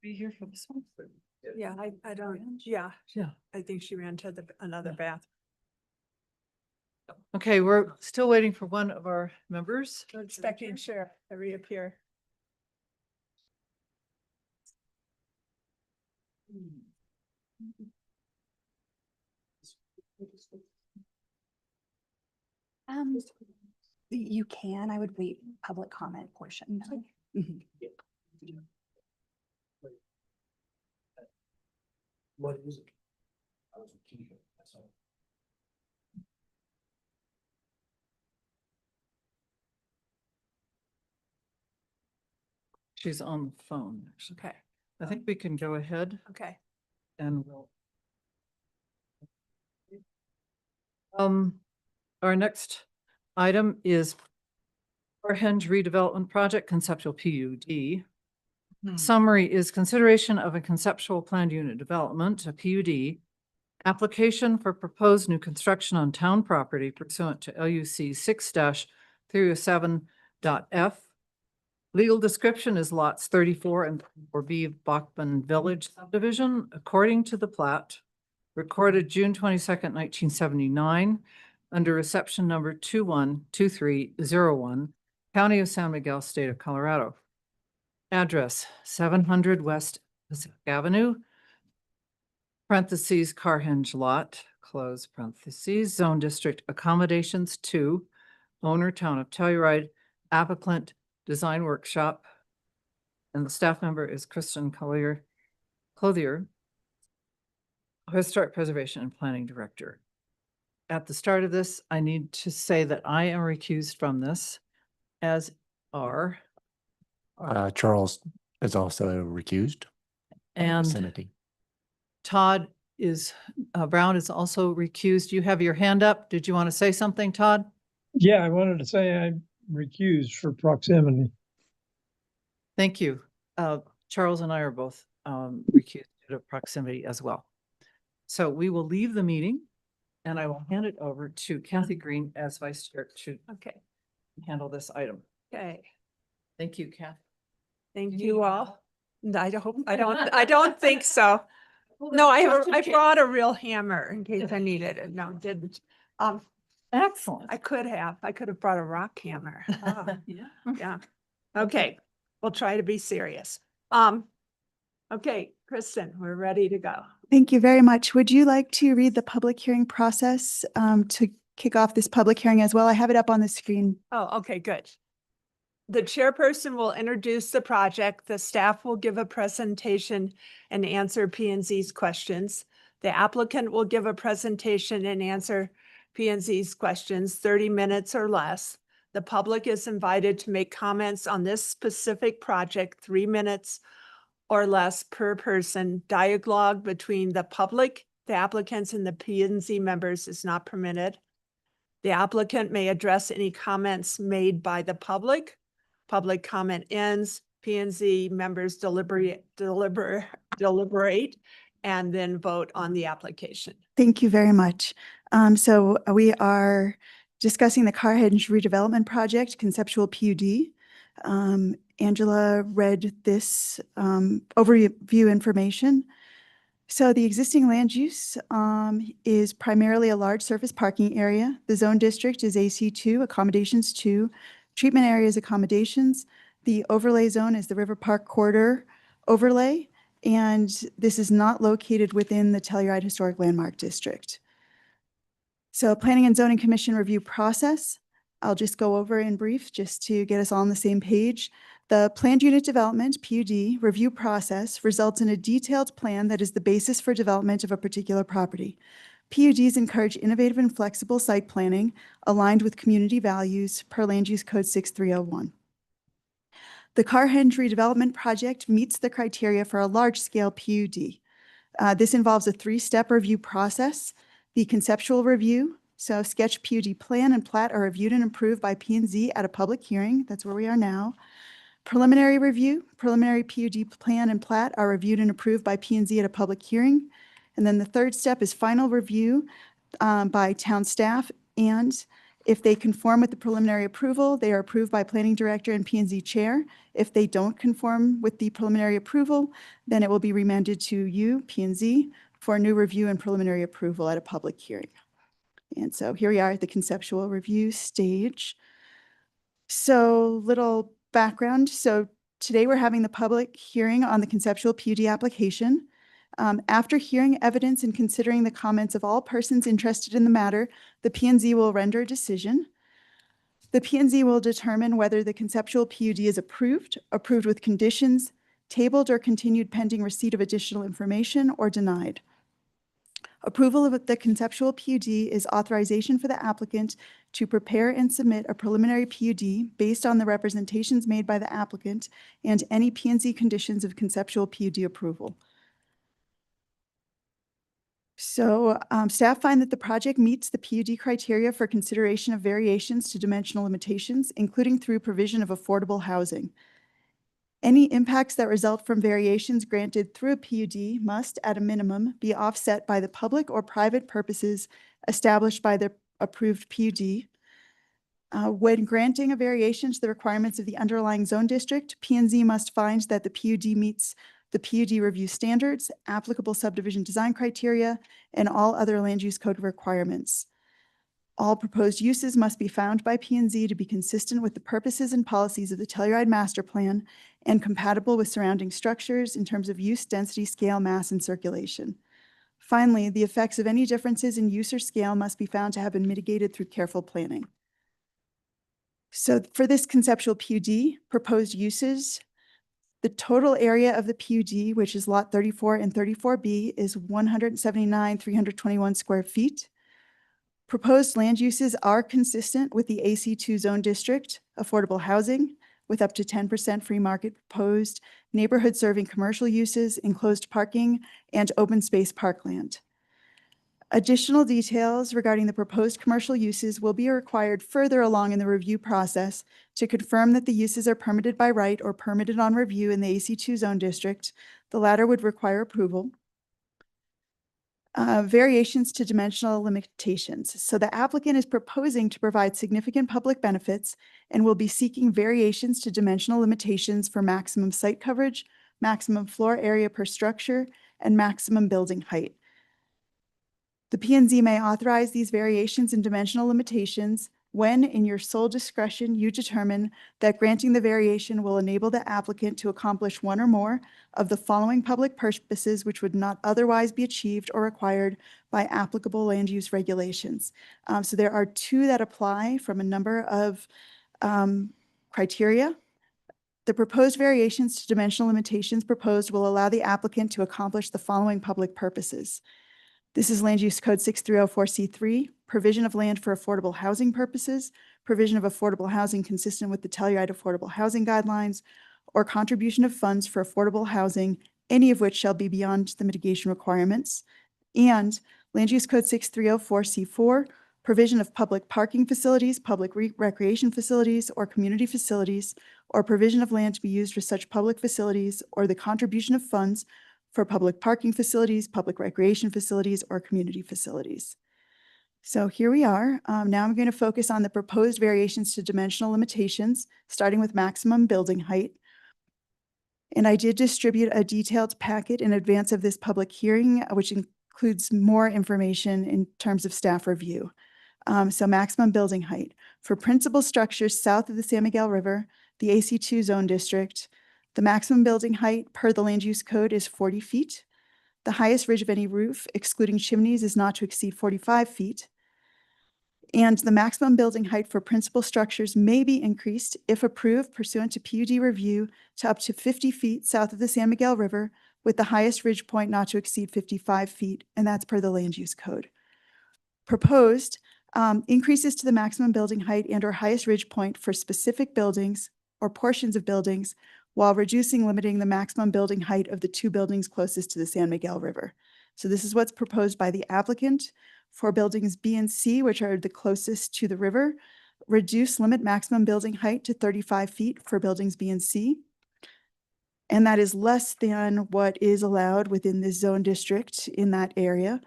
Be here for this one. Yeah, I don't, yeah, Yeah. I think she ran to another bath. Okay, we're still waiting for one of our members. We're expecting Sheriff to reappear. You can, I would wait public comment portion. Mhm. What is it? She's on the phone. Okay. I think we can go ahead Okay. and we'll. Our next item is Henge redevelopment project conceptual PUD. Summary is consideration of a conceptual planned unit development, a PUD, application for proposed new construction on town property pursuant to LUC 6-307.f. Legal description is lots 34 and 4B of Bachman Village subdivision, according to the plat, recorded June 22nd, 1979, under reception number 212301, County of San Miguel, State of Colorado. Address 700 West Pacific Avenue, parentheses, Carhenge lot, close parentheses, zone district accommodations 2, owner town of Telluride, applicant design workshop, and the staff member is Kristen Clothier, historic preservation and planning director. At the start of this, I need to say that I am recused from this, as are, Charles is also recused. and Vicinity. Todd is, Brown is also recused. You have your hand up. Did you want to say something, Todd? Yeah, I wanted to say I'm recused for proximity. Thank you. Charles and I are both recused due to proximity as well. So we will leave the meeting and I will hand it over to Kathy Green as vice chair to Okay. handle this item. Okay. Thank you, Kathy. Thank you all. No, I don't think so. No, I brought a real hammer in case I needed it. No, didn't. Excellent. I could have brought a rock hammer. Oh, Yeah. yeah. Okay, we'll try to be serious. Okay, Kristen, we're ready to go. Thank you very much. Would you like to read the public hearing process to kick off this public hearing as well? I have it up on the screen. Oh, okay, good. The chairperson will introduce the project. The staff will give a presentation and answer P&Z's questions. The applicant will give a presentation and answer P&Z's questions, 30 minutes or less. The public is invited to make comments on this specific project, 3 minutes or less per person. Dialogue between the public, the applicants, and the P&Z members is not permitted. The applicant may address any comments made by the public. Public comment ends, P&Z members deliberate, and then vote on the application. Thank you very much. So we are discussing the Carhenge redevelopment project, conceptual PUD. Angela read this overview information. So the existing land use is primarily a large surface parking area. The zone district is AC2, accommodations 2, treatment areas accommodations. The overlay zone is the River Park Corridor overlay, and this is not located within the Telluride Historic Landmark District. So Planning and Zoning Commission review process, I'll just go over in brief just to get us all on the same page. The planned unit development, PUD, review process results in a detailed plan that is the basis for development of a particular property. PUDs encourage innovative and flexible site planning aligned with community values per Land Use Code 6301. The Carhenge redevelopment project meets the criteria for a large-scale PUD. This involves a 3-step review process. The conceptual review, so sketch PUD plan and plat are reviewed and approved by P&Z at a public hearing. That's where we are now. Preliminary review, preliminary PUD plan and plat are reviewed and approved by P&Z at a public hearing. And then the 3rd step is final review by town staff, and If they conform with the preliminary approval, they are approved by planning director and P&Z chair. If they don't conform with the preliminary approval, then it will be remanded to you, P&Z, for a new review and preliminary approval at a public hearing. And so here we are at the conceptual review stage. So little background. So today we're having the public hearing on the conceptual PUD application. After hearing evidence and considering the comments of all persons interested in the matter, the P&Z will render a decision. The P&Z will determine whether the conceptual PUD is approved, approved with conditions, tabled or continued pending receipt of additional information, or denied. Approval of the conceptual PUD is authorization for the applicant to prepare and submit a preliminary PUD based on the representations made by the applicant and any P&Z conditions of conceptual PUD approval. So staff find that the project meets the PUD criteria for consideration of variations to dimensional limitations, including through provision of affordable housing. Any impacts that result from variations granted through a PUD must, at a minimum, be offset by the public or private purposes established by the approved PUD. When granting a variation to the requirements of the underlying zone district, P&Z must find that the PUD meets the PUD review standards, applicable subdivision design criteria, and all other land use code requirements. All proposed uses must be found by P&Z to be consistent with the purposes and policies of the Telluride Master Plan and compatible with surrounding structures in terms of use, density, scale, mass, and circulation. Finally, the effects of any differences in use or scale must be found to have been mitigated through careful planning. So for this conceptual PUD, proposed uses, the total area of the PUD, which is lot 34 and 34B, is 179,321 square feet. Proposed land uses are consistent with the AC2 zone district, affordable housing with up to 10% free market proposed, neighborhood serving commercial uses, enclosed parking, and open space parkland. Additional details regarding the proposed commercial uses will be required further along in the review process to confirm that the uses are permitted by right or permitted on review in the AC2 zone district. The latter would require approval. Variations to dimensional limitations. So the applicant is proposing to provide significant public benefits and will be seeking variations to dimensional limitations for maximum site coverage, maximum floor area per structure, and maximum building height. The P&Z may authorize these variations in dimensional limitations when, in your sole discretion, you determine that granting the variation will enable the applicant to accomplish one or more of the following public purposes which would not otherwise be achieved or required by applicable land use regulations. So there are two that apply from a number of criteria. The proposed variations to dimensional limitations proposed will allow the applicant to accomplish the following public purposes. This is Land Use Code 6304C3, provision of land for affordable housing purposes, provision of affordable housing consistent with the Telluride Affordable Housing Guidelines, or contribution of funds for affordable housing, any of which shall be beyond the mitigation requirements, and Land Use Code 6304C4, provision of public parking facilities, public recreation facilities, or community facilities, or provision of land to be used for such public facilities, or the contribution of funds for public parking facilities, public recreation facilities, or community facilities. So here we are. Now I'm going to focus on the proposed variations to dimensional limitations, starting with maximum building height. And I did distribute a detailed packet in advance of this public hearing, which includes more information in terms of staff review. So maximum building height. For principal structures south of the San Miguel River, the AC2 zone district, the maximum building height per the land use code is 40 feet. The highest ridge of any roof, excluding chimneys, is not to exceed 45 feet. And the maximum building height for principal structures may be increased if approved pursuant to PUD review to up to 50 feet south of the San Miguel River, with the highest ridge point not to exceed 55 feet, and that's per the land use code. Proposed increases to the maximum building height and or highest ridge point for specific buildings or portions of buildings, while limiting the maximum building height of the two buildings closest to the San Miguel River. So this is what's proposed by the applicant for buildings B and C, which are the closest to the river. Limit maximum building height to 35 feet for buildings B and C. And that is less than what is allowed within the zone district in that area.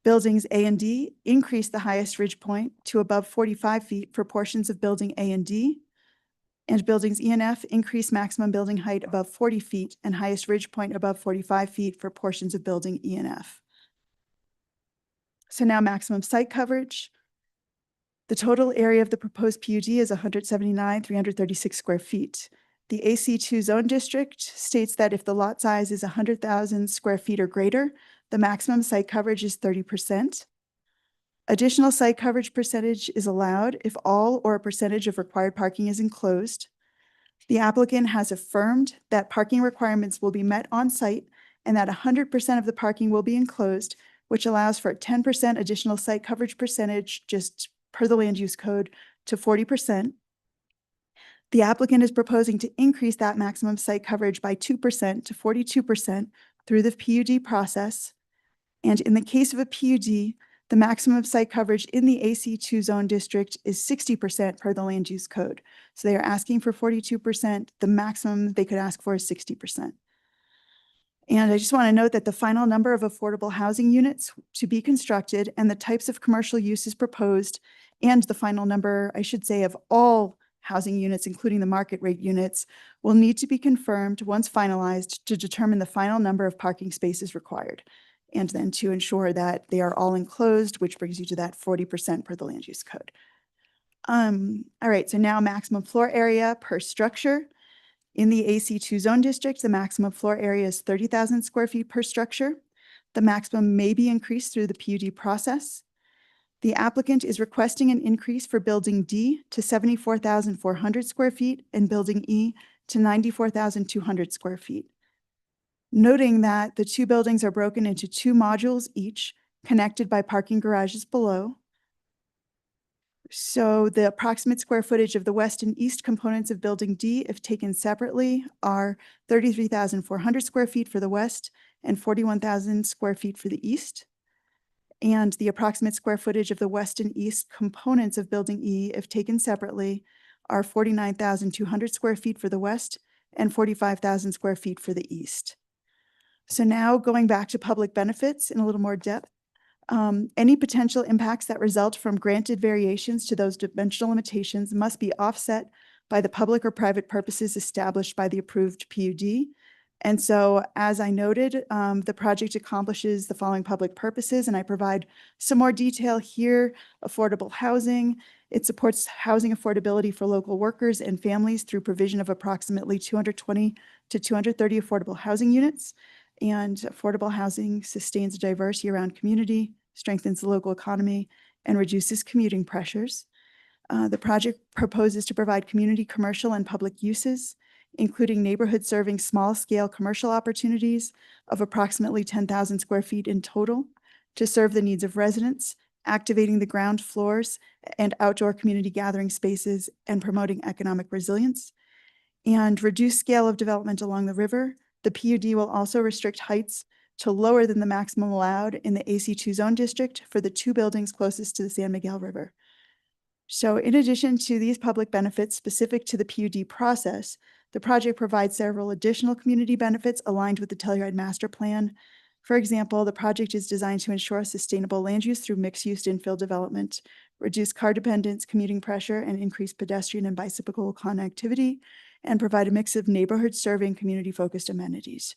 Buildings A and D increase the highest ridge point to above 45 feet for portions of building A and D. And buildings E and F increase maximum building height above 40 feet and highest ridge point above 45 feet for portions of building E and F. So now maximum site coverage. The total area of the proposed PUD is 179,336 square feet. The AC2 zone district states that if the lot size is 100,000 square feet or greater, the maximum site coverage is 30%. Additional site coverage percentage is allowed if all or a percentage of required parking is enclosed. The applicant has affirmed that parking requirements will be met on site and that 100% of the parking will be enclosed, which allows for a 10% additional site coverage percentage just per the land use code to 40%. The applicant is proposing to increase that maximum site coverage by 2% to 42% through the PUD process. And in the case of a PUD, the maximum site coverage in the AC2 zone district is 60% per the land use code. So they are asking for 42%. The maximum they could ask for is 60%. And I just want to note that the final number of affordable housing units to be constructed and the types of commercial uses proposed, and the final number, I should say, of all housing units, including the market rate units, will need to be confirmed once finalized to determine the final number of parking spaces required, and then to ensure that they are all enclosed, which brings you to that 40% per the land use code. All right, so now maximum floor area per structure. In the AC2 zone district, the maximum floor area is 30,000 square feet per structure. The maximum may be increased through the PUD process. The applicant is requesting an increase for building D to 74,400 square feet and building E to 94,200 square feet. Noting that the two buildings are broken into two modules each, connected by parking garages below. So the approximate square footage of the west and east components of building D, if taken separately, are 33,400 square feet for the west and 41,000 square feet for the east. And the approximate square footage of the west and east components of building E, if taken separately, are 49,200 square feet for the west and 45,000 square feet for the east. So now going back to public benefits in a little more depth. Any potential impacts that result from granted variations to those dimensional limitations must be offset by the public or private purposes established by the approved PUD. And so, as I noted, the project accomplishes the following public purposes, and I provide some more detail here. Affordable housing. It supports housing affordability for local workers and families through provision of approximately 220 to 230 affordable housing units. And affordable housing sustains a diverse year-round community, strengthens the local economy, and reduces commuting pressures. The project proposes to provide community commercial and public uses, including neighborhood serving small-scale commercial opportunities of approximately 10,000 square feet in total to serve the needs of residents, activating the ground floors and outdoor community gathering spaces and promoting economic resilience, and reduce scale of development along the river. The PUD will also restrict heights to lower than the maximum allowed in the AC2 zone district for the two buildings closest to the San Miguel River. So in addition to these public benefits specific to the PUD process, the project provides several additional community benefits aligned with the Telluride Master Plan. For example, the project is designed to ensure sustainable land use through mixed-use infill development, reduce car dependence, commuting pressure, and increase pedestrian and bicycle connectivity, and provide a mix of neighborhood-serving, community-focused amenities.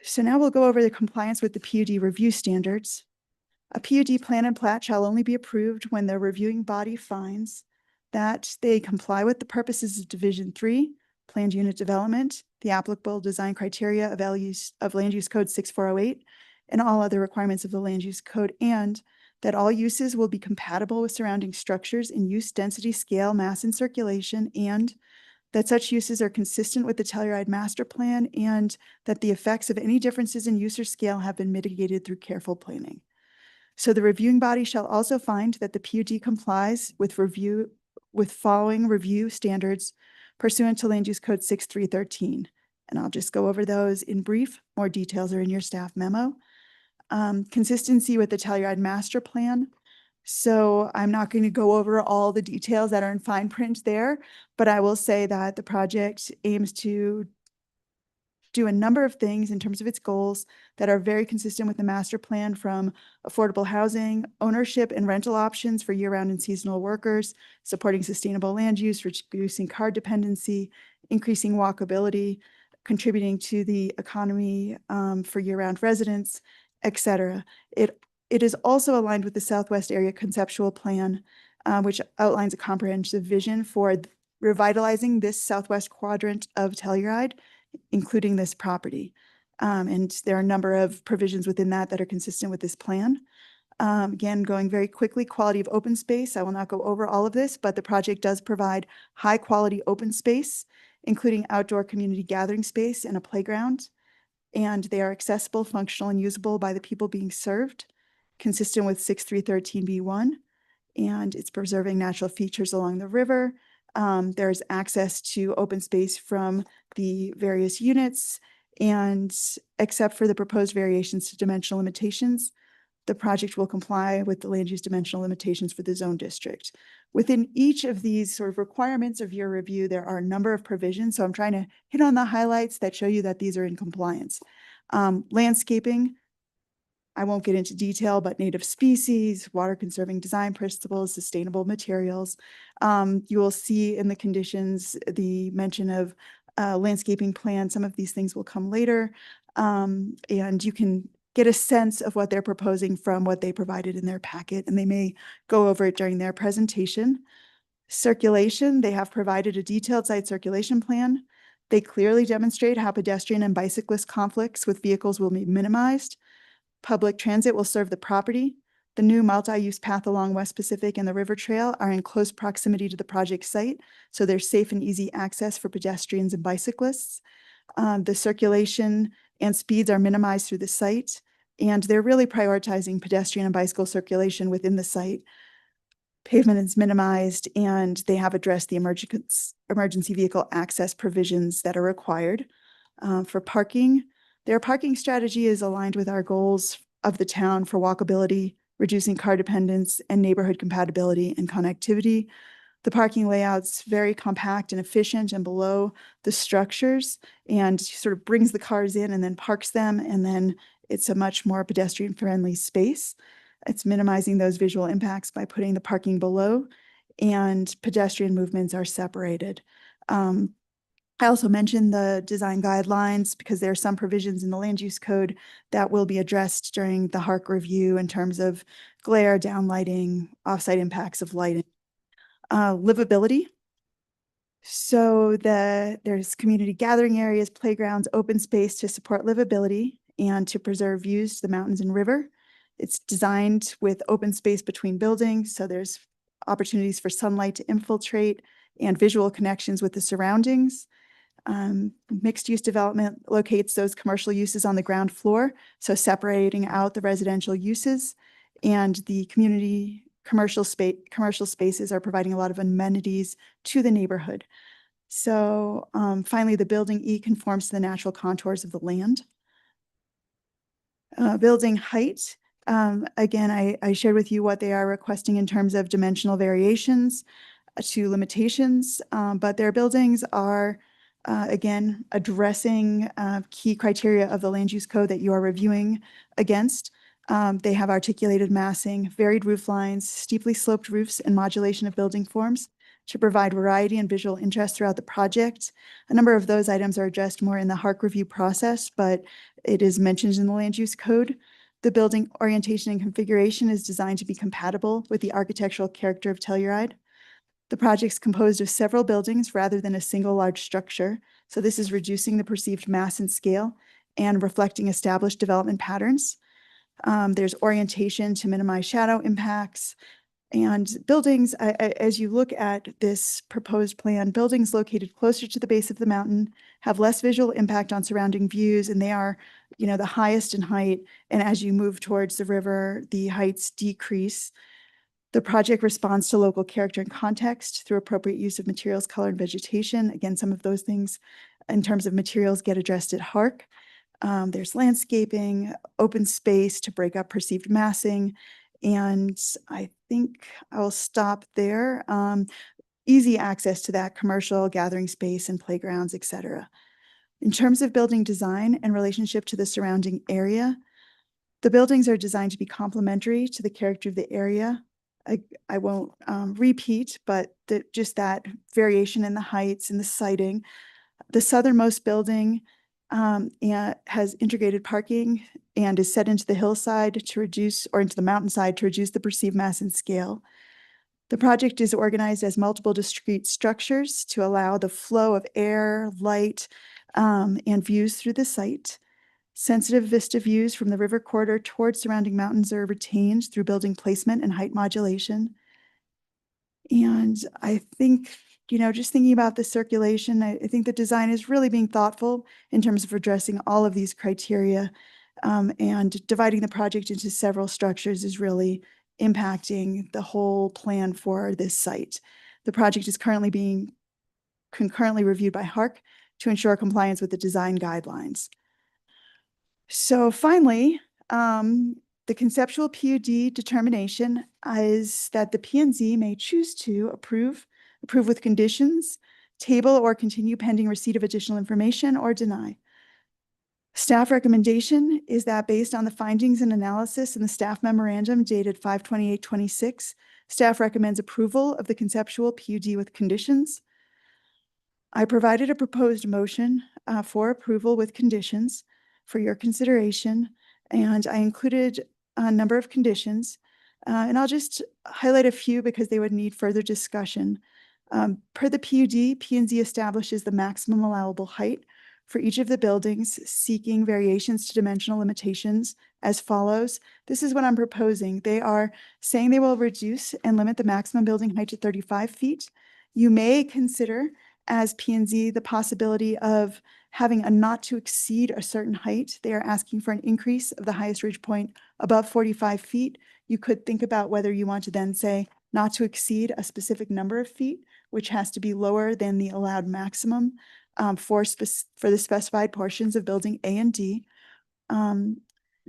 So now we'll go over the compliance with the PUD review standards. A PUD plan and plat shall only be approved when the reviewing body finds that they comply with the purposes of Division 3, Planned Unit Development, the applicable design criteria of Land Use Code 6408, and all other requirements of the Land Use Code, and that all uses will be compatible with surrounding structures in use, density, scale, mass, and circulation, and that such uses are consistent with the Telluride Master Plan, and that the effects of any differences in use or scale have been mitigated through careful planning. So the reviewing body shall also find that the PUD complies with following review standards pursuant to Land Use Code 6313. And I'll just go over those in brief. More details are in your staff memo. Consistency with the Telluride Master Plan. So I'm not going to go over all the details that are in fine print there, but I will say that the project aims to do a number of things in terms of its goals that are very consistent with the master plan, from affordable housing, ownership and rental options for year-round and seasonal workers, supporting sustainable land use, reducing car dependency, increasing walkability, contributing to the economy for year-round residents, et cetera. It is also aligned with the Southwest Area Conceptual Plan, which outlines a comprehensive vision for revitalizing this southwest quadrant of Telluride, including this property. And there are a number of provisions within that that are consistent with this plan. Again, going very quickly, quality of open space. I will not go over all of this, but the project does provide high quality open space, including outdoor community gathering space and a playground. And they are accessible, functional, and usable by the people being served, consistent with 6313B1. And it's preserving natural features along the river. There's access to open space from the various units, and except for the proposed variations to dimensional limitations, the project will comply with the land use dimensional limitations for the zone district. Within each of these sort of requirements of your review, there are a number of provisions. So I'm trying to hit on the highlights that show you that these are in compliance. Landscaping, I won't get into detail, but native species, water conserving design principles, sustainable materials. You will see in the conditions the mention of landscaping plan. Some of these things will come later. And you can get a sense of what they're proposing from what they provided in their packet, and they may go over it during their presentation. Circulation, they have provided a detailed site circulation plan. They clearly demonstrate how pedestrian and bicyclist conflicts with vehicles will be minimized. Public transit will serve the property. The new multi-use path along West Pacific and the River Trail are in close proximity to the project site, so there's safe and easy access for pedestrians and bicyclists. The circulation and speeds are minimized through the site, and they're really prioritizing pedestrian and bicycle circulation within the site. Pavement is minimized, and they have addressed the emergency vehicle access provisions that are required. For parking, their parking strategy is aligned with our goals of the town for walkability, reducing car dependence, and neighborhood compatibility and connectivity. The parking layout's very compact and efficient and below the structures, and sort of brings the cars in and then parks them, and then it's a much more pedestrian-friendly space. It's minimizing those visual impacts by putting the parking below, and pedestrian movements are separated. I also mentioned the design guidelines because there are some provisions in the land use code that will be addressed during the HARC review in terms of glare, downlighting, offsite impacts of lighting. Livability. So there's community gathering areas, playgrounds, open space to support livability and to preserve views to the mountains and river. It's designed with open space between buildings, so there's opportunities for sunlight to infiltrate and visual connections with the surroundings. Mixed-use development locates those commercial uses on the ground floor, so separating out the residential uses, and the community commercial spaces are providing a lot of amenities to the neighborhood. So finally, the building E conforms to the natural contours of the land. Building height, again, I shared with you what they are requesting in terms of dimensional variations to limitations, but their buildings are again, addressing key criteria of the land use code that you are reviewing against. They have articulated massing, varied roof lines, steeply sloped roofs, and modulation of building forms to provide variety and visual interest throughout the project. A number of those items are addressed more in the HARC review process, but it is mentioned in the land use code. The building orientation and configuration is designed to be compatible with the architectural character of Telluride. The project's composed of several buildings rather than a single large structure, so this is reducing the perceived mass and scale and reflecting established development patterns. There's orientation to minimize shadow impacts, and buildings, as you look at this proposed plan, buildings located closer to the base of the mountain have less visual impact on surrounding views, and they are, the highest in height, and as you move towards the river, the heights decrease. The project responds to local character and context through appropriate use of materials, color, and vegetation. Again, some of those things in terms of materials get addressed at HARC. There's landscaping, open space to break up perceived massing, and I think I'll stop there. Easy access to that commercial gathering space and playgrounds, etc. In terms of building design and relationship to the surrounding area, the buildings are designed to be complementary to the character of the area. I won't repeat, but just that variation in the heights and the siting. The southernmost building has integrated parking and is set into the hillside to reduce, or into the mountainside to reduce the perceived mass and scale. The project is organized as multiple discrete structures to allow the flow of air, light, and views through the site. Sensitive vista views from the river corridor towards surrounding mountains are retained through building placement and height modulation. And I think, just thinking about the circulation, I think the design is really being thoughtful in terms of addressing all of these criteria. And dividing the project into several structures is really impacting the whole plan for this site. The project is currently being concurrently reviewed by HARC to ensure compliance with the design guidelines. So finally, the conceptual PUD determination is that the P&Z may choose to approve with conditions, table or continue pending receipt of additional information, or deny. Staff recommendation is that based on the findings and analysis in the staff memorandum dated 5/28/26, staff recommends approval of the conceptual PUD with conditions. I provided a proposed motion for approval with conditions for your consideration, and I included a number of conditions, and I'll just highlight a few because they would need further discussion. Per the PUD, P&Z establishes the maximum allowable height for each of the buildings, seeking variations to dimensional limitations as follows. This is what I'm proposing. They are saying they will reduce and limit the maximum building height to 35 feet. You may consider as P&Z the possibility of having a not to exceed a certain height. They are asking for an increase of the highest ridge point above 45 feet. You could think about whether you want to then say not to exceed a specific number of feet, which has to be lower than the allowed maximum for the specified portions of building A and D.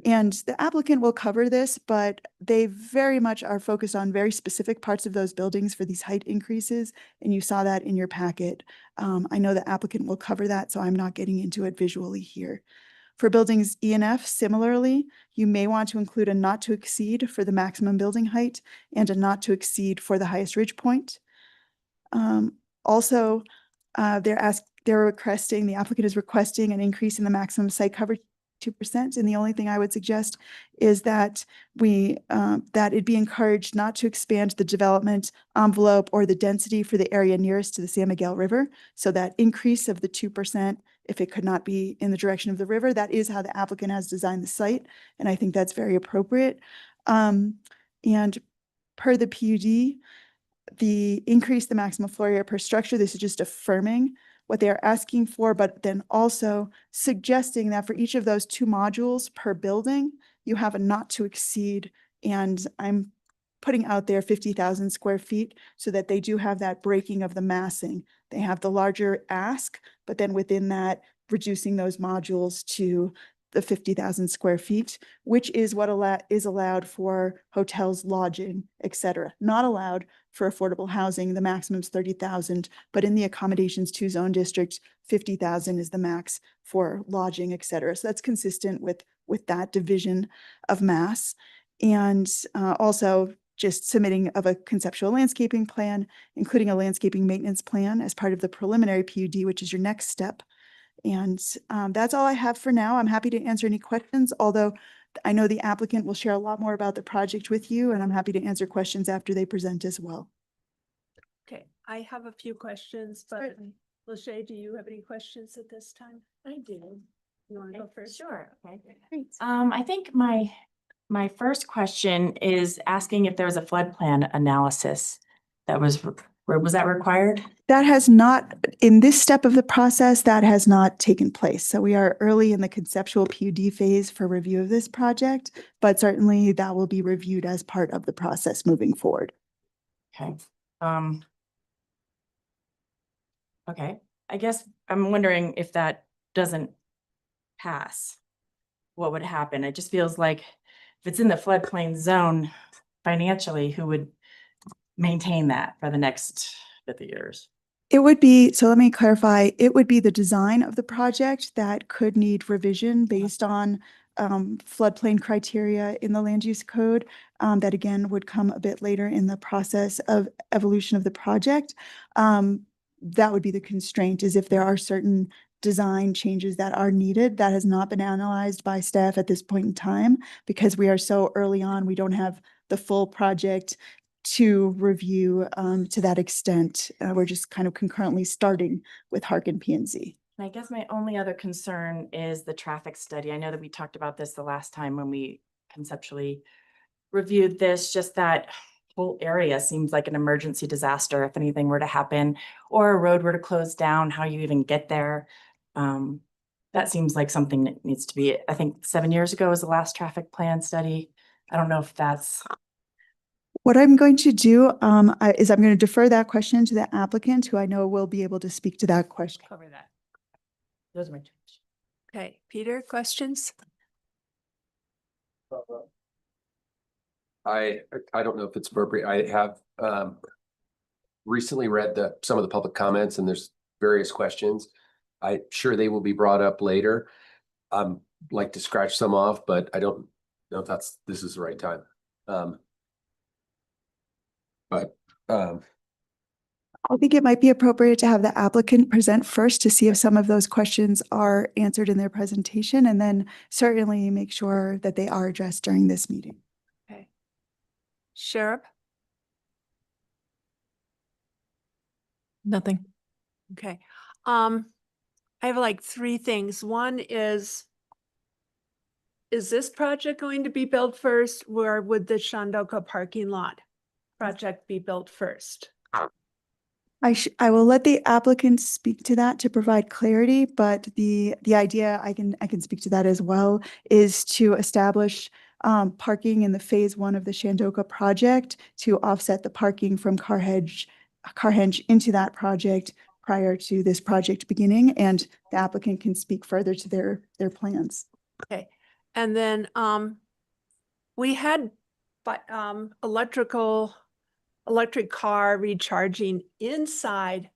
And the applicant will cover this, but they very much are focused on very specific parts of those buildings for these height increases. And you saw that in your packet. I know the applicant will cover that, so I'm not getting into it visually here. For buildings E and F, similarly, you may want to include a not to exceed for the maximum building height and a not to exceed for the highest ridge point. Also, the applicant is requesting an increase in the maximum site coverage 2%. And the only thing I would suggest is that that it be encouraged not to expand the development envelope or the density for the area nearest to the San Miguel River. So that increase of the 2%, if it could not be in the direction of the river, that is how the applicant has designed the site. And I think that's very appropriate. And per the PUD, the increase the maximum floor area per structure, this is just affirming what they are asking for, but then also suggesting that for each of those 2 modules per building, you have a not to exceed, and I'm putting out there 50,000 square feet so that they do have that breaking of the massing. They have the larger ask, but then within that, reducing those modules to the 50,000 square feet, which is what is allowed for hotels, lodging, etc. Not allowed for affordable housing. The maximum is 30,000, but in the accommodations 2 zone district, 50,000 is the max for lodging, etc. So that's consistent with that division of mass. And also just submitting of a conceptual landscaping plan, including a landscaping maintenance plan as part of the preliminary PUD, which is your next step. And that's all I have for now. I'm happy to answer any questions, although I know the applicant will share a lot more about the project with you, and I'm happy to answer questions after they present as well. Okay, I have a few questions, but Lachey, do you have any questions at this time? I do. You want to go first? Sure. Okay. Great. I think my first question is asking if there was a flood plan analysis that was that required? That has not, in this step of the process, that has not taken place. So we are early in the conceptual PUD phase for review of this project, but certainly that will be reviewed as part of the process moving forward. Okay. Okay. I guess I'm wondering if that doesn't pass, what would happen? It just feels like if it's in the floodplain zone financially, who would maintain that for the next 50 years? It would be, so let me clarify, it would be the design of the project that could need revision based on floodplain criteria in the land use code. That again would come a bit later in the process of evolution of the project. That would be the constraint, is if there are certain design changes that are needed. That has not been analyzed by staff at this point in time because we are so early on, we don't have the full project to review to that extent. We're just kind of concurrently starting with Hark and P&Z. And I guess my only other concern is the traffic study. I know that we talked about this the last time when we conceptually reviewed this, just that whole area seems like an emergency disaster if anything were to happen or a road were to close down, how you even get there. That seems like something that needs to be, I think 7 years ago was the last traffic plan study. I don't know if that's. What I'm going to do is I'm going to defer that question to the applicant, who I know will be able to speak to that question. Cover that. Those are my two. Okay, Peter, questions? I don't know if it's appropriate. I have recently read some of the public comments, and there's various questions. I'm sure they will be brought up later. Like to scratch some off, but I don't know if this is the right time. I think it might be appropriate to have the applicant present first to see if some of those questions are answered in their presentation, and then certainly make sure that they are addressed during this meeting. Okay. Sheriff? Nothing. Okay. I have like 3 things. One is this project going to be built first, or would the Shandoka parking lot project be built first? I will let the applicant speak to that to provide clarity, but the idea, I can speak to that as well, is to establish parking in the phase 1 of the Shandoka project to offset the parking from Carhenge into that project prior to this project beginning, and the applicant can speak further to their plans. Okay. And then we had electric car recharging inside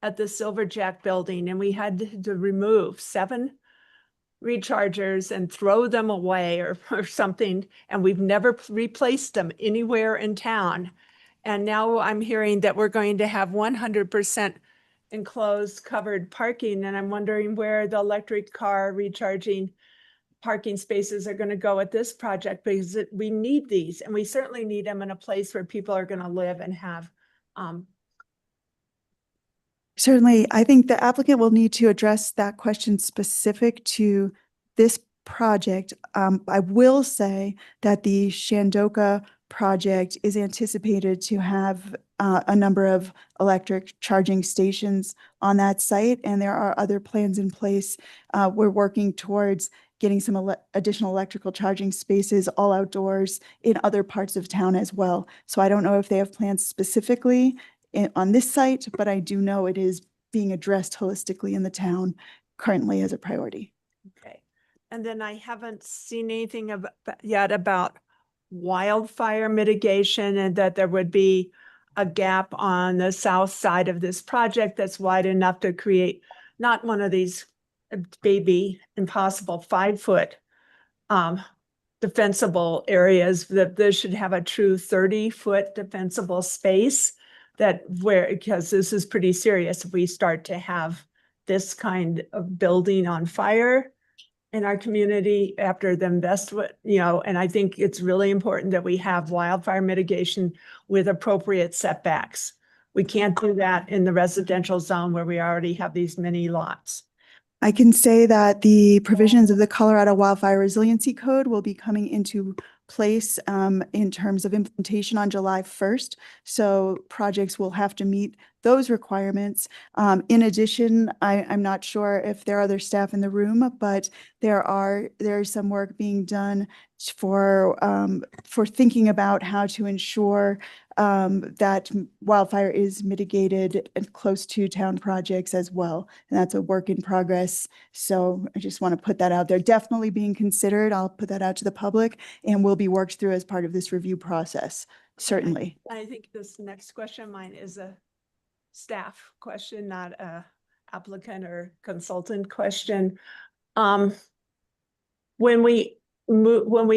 at the Silverjack building, and we had to remove 7 rechargers and throw them away or something, and we've never replaced them anywhere in town. And now I'm hearing that we're going to have 100% enclosed covered parking, and I'm wondering where the electric car recharging parking spaces are going to go at this project, because we need these, and we certainly need them in a place where people are going to live and have. Certainly, I think the applicant will need to address that question specific to this project. I will say that the Shandoka project is anticipated to have a number of electric charging stations on that site, and there are other plans in place. We're working towards getting some additional electrical charging spaces all outdoors in other parts of town as well. So I don't know if they have plans specifically on this site, but I do know it is being addressed holistically in the town currently as a priority. Okay. And then I haven't seen anything yet about wildfire mitigation, and that there would be a gap on the south side of this project that's wide enough to create not one of these baby impossible 5-foot defensible areas, that this should have a true 30-foot defensible space, because this is pretty serious if we start to have this kind of building on fire in our community after the investment, and I think it's really important that we have wildfire mitigation with appropriate setbacks. We can't do that in the residential zone where we already have these many lots. I can say that the provisions of the Colorado Wildfire Resiliency Code will be coming into place in terms of implementation on July 1st. So projects will have to meet those requirements. In addition, I'm not sure if there are other staff in the room, but there's some work being done for thinking about how to ensure that wildfire is mitigated and close to town projects as well. And that's a work in progress. So I just want to put that out there. Definitely being considered. I'll put that out to the public, and will be worked through as part of this review process, certainly. I think this next question of mine is a staff question, not a applicant or consultant question. When we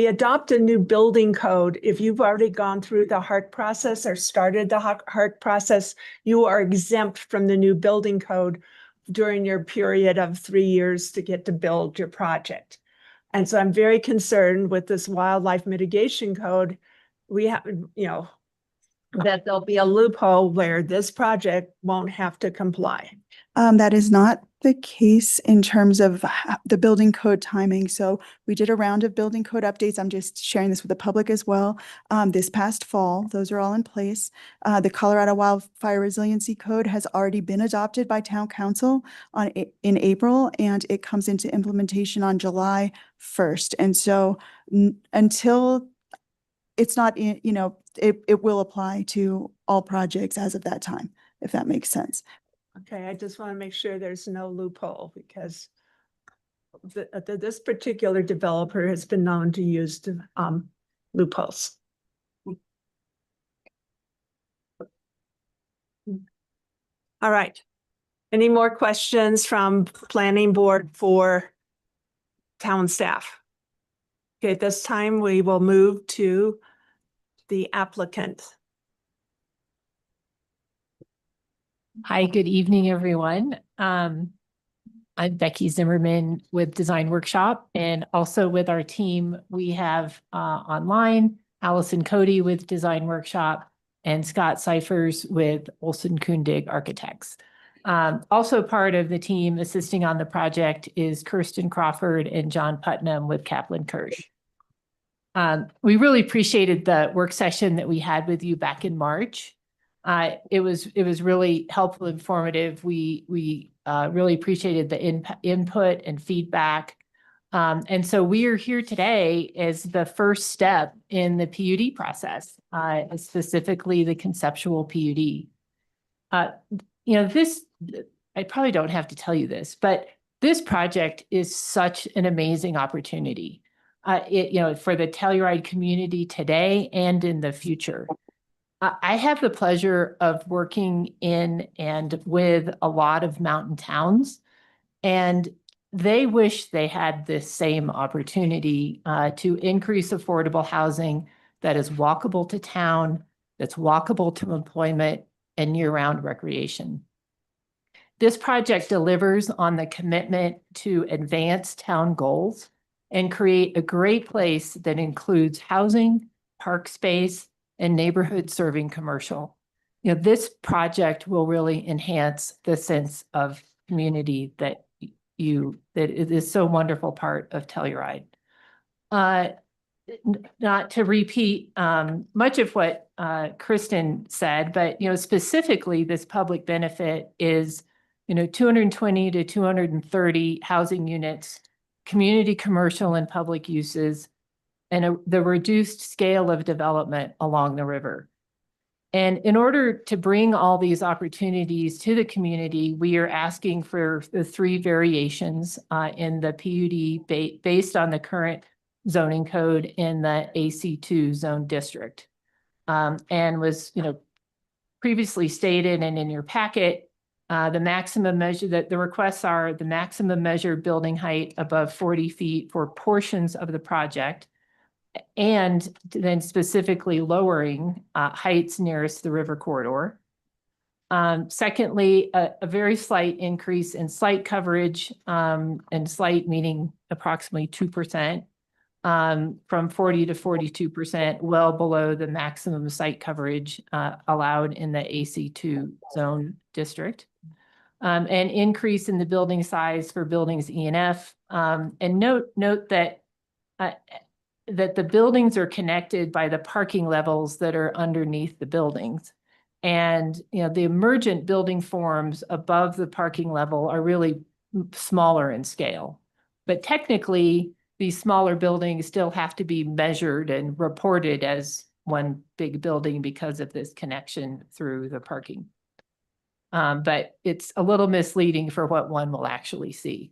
adopt a new building code, if you've already gone through the HARC process or started the HARC process, you are exempt from the new building code during your period of 3 years to get to build your project. And so I'm very concerned with this wildlife mitigation code. We have, that there'll be a loophole where this project won't have to comply. That is not the case in terms of the building code timing. So we did a round of building code updates. I'm just sharing this with the public as well. This past fall, those are all in place. The Colorado Wildfire Resiliency Code has already been adopted by Town Council in April, and it comes into implementation on July 1st. And so until it's not, it will apply to all projects as of that time, if that makes sense. Okay, I just want to make sure there's no loophole because this particular developer has been known to use loopholes. All right. Any more questions from planning board for town staff? Okay, at this time we will move to the applicant. Hi, good evening, everyone. I'm Becky Zimmerman with Design Workshop, and also with our team, we have online Allison Cody with Design Workshop and Scott Cyphers with Olson Kundig Architects. Also part of the team assisting on the project is Kirsten Crawford and John Putnam with Kaplan Kirsch. We really appreciated the work session that we had with you back in March. It was really helpful, informative. We really appreciated the input and feedback. And so we are here today as the first step in the PUD process, specifically the conceptual PUD. I probably don't have to tell you this, but this project is such an amazing opportunity, for the Telluride community today and in the future. I have the pleasure of working in and with a lot of mountain towns, and they wish they had this same opportunity to increase affordable housing that is walkable to town, that's walkable to employment and year-round recreation. This project delivers on the commitment to advance town goals and create a great place that includes housing, park space, and neighborhood serving commercial. This project will really enhance the sense of community that it is so wonderful part of Telluride. Not to repeat much of what Kristen said, but specifically this public benefit is 220 to 230 housing units, community, commercial, and public uses, and the reduced scale of development along the river. And in order to bring all these opportunities to the community, we are asking for the 3 variations in the PUD based on the current zoning code in the AC2 zone district. And was, previously stated and in your packet, the maximum measure that the requests are the maximum measured building height above 40 feet for portions of the project, and then specifically lowering heights nearest the river corridor. Secondly, a very slight increase in site coverage, and slight meaning approximately 2%, from 40 to 42%, well below the maximum site coverage allowed in the AC2 zone district. An increase in the building size for buildings E and F. And note that that the buildings are connected by the parking levels that are underneath the buildings. And, the emergent building forms above the parking level are really smaller in scale. But technically, these smaller buildings still have to be measured and reported as one big building because of this connection through the parking. But it's a little misleading for what one will actually see.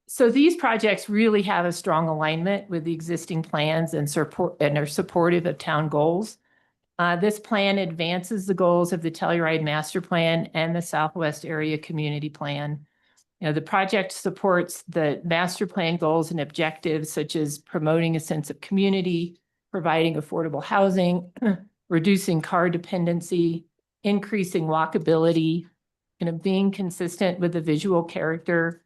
So these projects really have a strong alignment with the existing plans and are supportive of town goals. This plan advances the goals of the Telluride Master Plan and the Southwest Area Community Plan. You know, the project supports the master plan goals and objectives such as promoting a sense of community, providing affordable housing, reducing car dependency, increasing walkability, being consistent with the visual character,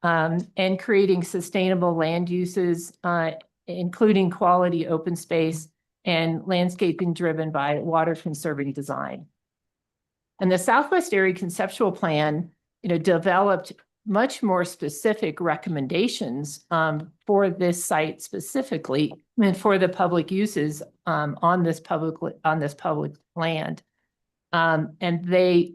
and creating sustainable land uses, including quality open space and landscaping driven by water conserving design. And the Southwest Area Conceptual Plan, developed much more specific recommendations for this site specifically and for the public uses on this public land. And they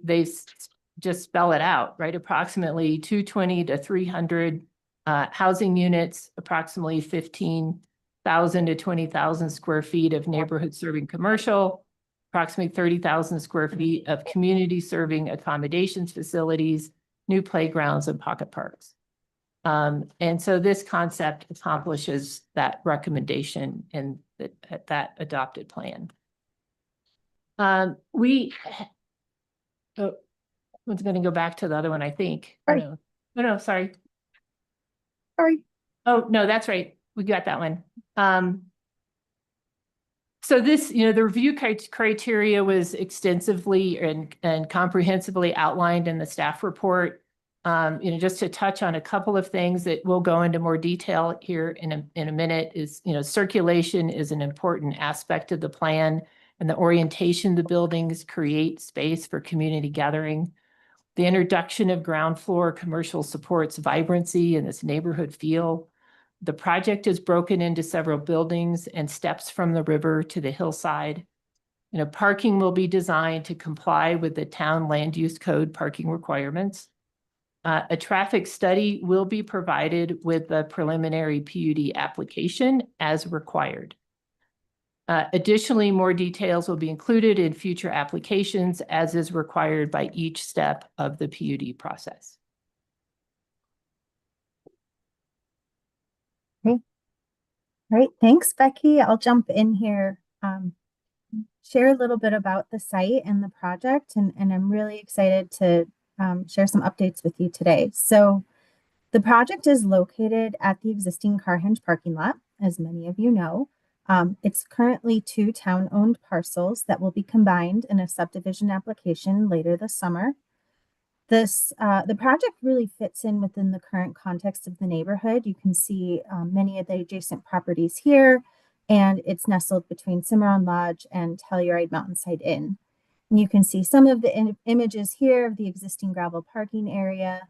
just spell it out, right? Approximately 220 to 300 housing units, approximately 15,000 to 20,000 square feet of neighborhood serving commercial, approximately 30,000 square feet of community serving accommodations facilities, new playgrounds and pocket parks. And so this concept accomplishes that recommendation in that adopted plan. I was going to go back to the other one, I think. Sorry. No, sorry. Sorry. Oh, no, that's right. We got that one. So this, the review criteria was extensively and comprehensively outlined in the staff report. Just to touch on a couple of things that we'll go into more detail here in a minute is, circulation is an important aspect of the plan, and the orientation of the buildings create space for community gathering. The introduction of ground floor commercial supports vibrancy in this neighborhood feel. The project is broken into several buildings and steps from the river to the hillside. Parking will be designed to comply with the town land use code parking requirements. A traffic study will be provided with the preliminary PUD application as required. Additionally, more details will be included in future applications as is required by each step of the PUD process. Okay. All right, thanks, Becky. I'll jump in here, share a little bit about the site and the project, and I'm really excited to share some updates with you today. So the project is located at the existing Carhenge parking lot, as many of you know. It's currently 2 town-owned parcels that will be combined in a subdivision application later this summer. The project really fits in within the current context of the neighborhood. You can see many of the adjacent properties here, and it's nestled between Cimarron Lodge and Telluride Mountainside Inn. And you can see some of the images here of the existing gravel parking area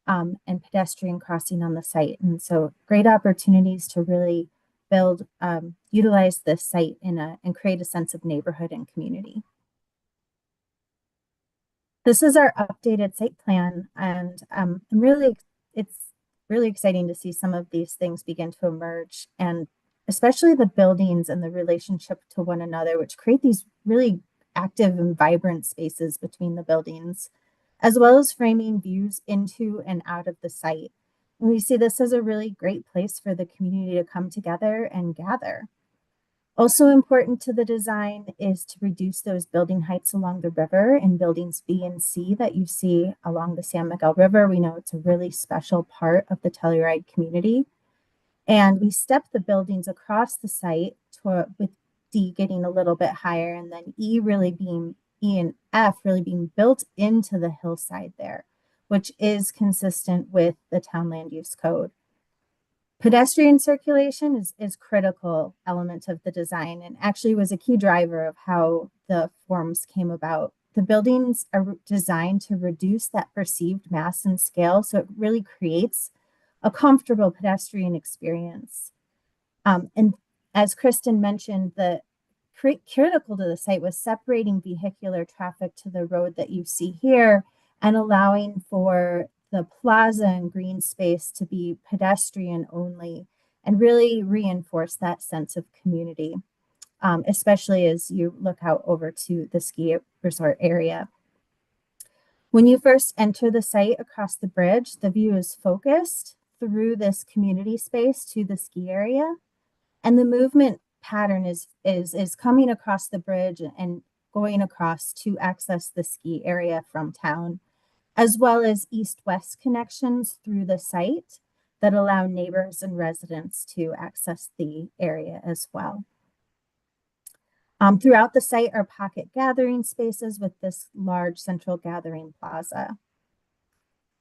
and pedestrian crossing on the site. And so great opportunities to really utilize this site and create a sense of neighborhood and community. This is our updated site plan, and it's really exciting to see some of these things begin to emerge, and especially the buildings and the relationship to one another, which create these really active and vibrant spaces between the buildings, as well as framing views into and out of the site. And we see this as a really great place for the community to come together and gather. Also important to the design is to reduce those building heights along the river in buildings B and C that you see along the San Miguel River. We know it's a really special part of the Telluride community. And we step the buildings across the site with D getting a little bit higher, and then E and F really being built into the hillside there, which is consistent with the town land use code. Pedestrian circulation is critical element of the design, and actually was a key driver of how the forms came about. The buildings are designed to reduce that perceived mass and scale, so it really creates a comfortable pedestrian experience. And as Kristen mentioned, the critical to the site was separating vehicular traffic to the road that you see here and allowing for the plaza and green space to be pedestrian only and really reinforce that sense of community, especially as you look out over to the ski resort area. When you first enter the site across the bridge, the view is focused through this community space to the ski area, and the movement pattern is coming across the bridge and going across to access the ski area from town, as well as east-west connections through the site that allow neighbors and residents to access the area as well. Throughout the site are pocket gathering spaces with this large central gathering plaza.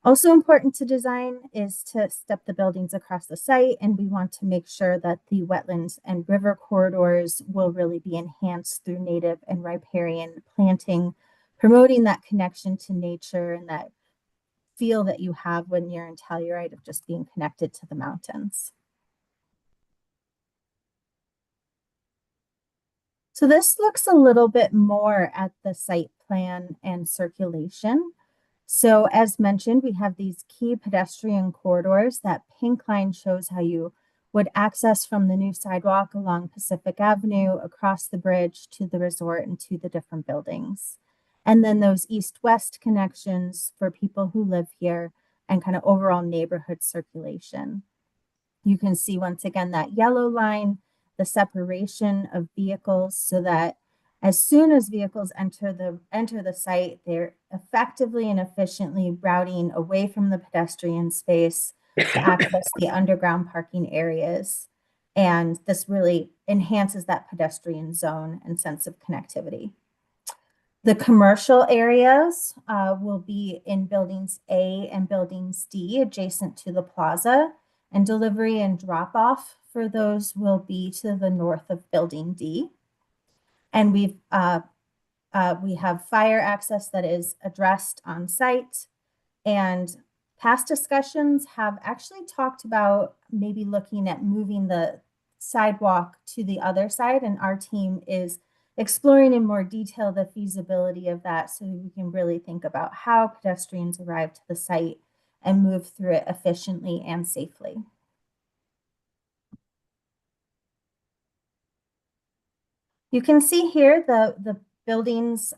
Also important to design is to step the buildings across the site, and we want to make sure that the wetlands and river corridors will really be enhanced through native and riparian planting, promoting that connection to nature and that feel that you have when you're in Telluride of just being connected to the mountains. So this looks a little bit more at the site plan and circulation. So as mentioned, we have these key pedestrian corridors. That pink line shows how you would access from the new sidewalk along Pacific Avenue, across the bridge to the resort and to the different buildings. And then those east-west connections for people who live here and kind of overall neighborhood circulation. You can see once again that yellow line, the separation of vehicles, so that as soon as vehicles enter the site, they're effectively and efficiently routing away from the pedestrian space to access the underground parking areas. And this really enhances that pedestrian zone and sense of connectivity. The commercial areas will be in buildings A and buildings D adjacent to the plaza, and delivery and drop off for those will be to the north of building D. And we have fire access that is addressed on site, and past discussions have actually talked about maybe looking at moving the sidewalk to the other side, and our team is exploring in more detail the feasibility of that so we can really think about how pedestrians arrive to the site and move through it efficiently and safely. You can see here the buildings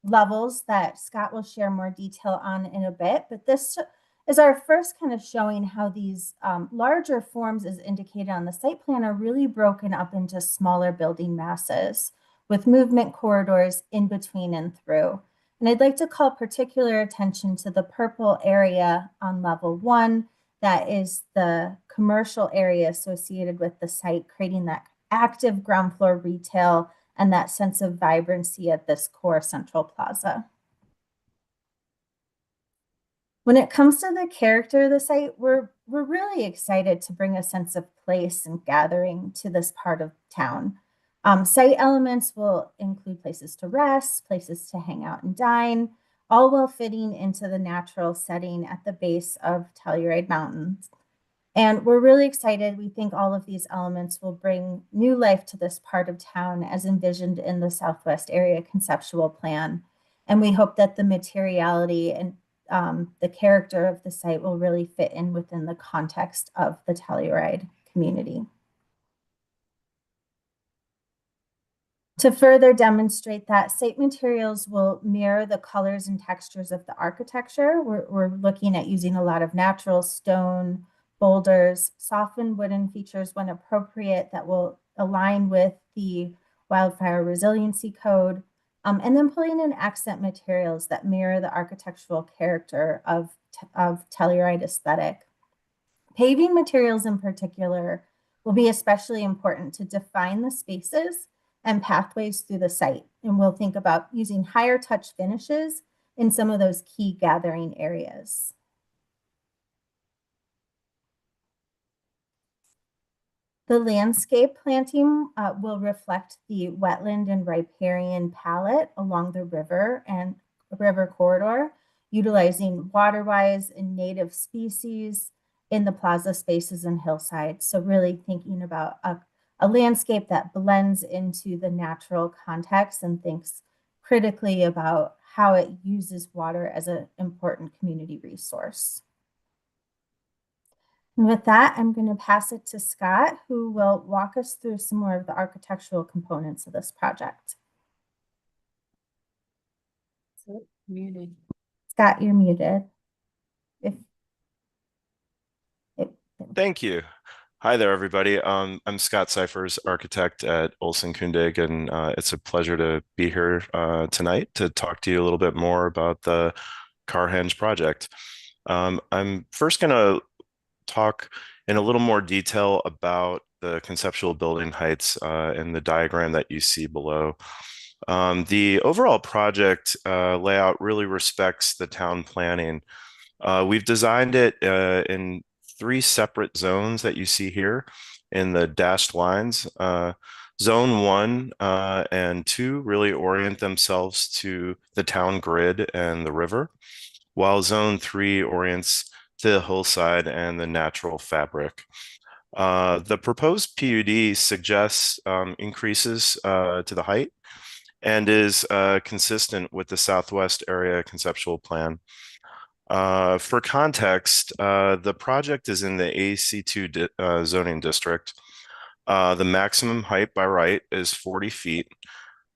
levels that Scott will share more detail on in a bit, but this is our first kind of showing how these larger forms, as indicated on the site plan, are really broken up into smaller building masses with movement corridors in between and through. And I'd like to call particular attention to the purple area on level 1. That is the commercial area associated with the site, creating that active ground floor retail and that sense of vibrancy at this core central plaza. When it comes to the character of the site, we're really excited to bring a sense of place and gathering to this part of town. Site elements will include places to rest, places to hang out and dine, all while fitting into the natural setting at the base of Telluride Mountains. And we're really excited. We think all of these elements will bring new life to this part of town as envisioned in the Southwest Area Conceptual Plan. And we hope that the materiality and the character of the site will really fit in within the context of the Telluride community. To further demonstrate that, site materials will mirror the colors and textures of the architecture. We're looking at using a lot of natural stone, boulders, softened wooden features when appropriate that will align with the wildfire resiliency code, and then pulling in accent materials that mirror the architectural character of Telluride aesthetic. Paving materials in particular will be especially important to define the spaces and pathways through the site. And we'll think about using higher touch finishes in some of those key gathering areas. The landscape planting will reflect the wetland and riparian palette along the river and river corridor, utilizing waterwise and native species in the plaza spaces and hillsides. So really thinking about a landscape that blends into the natural context and thinks critically about how it uses water as an important community resource. And with that, I'm going to pass it to Scott, who will walk us through some more of the architectural components of this project. So, muted. Scott, you're muted. Thank you. Hi there, everybody. I'm Scott Cyphers, architect at Olson Kundig, and it's a pleasure to be here tonight to talk to you a little bit more about the Carhenge project. I'm first going to talk in a little more detail about the conceptual building heights in the diagram that you see below. The overall project layout really respects the town planning. We've designed it in 3 separate zones that you see here in the dashed lines. Zone 1 and 2 really orient themselves to the town grid and the river, while Zone 3 orients to the hillside and the natural fabric. The proposed PUD suggests increases to the height and is consistent with the Southwest Area Conceptual Plan. For context, the project is in the AC2 zoning district. The maximum height by right is 40 feet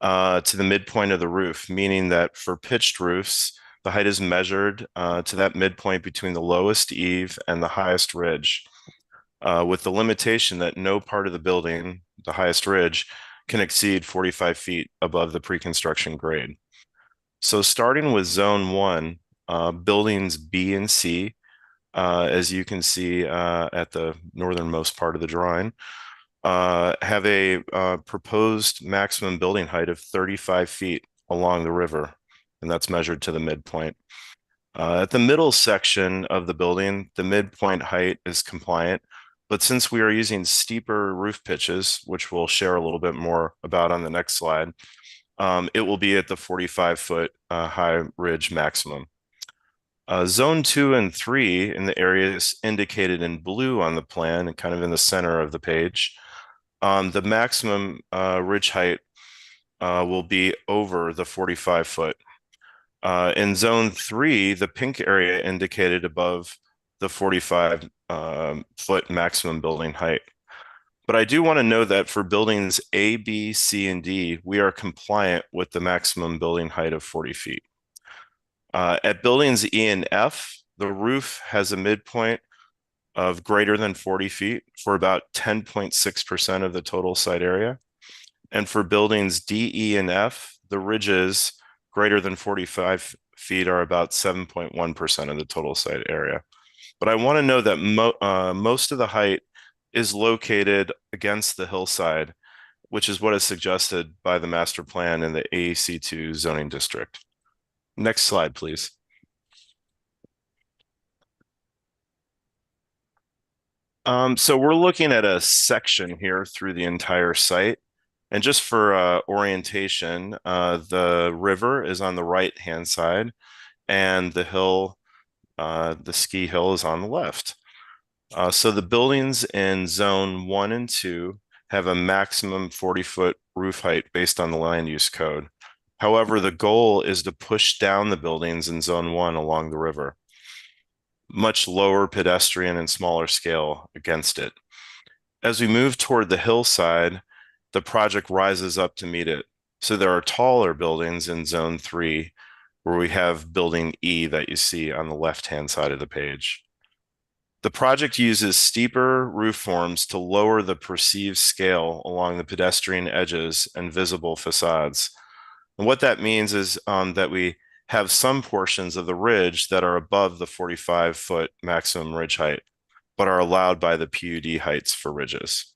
to the midpoint of the roof, meaning that for pitched roofs, the height is measured to that midpoint between the lowest eave and the highest ridge, with the limitation that no part of the building, the highest ridge, can exceed 45 feet above the pre-construction grade. So starting with Zone 1, buildings B and C, as you can see at the northernmost part of the drawing, have a proposed maximum building height of 35 feet along the river, and that's measured to the midpoint. At the middle section of the building, the midpoint height is compliant, but since we are using steeper roof pitches, which we'll share a little bit more about on the next slide, it will be at the 45-foot high ridge maximum. Zone 2 and 3 in the areas indicated in blue on the plan and kind of in the center of the page, the maximum ridge height will be over the 45-foot. In Zone 3, the pink area indicated above the 45-foot maximum building height. But I do want to know that for buildings A, B, C, and D, we are compliant with the maximum building height of 40 feet. At buildings E and F, the roof has a midpoint of greater than 40 feet for about 10.6% of the total site area. And for buildings D, E, and F, the ridges greater than 45 feet are about 7.1% of the total site area. But I want to know that most of the height is located against the hillside, which is what is suggested by the master plan in the AAC2 zoning district. Next slide, please. So we're looking at a section here through the entire site. And just for orientation, the river is on the right-hand side and the hill, the ski hill is on the left. So the buildings in Zone 1 and 2 have a maximum 40-foot roof height based on the land use code. However, the goal is to push down the buildings in Zone 1 along the river, much lower pedestrian and smaller scale against it. As we move toward the hillside, the project rises up to meet it. So there are taller buildings in Zone 3, where we have building E that you see on the left-hand side of the page. The project uses steeper roof forms to lower the perceived scale along the pedestrian edges and visible facades. And what that means is that we have some portions of the ridge that are above the 45-foot maximum ridge height, but are allowed by the PUD heights for ridges.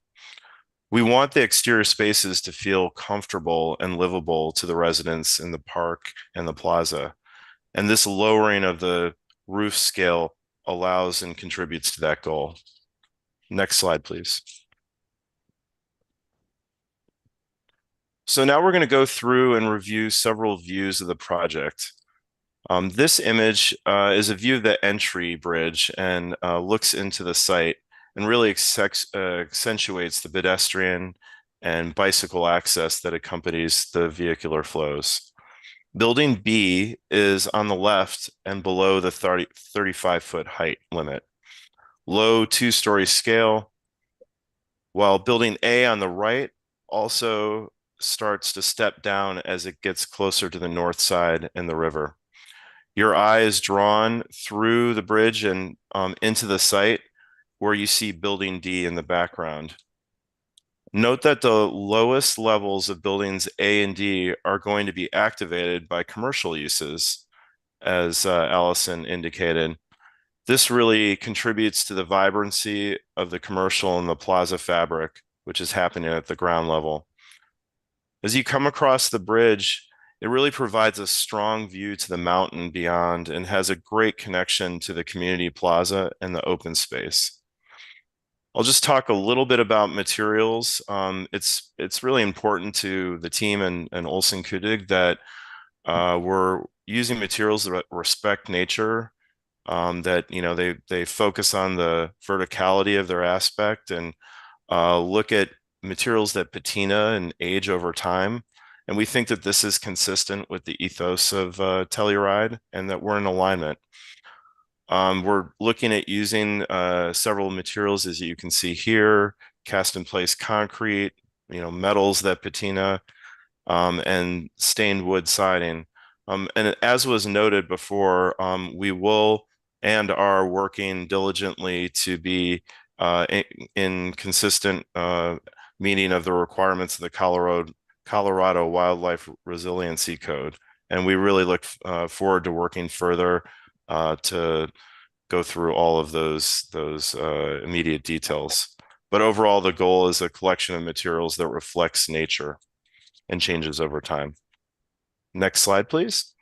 We want the exterior spaces to feel comfortable and livable to the residents in the park and the plaza. And this lowering of the roof scale allows and contributes to that goal. Next slide, please. So now we're going to go through and review several views of the project. This image is a view of the entry bridge and looks into the site and really accentuates the pedestrian and bicycle access that accompanies the vehicular flows. Building B is on the left and below the 35-foot height limit. Low 2-story scale, while building A on the right also starts to step down as it gets closer to the north side and the river. Your eye is drawn through the bridge and into the site, where you see building D in the background. Note that the lowest levels of buildings A and D are going to be activated by commercial uses, as Allison indicated. This really contributes to the vibrancy of the commercial and the plaza fabric, which is happening at the ground level. As you come across the bridge, it really provides a strong view to the mountain beyond and has a great connection to the community plaza and the open space. I'll just talk a little bit about materials. It's really important to the team and Olson Kudig that we're using materials that respect nature, that they focus on the verticality of their aspect and look at materials that patina and age over time. And we think that this is consistent with the ethos of Telluride and that we're in alignment. We're looking at using several materials, as you can see here: cast in place concrete, metals that patina, and stained wood siding. And as was noted before, we will and are working diligently to be in consistent meeting of the requirements of the Colorado Wildlife Resiliency Code. And we really look forward to working further to go through all of those immediate details. But overall, the goal is a collection of materials that reflects nature and changes over time. Next slide, please.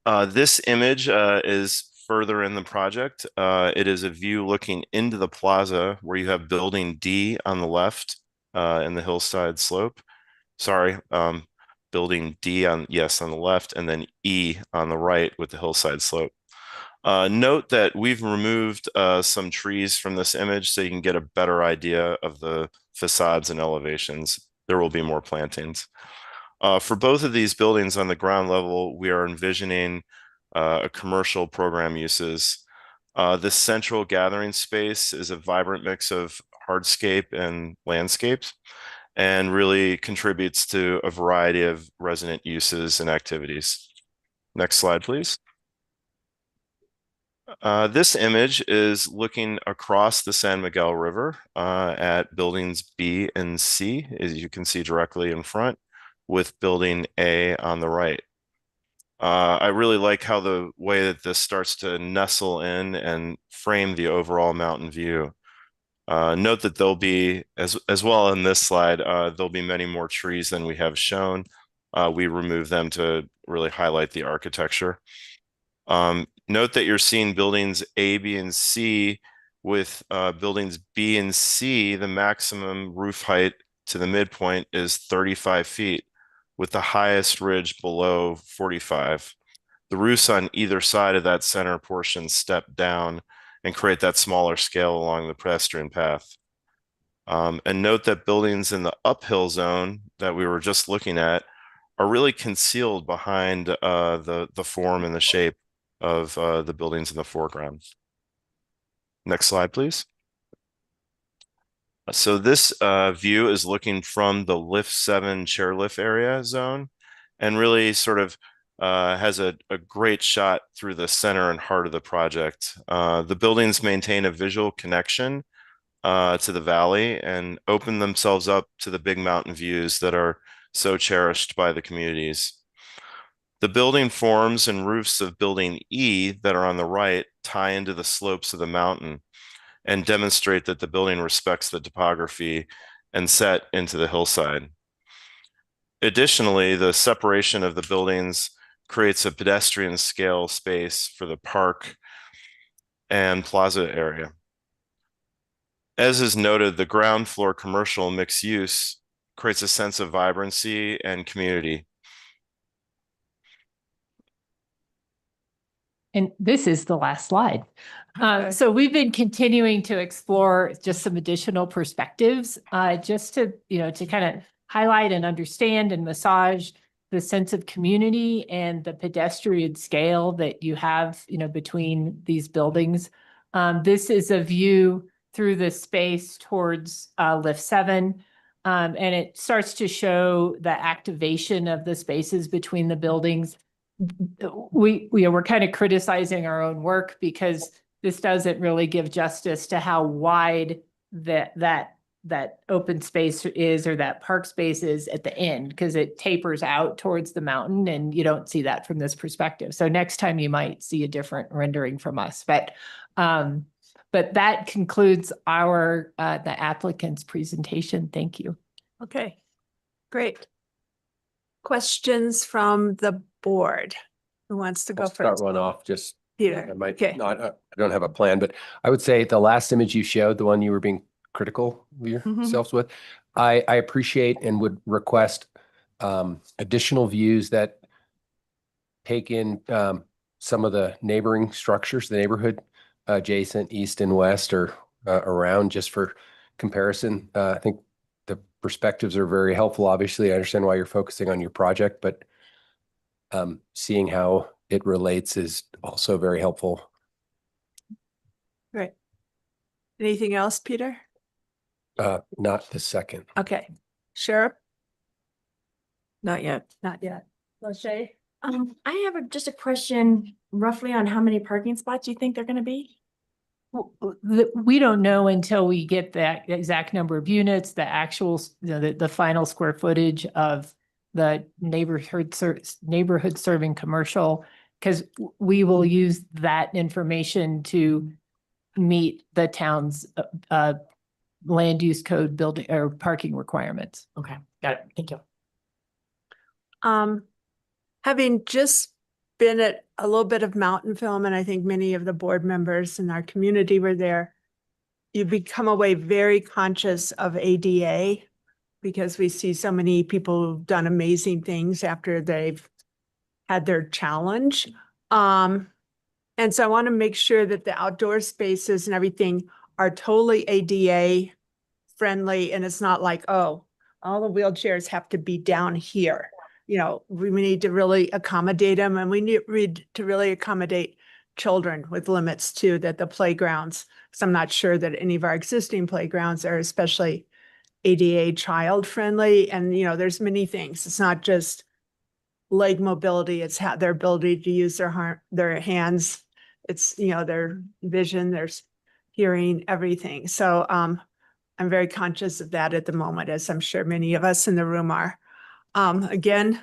This image is further in the project. It is a view looking into the plaza where you have building D on the left in the hillside slope. Sorry, building D on the left, and then E on the right with the hillside slope. Note that we've removed some trees from this image so you can get a better idea of the facades and elevations. There will be more plantings. For both of these buildings on the ground level, we are envisioning a commercial program uses. This central gathering space is a vibrant mix of hardscape and landscapes and really contributes to a variety of resident uses and activities. Next slide, please. This image is looking across the San Miguel River at buildings B and C, as you can see directly in front, with building A on the right. I really like how the way that this starts to nestle in and frame the overall mountain view. Note that there'll be, as well in this slide, there'll be many more trees than we have shown. We remove them to really highlight the architecture. Note that you're seeing buildings A, B, and C. With buildings B and C, the maximum roof height to the midpoint is 35 feet, with the highest ridge below 45. The roofs on either side of that center portion step down and create that smaller scale along the pedestrian path. And note that buildings in the uphill zone that we were just looking at are really concealed behind the form and the shape of the buildings in the foreground. Next slide, please. So this view is looking from the lift 7 chairlift area zone and really sort of has a great shot through the center and heart of the project. The buildings maintain a visual connection to the valley and open themselves up to the big mountain views that are so cherished by the communities. The building forms and roofs of building E that are on the right tie into the slopes of the mountain and demonstrate that the building respects the topography and set into the hillside. Additionally, the separation of the buildings creates a pedestrian scale space for the park and plaza area. As is noted, the ground floor commercial mixed use creates a sense of vibrancy and community. And this is the last slide. So we've been continuing to explore just some additional perspectives, just to kind of highlight and understand and massage the sense of community and the pedestrian scale that you have, between these buildings. This is a view through the space towards Lift 7. And it starts to show the activation of the spaces between the buildings. We're kind of criticizing our own work because this doesn't really give justice to how wide that open space is, or that park space is at the end, because it tapers out towards the mountain, and you don't see that from this perspective. So next time you might see a different rendering from us, but that concludes our the applicant's presentation. Thank you. Okay, great. Questions from the board? Who wants to go I'll start first? one off, just Peter. I might Okay. not, I don't have a plan, but I would say the last image you showed, the one you were being critical of yourselves with, I appreciate and would request additional views that take in some of the neighboring structures, the neighborhood adjacent, east and west, or around, just for comparison. I think the perspectives are very helpful. Obviously, I understand why you're focusing on your project, but seeing how it relates is also very helpful. Great. Anything else, Peter? Not the second. Okay. Sheriff? Not yet. Not yet. Lachey? I have just a question roughly on how many parking spots you think they're gonna be? We don't know until we get that exact number of units, the actual, the final square footage of the neighborhood serving commercial, because we will use that information to meet the town's land use code building or parking requirements. Okay, got it. Thank you. Having just been at a little bit of mountain film, and I think many of the board members in our community were there, you become away very conscious of ADA, because we see so many people who've done amazing things after they've had their challenge. And so I want to make sure that the outdoor spaces and everything are totally ADA friendly, and it's not like, oh, all the wheelchairs have to be down here. You know, we need to really accommodate them, and we need to really accommodate children with limits too, that the playgrounds, because I'm not sure that any of our existing playgrounds are especially ADA child friendly. And, you know, there's many things. It's not just leg mobility, it's their ability to use their hands. It's, you know, their vision, their hearing, everything. So I'm very conscious of that at the moment, as I'm sure many of us in the room are. Again,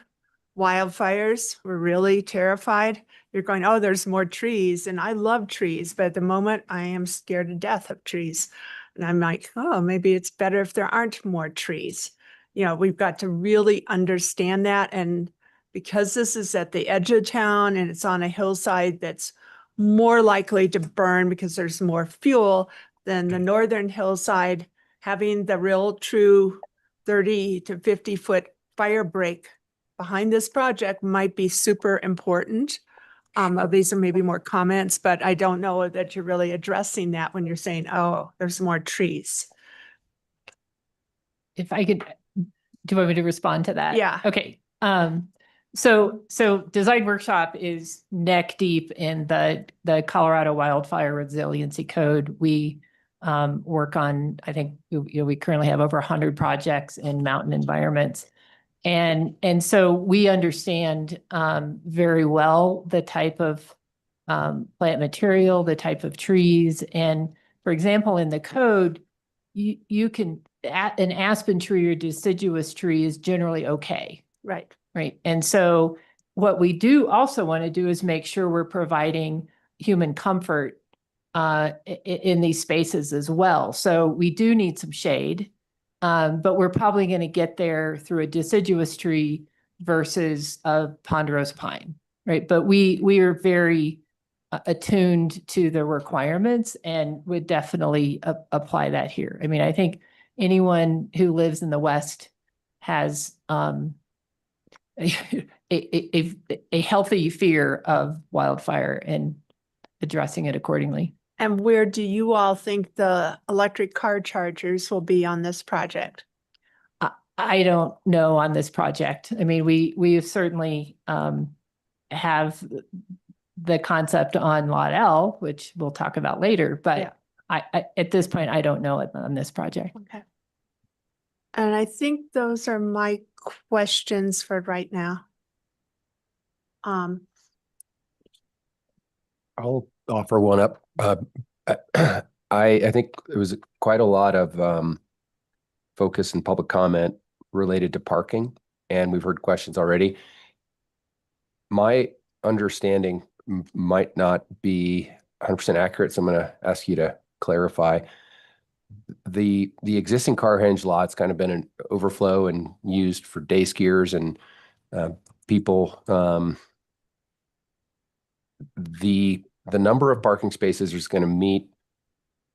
wildfires, we're really terrified. You're going, oh, there's more trees. And I love trees, but at the moment I am scared to death of trees. And I'm like, oh, maybe it's better if there aren't more trees. You know, we've got to really understand that. And because this is at the edge of town and it's on a hillside that's more likely to burn because there's more fuel than the northern hillside, having the real true 30 to 50 foot fire break behind this project might be super important. These are maybe more comments, but I don't know that you're really addressing that when you're saying, oh, there's more trees. If I could, do you want me to respond to that? Yeah. Okay. So Design Workshop is neck deep in the Colorado Wildfire Resiliency Code. We work on, I think, we currently have over 100 projects in mountain environments. And so we understand very well the type of plant material, the type of trees. And for example, in the code, you can, an aspen tree or deciduous tree is generally okay. Right. Right. And so what we do also want to do is make sure we're providing human comfort in these spaces as well. So we do need some shade, but we're probably going to get there through a deciduous tree versus a ponderosa pine. Right. But we are very attuned to the requirements and would definitely apply that here. I mean, I think anyone who lives in the West has a healthy fear of wildfire and addressing it accordingly. And where do you all think the electric car chargers will be on this project? I don't know on this project. I mean, we certainly have the concept on Lot L, which we'll talk about later, but yeah. I at this point, I don't know it on this project. Okay. And I think those are my questions for right now. I'll offer one up. Uh, I think there was quite a lot of focus and public comment related to parking, and we've heard questions already. My understanding might not be 100% accurate, so I'm going to ask you to clarify. The existing car henge lot's kind of been an overflow and used for day skiers and people. The number of parking spaces is going to meet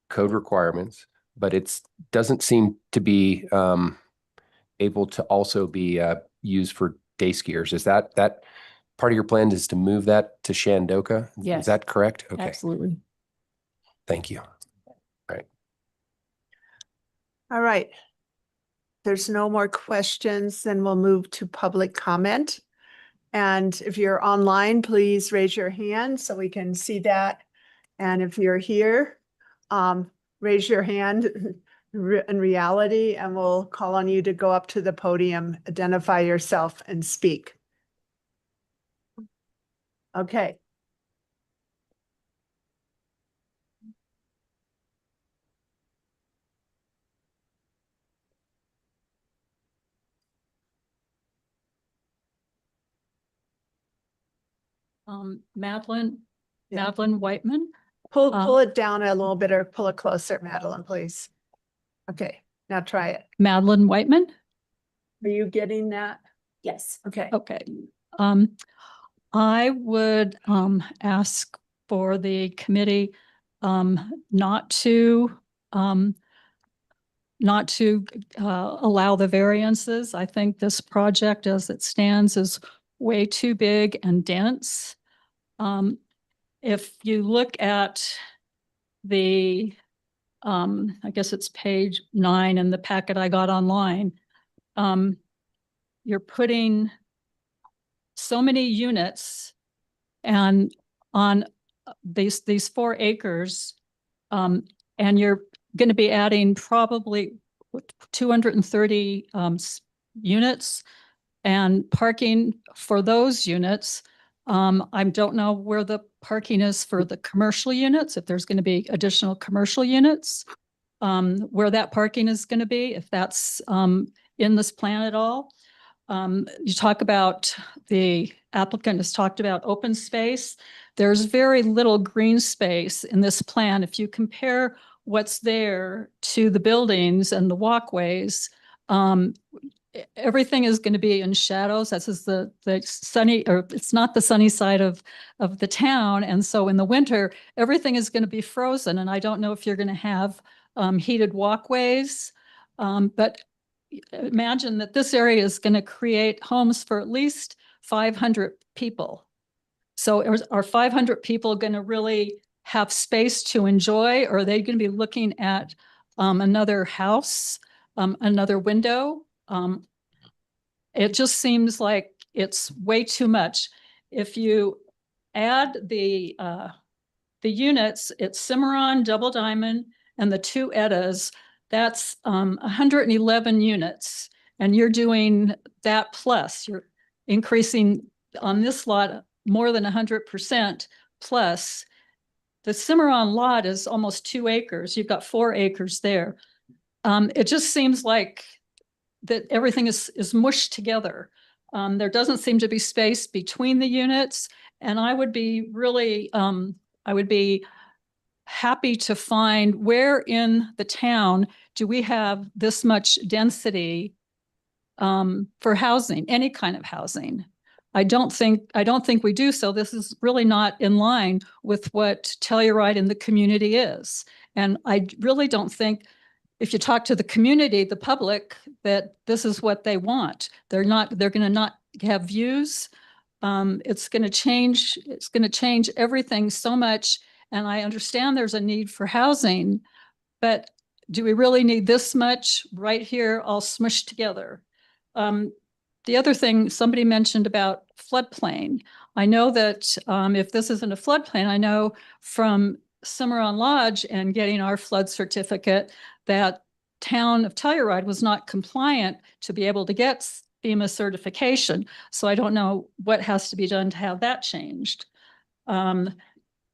code requirements, but it doesn't seem to be able to also be used for day skiers. Is that part of your plan is to move that to Shandoka? Yes. Is that correct? Okay. Absolutely. Thank you. All right. There's no more questions, then we'll move to public comment. And if you're online, please raise your hand so we can see that. And if you're here, raise your hand in reality, and we'll call on you to go up to the podium, identify yourself, and speak. Okay. Madeline Yeah. Whiteman. Pull it down a little bit or pull it closer, Madeline, please. Okay, now try it. Madeline Whiteman. Are you getting that? Yes. Okay. Okay. I would ask for the committee not to allow the variances. I think this project as it stands is way too big and dense. If you look at the, I guess it's page 9 in the packet I got online, you're putting so many units and on these 4 acres, and you're going to be adding probably 230 units and parking for those units. I don't know where the parking is for the commercial units, if there's going to be additional commercial units, where that parking is going to be, if that's in this plan at all. You talk about, the applicant has talked about open space. There's very little green space in this plan. If you compare what's there to the buildings and the walkways, everything is going to be in shadows. This is the sunny, or it's not the sunny side of the town. And so in the winter, everything is going to be frozen. And I don't know if you're going to have heated walkways, but imagine that this area is going to create homes for at least 500 people. So are 500 people going to really have space to enjoy, or are they going to be looking at another house, another window? It just seems like it's way too much. If you add the units, it's Cimarron, Double Diamond, and the 2 Eddas, that's 111 units. And you're doing that plus, you're increasing on this lot more than 100% plus. The Cimarron lot is almost 2 acres. You've got 4 acres there. It just seems like that everything is mushed together. There doesn't seem to be space between the units. And I would be really, I would be happy to find where in the town do we have this much density for housing, any kind of housing. I don't think we do. So this is really not in line with what Telluride in the community is. And I really don't think, if you talk to the community, the public, that this is what they want. They're going to not have views. It's going to change everything so much. And I understand there's a need for housing, but do we really need this much right here all smushed together? The other thing somebody mentioned about floodplain. I know that if this isn't a floodplain, I know from Cimarron Lodge and getting our flood certificate that town of Telluride was not compliant to be able to get FEMA certification. So I don't know what has to be done to have that changed.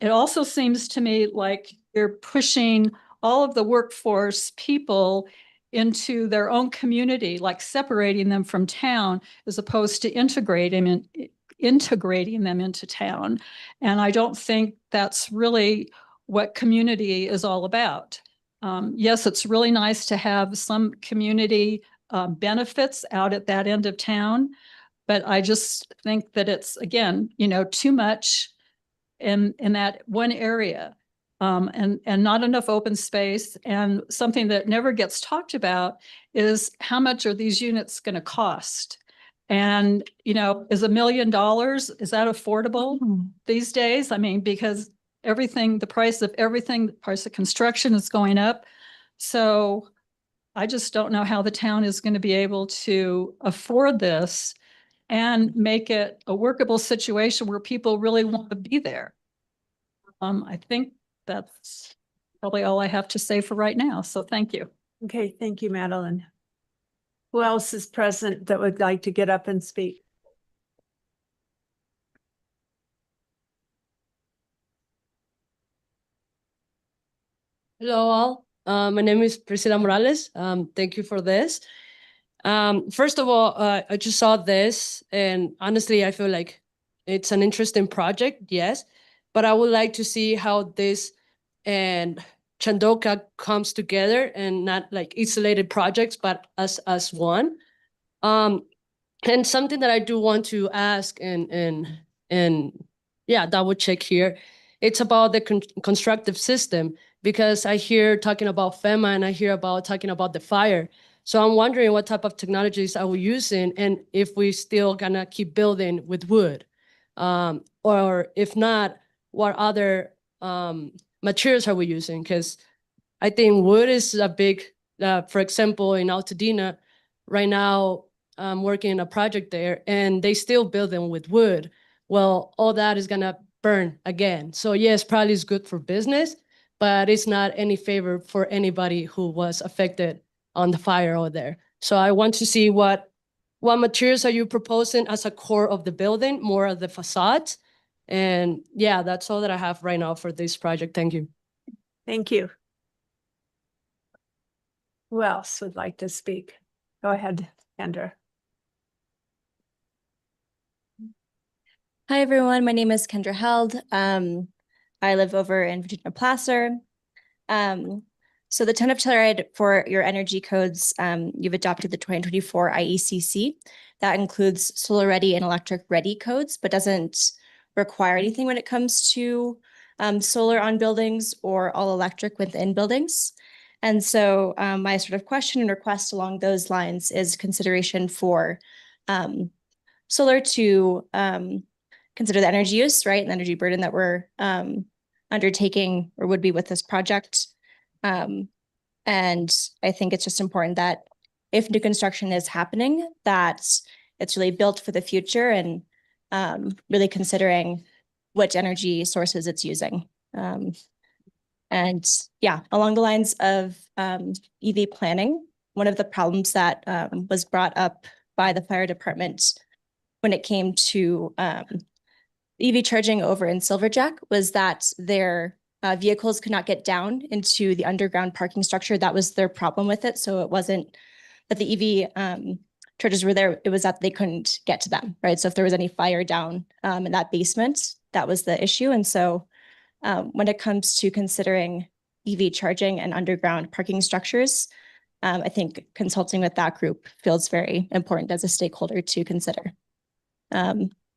it also seems to me like you're pushing all of the workforce people into their own community, like separating them from town as opposed to integrating them into town. And I don't think that's really what community is all about. Yes, it's really nice to have some community benefits out at that end of town, but I just think that it's, again, too much in that one area, and not enough open space. And something that never gets talked about is how much are these units going to cost? And, is $1 million, is that affordable these days? I mean, because the price of everything, the price of construction is going up. So I just don't know how the town is going to be able to afford this and make it a workable situation where people really want to be there. I think that's probably all I have to say for right now. So thank you. Okay, thank you, Madeline. Who else is present that would like to get up and speak? Hello all. My name is Priscilla Morales. Thank you for this. First of all, I just saw this and honestly, I feel like it's an interesting project, yes, but I would like to see how this and Chandoka comes together and not like isolated projects, but as one. And something that I do want to ask and yeah, double check here. It's about the constructive system, because I hear talking about FEMA and I hear about talking about the fire. So I'm wondering what type of technologies are we using and if we still gonna keep building with wood. Or if not, what other materials are we using? Because I think wood is a big, for example, in Altadena, right now, I'm working in a project there and they still build them with wood. Well, all that is gonna burn again. So yes, probably is good for business, but it's not any favor for anybody who was affected on the fire over there. So I want to see what materials are you proposing as a core of the building, more of the facade. And yeah, that's all that I have right now for this project. Thank you. Thank you. Who else would like to speak? Go ahead, Kendra. Hi, everyone. My name is Kendra Held. I live over in Virginia Placer. So the ton of Telluride for your energy codes, you've adopted the 2024 IECC. That includes solar ready and electric ready codes, but doesn't require anything when it comes to solar on buildings or all electric within buildings. And so my sort of question and request along those lines is consideration for solar to consider the energy use, right, and the energy burden that we're undertaking or would be with this project. And I think it's just important that if new construction is happening, that it's really built for the future and really considering which energy sources it's using. And yeah, along the lines of EV planning, one of the problems that was brought up by the fire department when it came to EV charging over in Silverjack was that their vehicles could not get down into the underground parking structure. That was their problem with it. So it wasn't that the EV chargers were there, it was that they couldn't get to them, right? So if there was any fire down in that basement, that was the issue. And so when it comes to considering EV charging and underground parking structures, I think consulting with that group feels very important as a stakeholder to consider.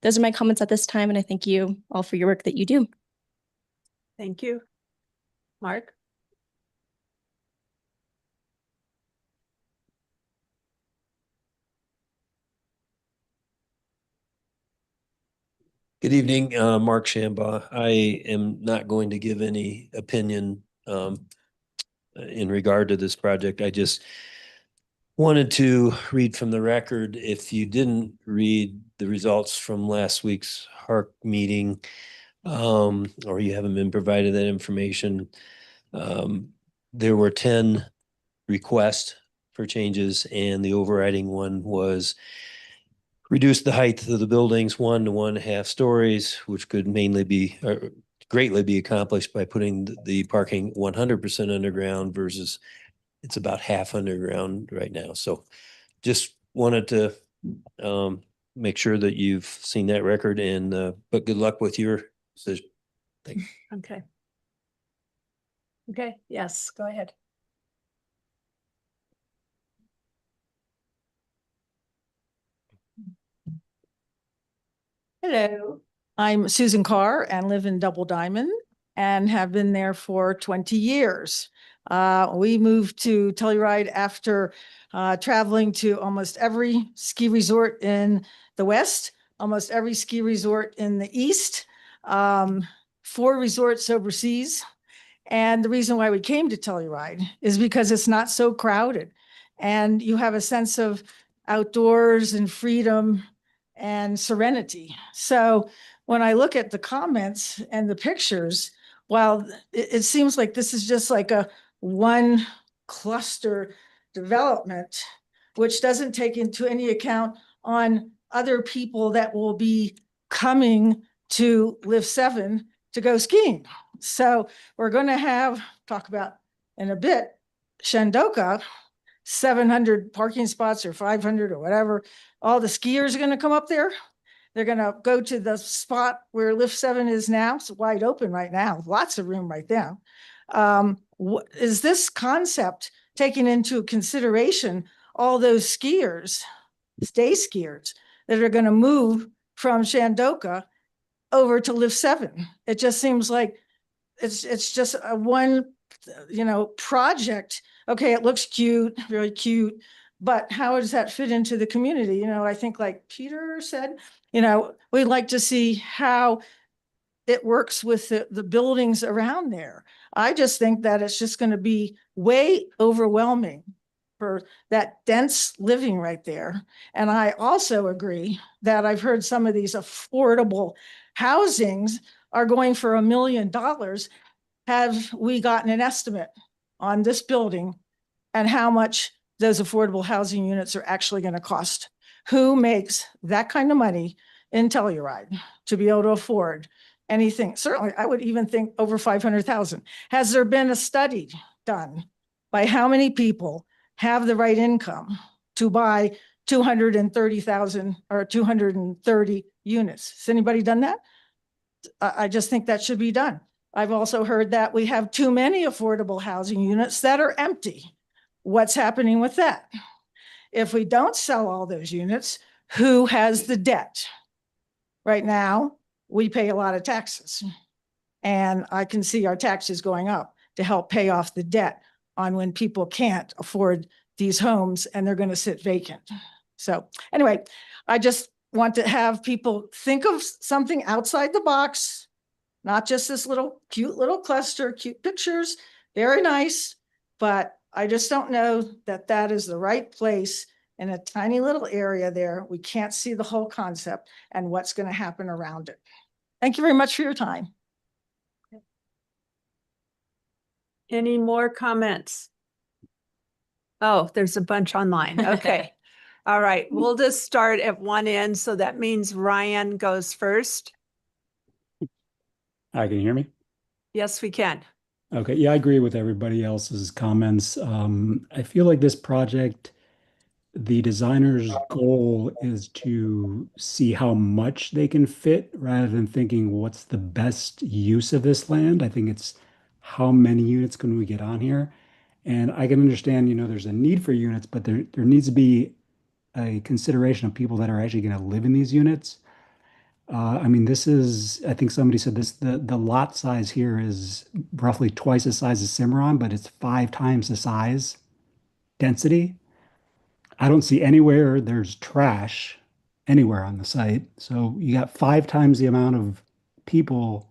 Those are my comments at this time, and I thank you all for your work that you do. Thank you. Mark? Good evening, Mark Shambaugh. I am not going to give any opinion in regard to this project. I just wanted to read from the record. If you didn't read the results from last week's HARC meeting, or you haven't been provided that information, there were 10 requests for changes, and the overriding one was reduce the height of the buildings 1 to 1.5 stories, which could mainly be greatly be accomplished by putting the parking 100% underground versus it's about half underground right now. So just wanted to make sure that you've seen that record and but good luck with your decision. Thank you. Okay. Okay, yes, go ahead. Hello, I'm Susan Carr and live in Double Diamond and have been there for 20 years. We moved to Telluride after traveling to almost every ski resort in the West, almost every ski resort in the East, 4 resorts overseas. And the reason why we came to Telluride is because it's not so crowded and you have a sense of outdoors and freedom and serenity. So when I look at the comments and the pictures, while it seems like this is just like a one cluster development, which doesn't take into any account on other people that will be coming to Lift 7 to go skiing. So we're going to talk about in a bit, Shandoka, 700 parking spots or 500 or whatever. All the skiers are going to come up there. They're going to go to the spot where Lift 7 is now. It's wide open right now, lots of room right now. Is this concept taking into consideration all those skiers, day skiers, that are going to move from Shandoka over to Lift 7? It just seems like it's just a one, project. Okay, it looks cute, very cute, but how does that fit into the community? I think like Peter said, we'd like to see how it works with the buildings around there. I just think that it's just going to be way overwhelming for that dense living right there. And I also agree that I've heard some of these affordable housings are going for $1 million. Have we gotten an estimate on this building and how much those affordable housing units are actually going to cost? Who makes that kind of money in Telluride to be able to afford anything? Certainly, I would even think over 500,000. Has there been a study done by how many people have the right income to buy 230,000 or 230 units? Has anybody done that? I just think that should be done. I've also heard that we have too many affordable housing units that are empty. What's happening with that? If we don't sell all those units, who has the debt? Right now, we pay a lot of taxes. And I can see our taxes going up to help pay off the debt on when people can't afford these homes and they're going to sit vacant. So anyway, I just want to have people think of something outside the box, not just this cute little cluster, cute pictures, very nice, but I just don't know that that is the right place in a tiny little area there. We can't see the whole concept and what's going to happen around it. Thank you very much for your time. Any more comments? Oh, there's a bunch online. Okay. All right. We'll just start at one end. So that means Ryan goes first. Hi, can you hear me? Yes, we can. Okay, yeah, I agree with everybody else's comments. I feel like this project, the designer's goal is to see how much they can fit rather than thinking what's the best use of this land. I think it's how many units can we get on here? And I can understand, there's a need for units, but there needs to be a consideration of people that are actually going to live in these units. I think somebody said this, the lot size here is roughly twice the size of Cimarron, but it's 5 times the size density. I don't see anywhere there's trash anywhere on the site. So you got 5 times the amount of people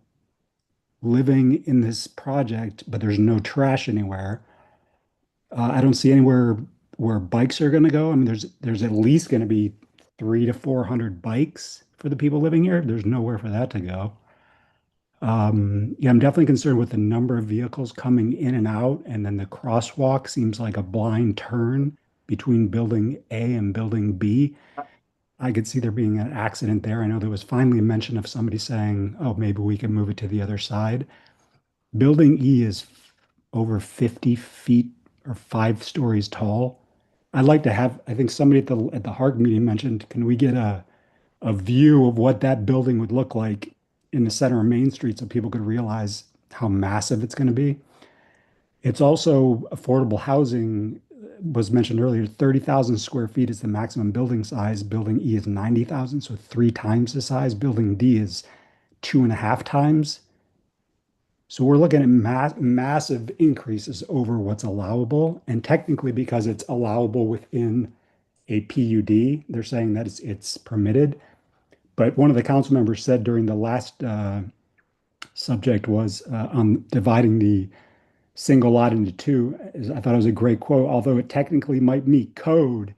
living in this project, but there's no trash anywhere. I don't see anywhere where bikes are going to go. There's at least going to be 300 to 400 bikes for the people living here. There's nowhere for that to go. Yeah, I'm definitely concerned with the number of vehicles coming in and out, and then the crosswalk seems like a blind turn between building A and building B. I could see there being an accident there. I know there was finally mention of somebody saying, oh, maybe we can move it to the other side. Building E is over 50 feet or 5 stories tall. I'd like to have, I think somebody at the HARC meeting mentioned, can we get a view of what that building would look like in the center of Main Street so people could realize how massive it's going to be? It's also affordable housing was mentioned earlier. 30,000 square feet is the maximum building size. Building E is 90,000, so 3 times the size. Building D is 2.5 times. So we're looking at massive increases over what's allowable. And technically, because it's allowable within a PUD, they're saying that it's permitted. But one of the council members said during the last subject was on dividing the single lot into two. I thought it was a great quote. Although it technically might meet code,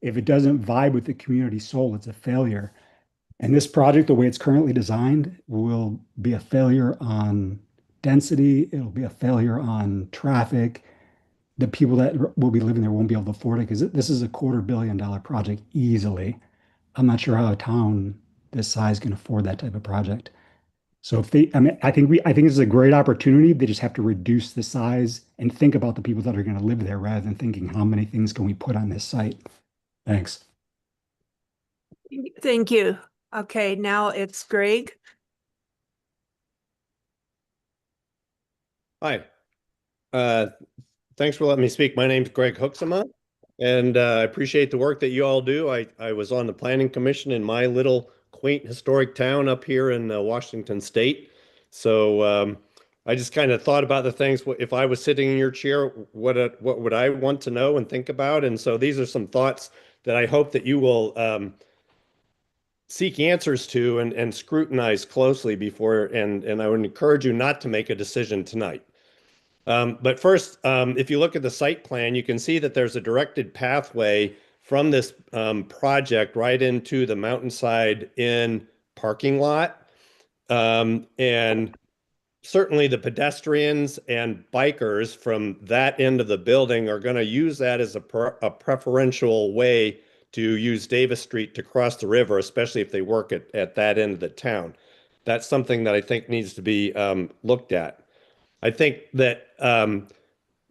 if it doesn't vibe with the community soul, it's a failure. And this project, the way it's currently designed, will be a failure on density. It'll be a failure on traffic. The people that will be living there won't be able to afford it because this is a $250 million project easily. I'm not sure how a town this size can afford that type of project. So if they, I mean, I think this is a great opportunity. They just have to reduce the size and think about the people that are going to live there rather than thinking how many things can we put on this site. Thanks. Thank you. Okay, now it's Greg. Hi. Thanks for letting me speak. My name's Greg Hooksema, and I appreciate the work that you all do. I was on the Planning Commission in my little quaint historic town up here in Washington State. So I just kind of thought about the things, if I was sitting in your chair, what would I want to know and think about? And so these are some thoughts that I hope that you will seek answers to and scrutinize closely before, and I would encourage you not to make a decision tonight. But first, if you look at the site plan, you can see that there's a directed pathway from this project right into the Mountainside Inn parking lot. And certainly the pedestrians and bikers from that end of the building are going to use that as a preferential way to use Davis Street to cross the river, especially if they work at that end of the town. That's something that I think needs to be looked at. I think that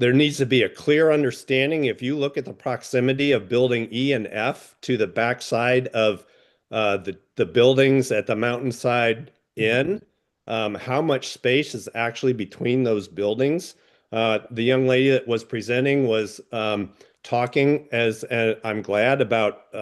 there needs to be a clear understanding. If you look at the proximity of building E and F to the backside of the buildings at the Mountainside Inn, how much space is actually between those buildings. The young lady that was presenting was talking, as I'm glad, about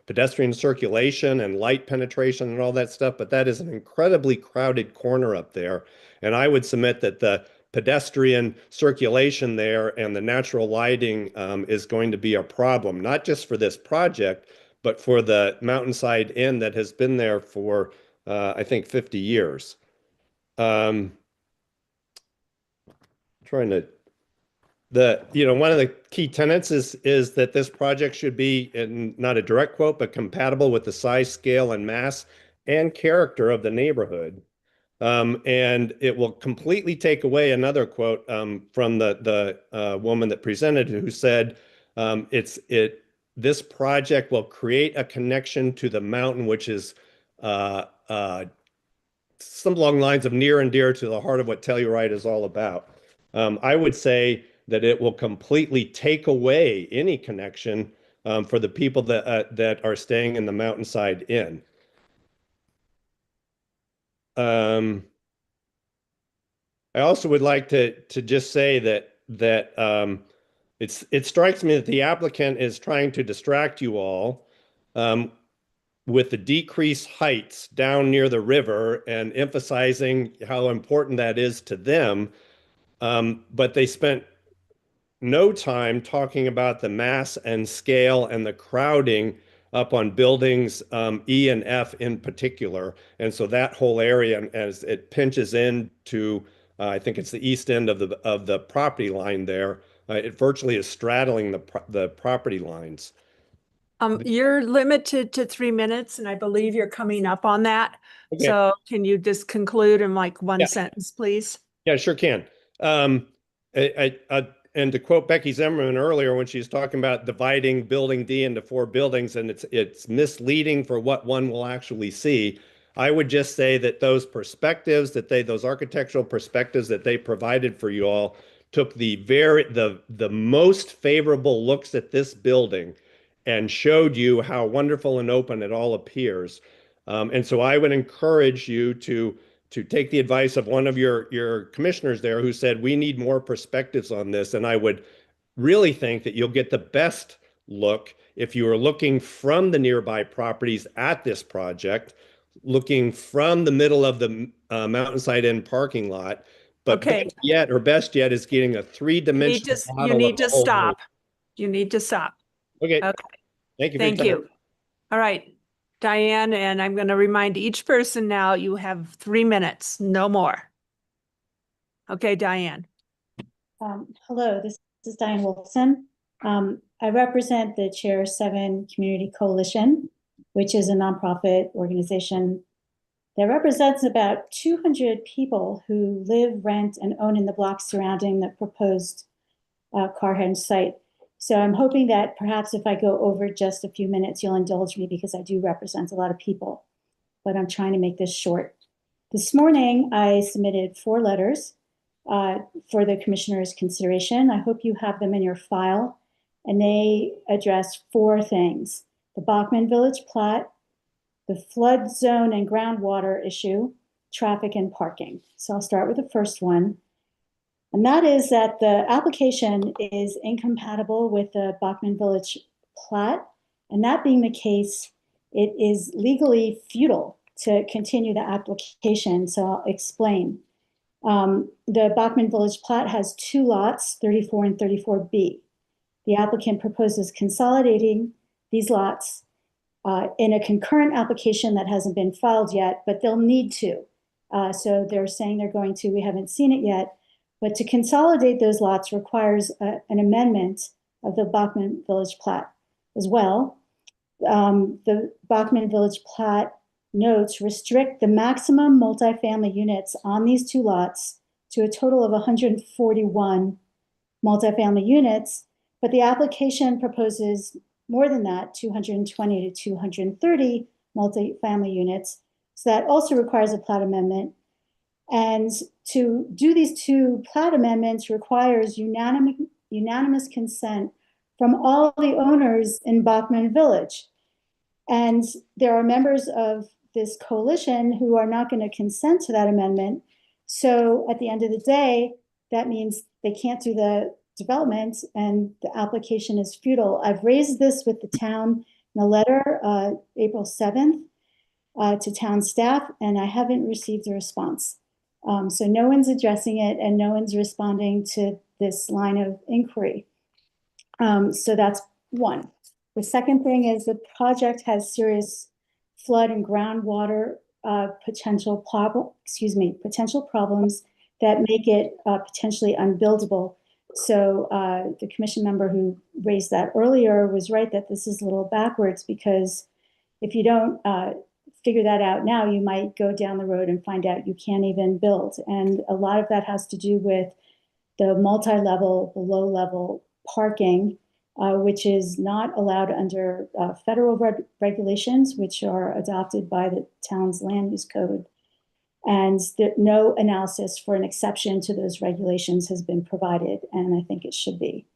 pedestrian circulation and light penetration and all that stuff, but that is an incredibly crowded corner up there. And I would submit that the pedestrian circulation there and the natural lighting is going to be a problem, not just for this project, but for the Mountainside Inn that has been there for, I think, 50 years. One of the key tenets is that this project should be, and not a direct quote, but compatible with the size, scale, and mass and character of the neighborhood. And it will completely take away another quote from the woman that presented, who said, this project will create a connection to the mountain, which is some along lines of near and dear to the heart of what Telluride is all about. I would say that it will completely take away any connection for the people that are staying in the Mountainside Inn. I also would like to just say that it strikes me that the applicant is trying to distract you all with the decreased heights down near the river and emphasizing how important that is to them. But they spent no time talking about the mass and scale and the crowding up on buildings E and F in particular. And so that whole area, as it pinches into, I think it's the east end of the property line there, it virtually is straddling the property lines. You're limited to 3 minutes, and I believe you're coming up on that. Okay. So can you just conclude in like one sentence, please? Yeah, sure can. and to quote Becky Zimmerman earlier, when she's talking about dividing building D into 4 buildings and it's misleading for what one will actually see, I would just say that those perspectives those architectural perspectives that they provided for you all took the most favorable looks at this building and showed you how wonderful and open it all appears. And so I would encourage you to take the advice of one of your commissioners there who said, we need more perspectives on this. And I would really think that you'll get the best look if you are looking from the nearby properties at this project, looking from the middle of the Mountainside Inn parking lot. But Okay. best yet is getting a three-dimensional model. You of need the to whole stop. You need to stop. Okay. Okay. Thank you. Thank you. All right, Diane, and I'm going to remind each person now, you have 3 minutes, no more. Okay, Diane. Hello, this is Diane Wolfson. I represent the Chair 7 Community Coalition, which is a nonprofit organization that represents about 200 people who live, rent, and own in the blocks surrounding the proposed Carhenge site. So I'm hoping that perhaps if I go over just a few minutes, you'll indulge me because I do represent a lot of people, but I'm trying to make this short. This morning, I submitted 4 letters for the commissioner's consideration. I hope you have them in your file, and they address 4 things: the Bachman Village plat, the flood zone and groundwater issue, traffic and parking. So I'll start with the first one. And that is that the application is incompatible with the Bachman Village plat. And that being the case, it is legally futile to continue the application. So I'll explain. The Bachman Village plat has 2 lots, 34 and 34B. The applicant proposes consolidating these lots in a concurrent application that hasn't been filed yet, but they'll need to. So they're saying they're going to, we haven't seen it yet, but to consolidate those lots requires an amendment of the Bachman Village plat as well. The Bachman Village plat notes restrict the maximum multifamily units on these 2 lots to a total of 141 multifamily units, but the application proposes more than that, 220 to 230 multifamily units. So that also requires a plat amendment. And to do these 2 plat amendments requires unanimous consent from all the owners in Bachman Village. And there are members of this coalition who are not going to consent to that amendment. So at the end of the day, that means they can't do the development and the application is futile. I've raised this with the town in a letter April 7th to town staff, and I haven't received a response. So no one's addressing it and no one's responding to this line of inquiry. So that's one. The second thing is the project has serious flood and groundwater potential problems that make it potentially unbuildable. So the commission member who raised that earlier was right that this is a little backwards, because if you don't figure that out now, you might go down the road and find out you can't even build. And a lot of that has to do with the multi-level, below-level parking, which is not allowed under federal regulations, which are adopted by the town's land use code. And no analysis for an exception to those regulations has been provided, and I think it should be.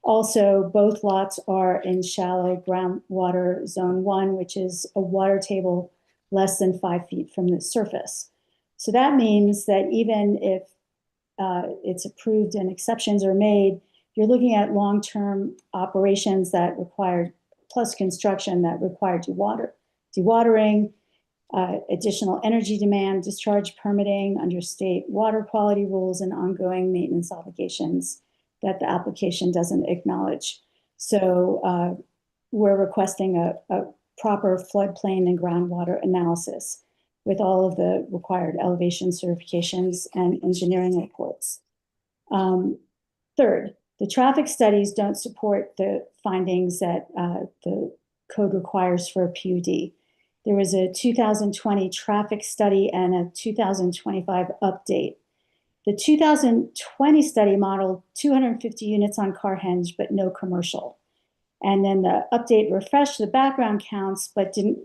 Also, both lots are in shallow groundwater zone 1, which is a water table less than 5 feet from the surface. So that means that even if it's approved and exceptions are made, you're looking at long-term operations that require, plus construction that require dewatering, additional energy demand, discharge permitting under state water quality rules, and ongoing maintenance obligations that the application doesn't acknowledge. So we're requesting a proper floodplain and groundwater analysis with all of the required elevation certifications and engineering reports. Third, the traffic studies don't support the findings that the code requires for a PUD. There was a 2020 traffic study and a 2025 update. The 2020 study modeled 250 units on Carhenge, but no commercial. And then the update refreshed the background counts, but didn't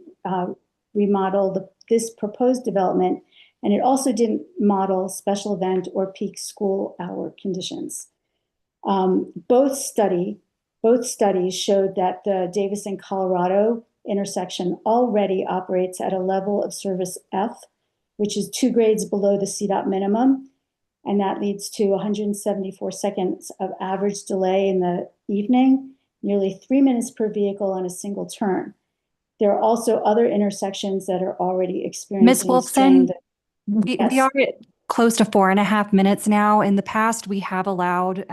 remodel this proposed development. And it also didn't model special event or peak school hour conditions. Both studies showed that the Davis and Colorado intersection already operates at a level of service F, which is 2 grades below the CDOT minimum. And that leads to 174 seconds of average delay in the evening, nearly 3 minutes per vehicle on a single turn. There are also other intersections that are already experiencing Ms. Wolfson, we Yes. are at close to 4.5 minutes now. In the past, we have allowed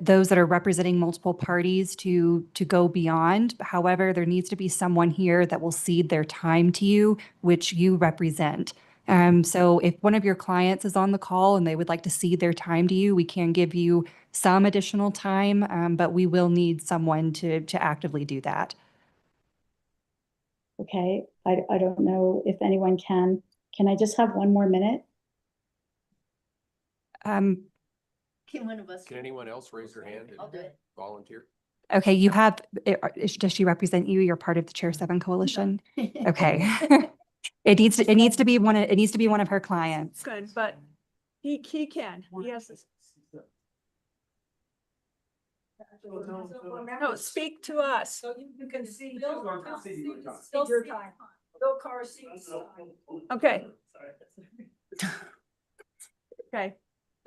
those that are representing multiple parties to go beyond. However, there needs to be someone here that will cede their time to you, which you represent. So if one of your clients is on the call and they would like to cede their time to you, we can give you some additional time, but we will need someone to actively do that. Okay, I don't know if anyone can. Can I just have 1 more minute? Can one of us? Can anyone else raise their hand and volunteer? Okay, you have, does she represent you? You're part of the Chair 7 coalition? Okay. It needs to be one of her clients. Good, but he can. Yes. No, speak to us. So you can see. Bill Carr sees. Okay. Okay.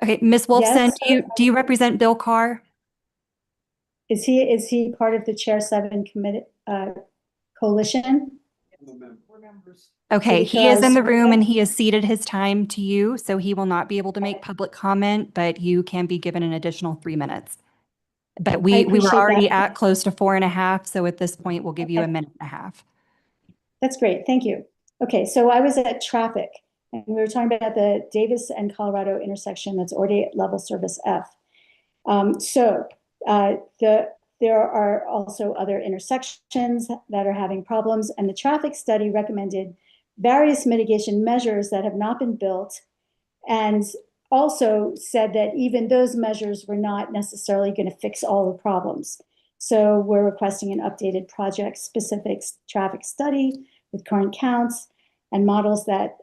Okay, Ms. Wolfson, Yes. do you represent Bill Carr? Is he part of the Chair 7 committee coalition? Okay, he is in the Because- room and he has ceded his time to you, so he will not be able to make public comment, but you can be given an additional 3 minutes. But we were appreciate already that. at close to 4.5, so at this point, we'll give you a minute and a half. That's great, thank you. Okay, so I was at traffic, and we were talking about the Davis and Colorado intersection that's already at level service F. There are also other intersections that are having problems, and the traffic study recommended various mitigation measures that have not been built, and also said that even those measures were not necessarily going to fix all the problems. So we're requesting an updated project-specific traffic study with current counts and models that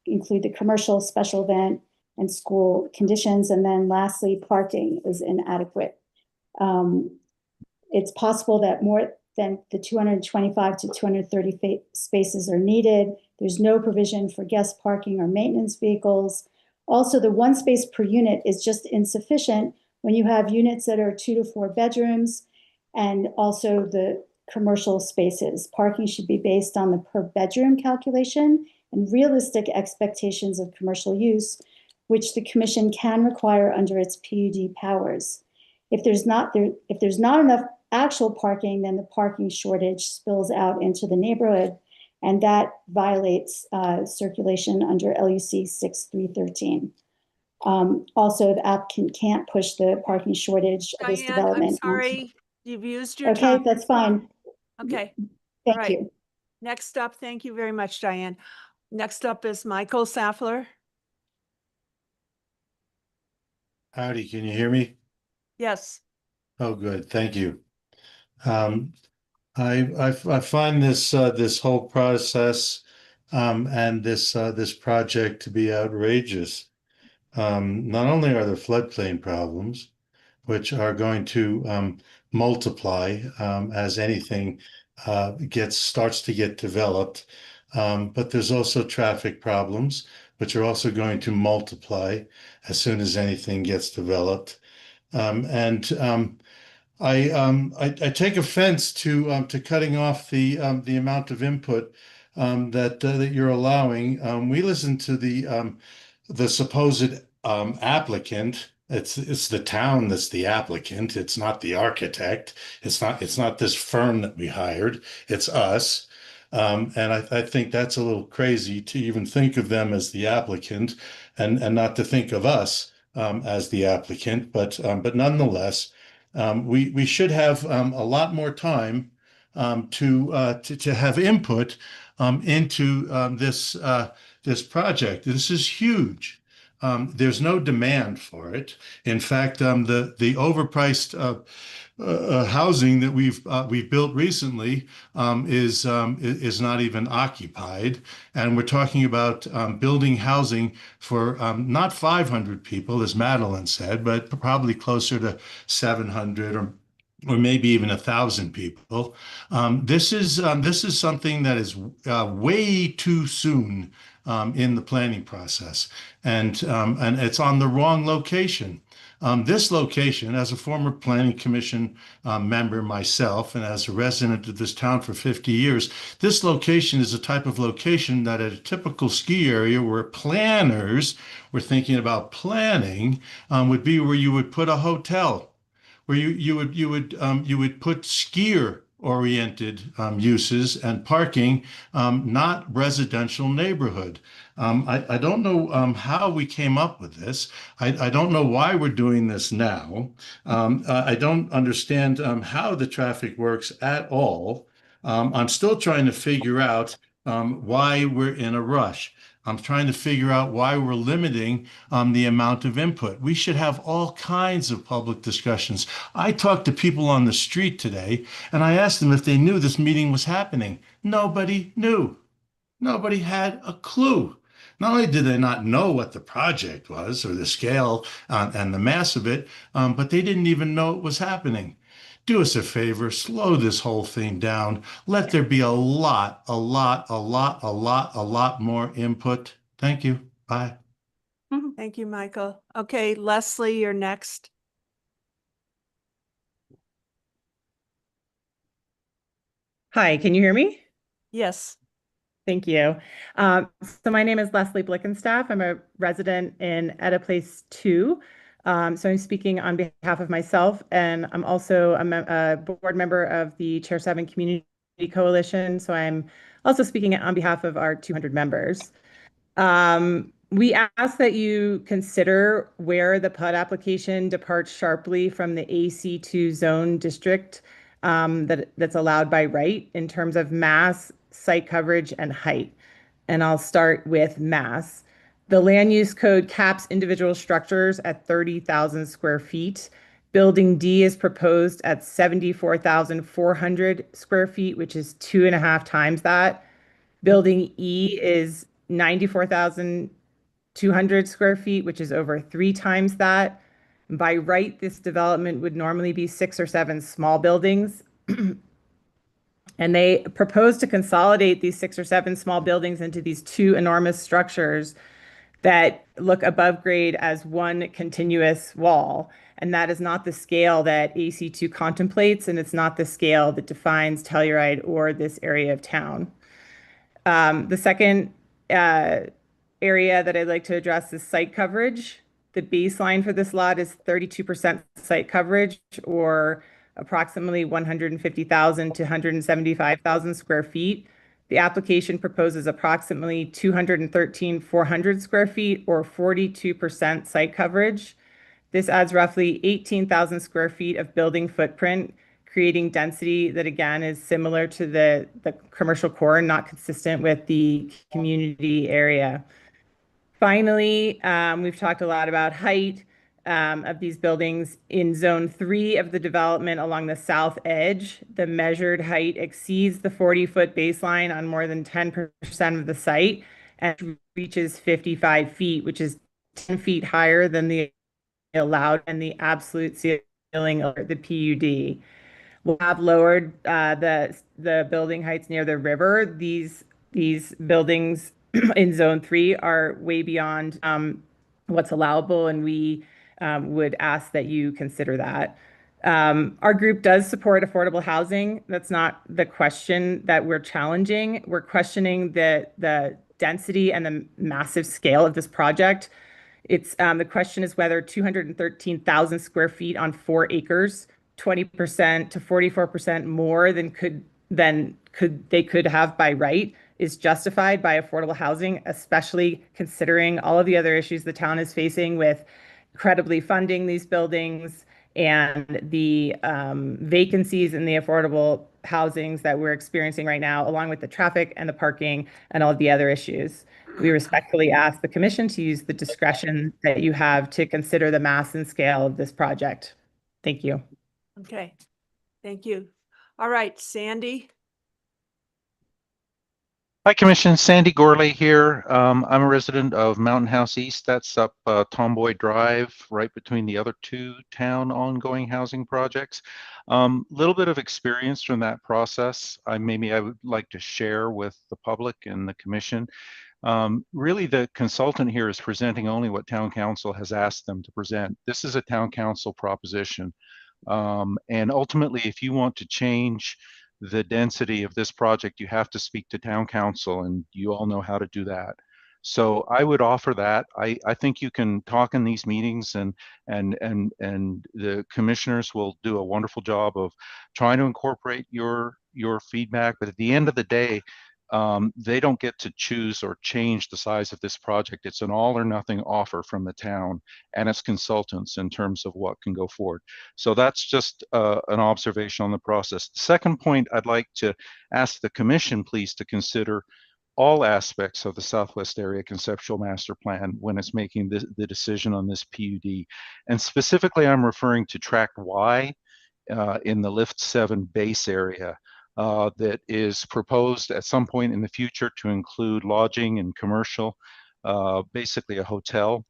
include the commercial, special event, and school conditions. And then lastly, parking is inadequate. It's possible that more than the 225 to 230 spaces are needed. There's no provision for guest parking or maintenance vehicles. Also, the 1 space per unit is just insufficient when you have units that are 2 to 4 bedrooms, and also the commercial spaces. Parking should be based on the per bedroom calculation and realistic expectations of commercial use, which the commission can require under its PUD powers. If there's not enough actual parking, then the parking shortage spills out into the neighborhood, and that violates circulation under LUC 6313. Also, the applicant can't push the parking shortage of this Diane, I'm development. sorry, you've used your Okay, time. that's fine. Okay. Thank All right. you. Next up, thank you very much, Diane. Next up is Michael Saffler. Howdy, can you hear me? Yes. Oh, good, thank you. I find this whole process and this project to be outrageous. Not only are there floodplain problems, which are going to multiply as anything starts to get developed, but there's also traffic problems, which are also going to multiply as soon as anything gets developed. I take offense to cutting off the amount of input that you're allowing. We listen to the supposed applicant. It's the town that's the applicant. It's not the architect. It's not this firm that we hired. It's us. And I think that's a little crazy to even think of them as the applicant and not to think of us as the applicant. But nonetheless, we should have a lot more time to have input into this project. This is huge. there's no demand for it. In fact, the overpriced housing that we've built recently is not even occupied, and we're talking about building housing for not 500 people, as Madeline said, but probably closer to 700 or maybe even 1,000 people. This is something that is way too soon in the planning process, and it's on the wrong location. This location, as a former planning commission member myself and as a resident of this town for 50 years, this location is a type of location that at a typical ski area where planners were thinking about planning would be where you would put a hotel, where you would put skier oriented uses and parking, not residential neighborhood. I don't know how we came up with this. I don't know why we're doing this now. I don't understand how the traffic works at all. I'm still trying to figure out why we're in a rush. I'm trying to figure out why we're limiting the amount of input. We should have all kinds of public discussions. I talked to people on the street today, and I asked them if they knew this meeting was happening. Nobody knew. Nobody had a clue. Not only did they not know what the project was or the scale and the mass of it, but they didn't even know it was happening. Do us a favor, slow this whole thing down. Let there be a lot more input. Thank you. Bye. Thank you, Michael. Okay, Leslie, you're next. Hi, can you hear me? Yes. Thank you. So my name is Leslie Blickenstaff. I'm a resident in Etta Place 2. So I'm speaking on behalf of myself, and I'm also a board member of the Chair 7 Community Coalition. So I'm also speaking on behalf of our 200 members. We ask that you consider where the PUD application departs sharply from the AC2 zone district that's allowed by right in terms of mass, site coverage, and height. And I'll start with mass. The land use code caps individual structures at 30,000 square feet. Building D is proposed at 74,400 square feet, which is 2.5 times that. Building E is 94,200 square feet, which is over 3 times that. By right, this development would normally be 6 or 7 small buildings. And they propose to consolidate these 6 or 7 small buildings into these 2 enormous structures that look above grade as one continuous wall. And that is not the scale that AC2 contemplates, and it's not the scale that defines Telluride or this area of town. The second area that I'd like to address is site coverage. The baseline for this lot is 32% site coverage, or approximately 150,000 to 175,000 square feet. The application proposes approximately 213,400 square feet, or 42% site coverage. This adds roughly 18,000 square feet of building footprint, creating density that again is similar to the commercial core and not consistent with the community area. Finally, we've talked a lot about height of these buildings. In zone 3 of the development along the south edge, the measured height exceeds the 40-foot baseline on more than 10% of the site and reaches 55 feet, which is 10 feet higher than the allowed and the absolute ceiling of the PUD. We'll have lowered the building heights near the river. These buildings in zone 3 are way beyond what's allowable, and we would ask that you consider that. Our group does support affordable housing. That's not the question that we're challenging. We're questioning the density and the massive scale of this project. It's the question is whether 213,000 square feet on 4 acres, 20% to 44% more than they could have by right, is justified by affordable housing, especially considering all of the other issues the town is facing with credibly funding these buildings and the vacancies in the affordable housings that we're experiencing right now, along with the traffic and the parking and all of the other issues. We respectfully ask the commission to use the discretion that you have to consider the mass and scale of this project. Thank you. Okay, thank you. All right, Sandy. Hi, Commission. Sandy Gorley here. I'm a resident of Mountain House East. That's up Tomboy Drive, right between the other two town ongoing housing projects. Little bit of experience from that process. I would like to share with the public and the Commission. Really, the consultant here is presenting only what Town Council has asked them to present. This is a Town Council proposition. And ultimately, if you want to change the density of this project, you have to speak to Town Council, and you all know how to do that. So I would offer that. I think you can talk in these meetings, and the commissioners will do a wonderful job of trying to incorporate your feedback. But at the end of the day, they don't get to choose or change the size of this project. It's an all or nothing offer from the town and its consultants in terms of what can go forward. So that's just an observation on the process. The second point, I'd like to ask the commission, please, to consider all aspects of the Southwest Area Conceptual Master Plan when it's making the decision on this PUD. And specifically, I'm referring to Track Y in the Lift 7 base area. That is proposed at some point in the future to include lodging and commercial, basically a hotel.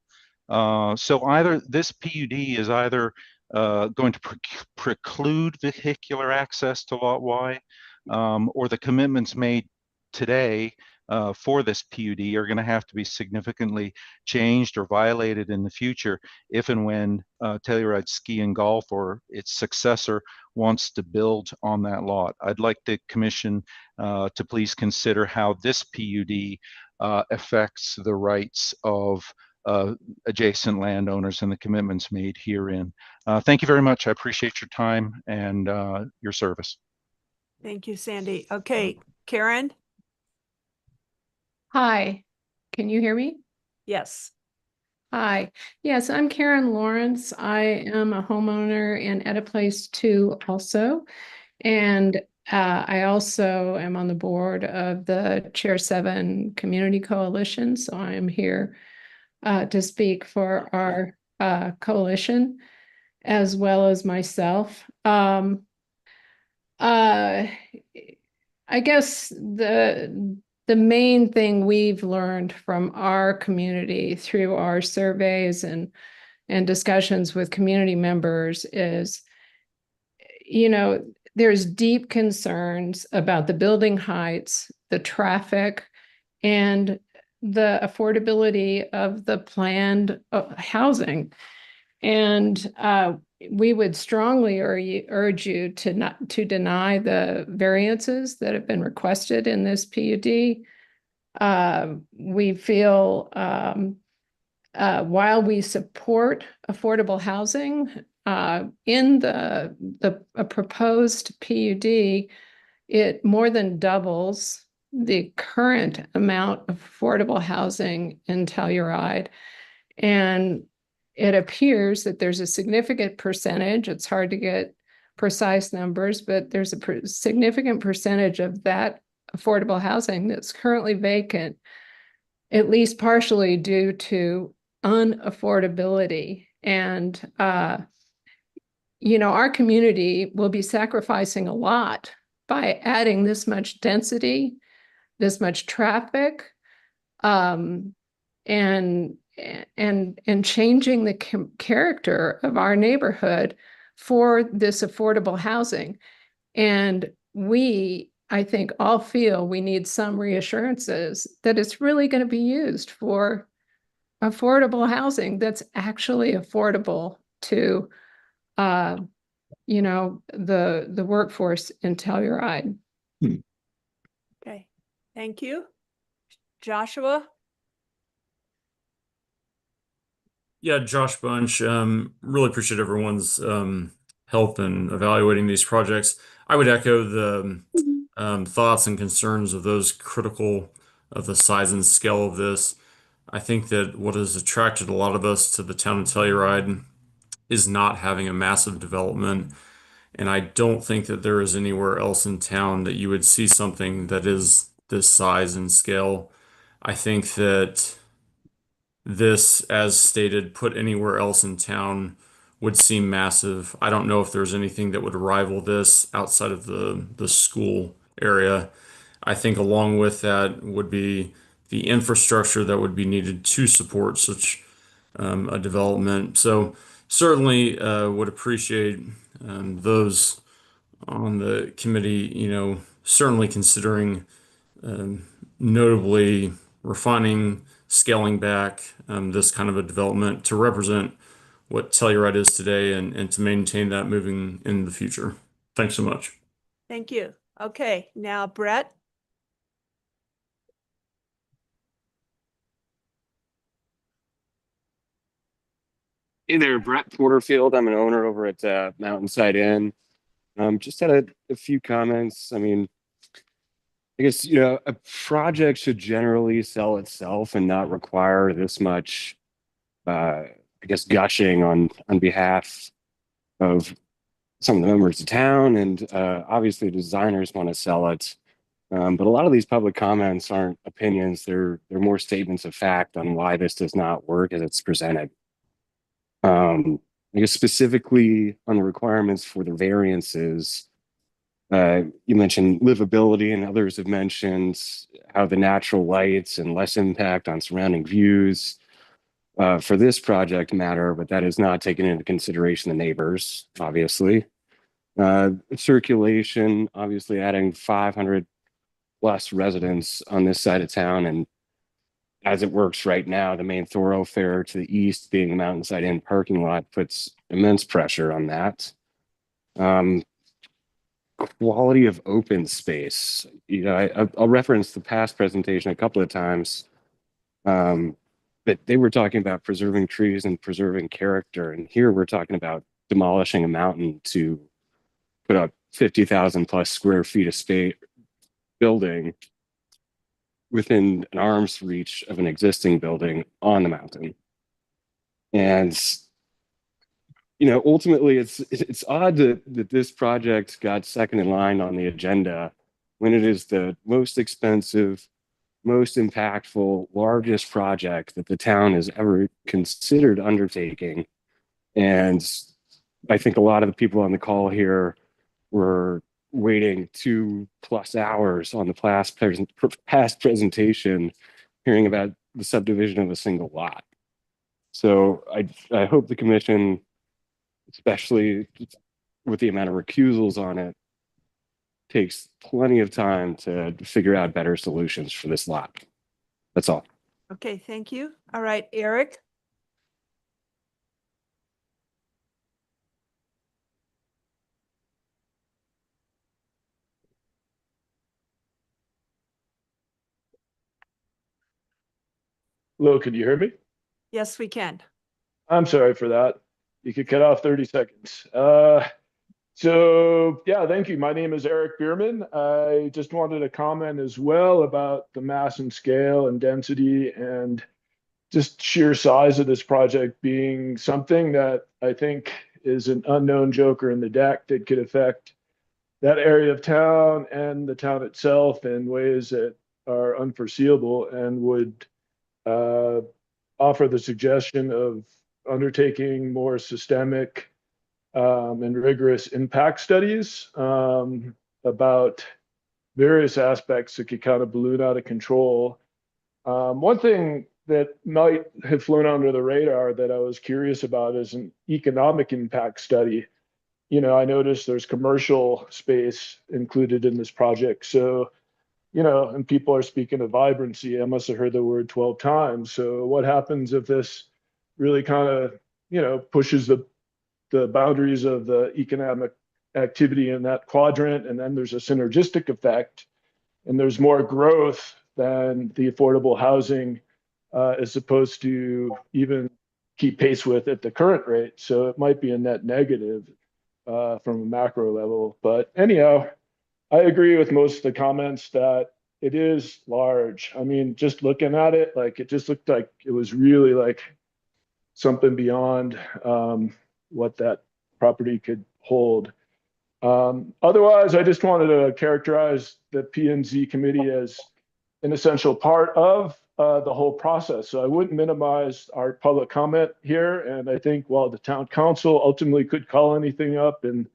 So either this PUD is either going to preclude vehicular access to Lot Y, or the commitments made today for this PUD are going to have to be significantly changed or violated in the future if and when Telluride Ski and Golf or its successor wants to build on that lot. I'd like the commission to please consider how this PUD affects the rights of adjacent landowners and the commitments made herein. Thank you very much. I appreciate your time and your service. Thank you, Sandy. Okay, Karen? Hi, can you hear me? Yes. Hi, yes, I'm Karen Lawrence. I am a homeowner in Edit Place 2 also. And I also am on the board of the Chair 7 Community Coalition. So I am here to speak for our coalition as well as myself. I guess the main thing we've learned from our community through our surveys and discussions with community members is, there's deep concerns about the building heights, the traffic, and the affordability of the planned housing. And we would strongly urge you to deny the variances that have been requested in this PUD. We feel while we support affordable housing in the proposed PUD, it more than doubles the current amount of affordable housing in Telluride. And it appears that there's a significant percentage, it's hard to get precise numbers, but there's a significant percentage of that affordable housing that's currently vacant, at least partially due to unaffordability. And, our community will be sacrificing a lot by adding this much density, this much traffic, and changing the character of our neighborhood for this affordable housing. And I think all feel we need some reassurances that it's really going to be used for affordable housing that's actually affordable to, the workforce in Telluride. Okay, thank you. Joshua? Yeah, Josh Bunch. Really appreciate everyone's help in evaluating these projects. I would echo the thoughts and concerns of those critical of the size and scale of this. I think that what has attracted a lot of us to the town of Telluride is not having a massive development And I don't think that there is anywhere else in town that you would see something that is this size and scale. I think that this, as stated, put anywhere else in town would seem massive. I don't know if there's anything that would rival this outside of the school area. I think along with that would be the infrastructure that would be needed to support such a development. So certainly would appreciate those on the committee, certainly considering notably refining, scaling back this kind of a development to represent what Telluride is today and to maintain that moving in the future. Thanks so much. Thank you. Okay, now Brett. Hey there, Brett Porterfield. I'm an owner over at Mountainside Inn. Just had a few comments. I mean, I guess, a project should generally sell itself and not require this much, I guess, gushing on behalf of some of the members of town. And obviously, designers want to sell it. But a lot of these public comments aren't opinions. They're more statements of fact on why this does not work as it's presented. I guess specifically on the requirements for the variances, you mentioned livability, and others have mentioned how the natural lights and less impact on surrounding views for this project matter, but that is not taken into consideration the neighbors, obviously. Circulation, obviously adding 500 plus residents on this side of town, and as it works right now, the main thoroughfare to the east being the Mountainside Inn parking lot puts immense pressure on that. Quality of open space. I'll reference the past presentation a couple of times, but they were talking about preserving trees and preserving character. And here we're talking about demolishing a mountain to put up 50,000 plus square feet of space building within an arm's reach of an existing building on the mountain. And ultimately it's odd that this project got second in line on the agenda when it is the most expensive, most impactful, largest project that the town has ever considered undertaking. And I think a lot of the people on the call here were waiting 2+ hours on the past presentation, hearing about the subdivision of a single lot. So I hope the commission, especially with the amount of recusals on it, takes plenty of time to figure out better solutions for this lot. That's all. Okay, thank you. All right, Eric. Hello, can you hear me? Yes, we can. I'm sorry for that. You could cut off 30 seconds. So yeah, thank you. My name is Eric Bierman. I just wanted to comment as well about the mass and scale and density and just sheer size of this project being something that I think is an unknown joker in the deck that could affect that area of town and the town itself in ways that are unforeseeable and would offer the suggestion of undertaking more systemic and rigorous impact studies about various aspects that could kind of balloon out of control. One thing that might have flown under the radar that I was curious about is an economic impact study. I noticed there's commercial space included in this project. So, and people are speaking of vibrancy. I must have heard the word 12 times. So what happens if this really kind of, pushes the boundaries of the economic activity in that quadrant, and then there's a synergistic effect, and there's more growth than the affordable housing is supposed to even keep pace with at the current rate. So it might be a net negative from a macro level. But anyhow, I agree with most of the comments that it is large. I mean, just looking at it, like it just looked like it was really like something beyond what that property could hold. Otherwise, I just wanted to characterize the P&Z committee as an essential part of the whole process. So I wouldn't minimize our public comment here. And I think while the town council ultimately could call anything up and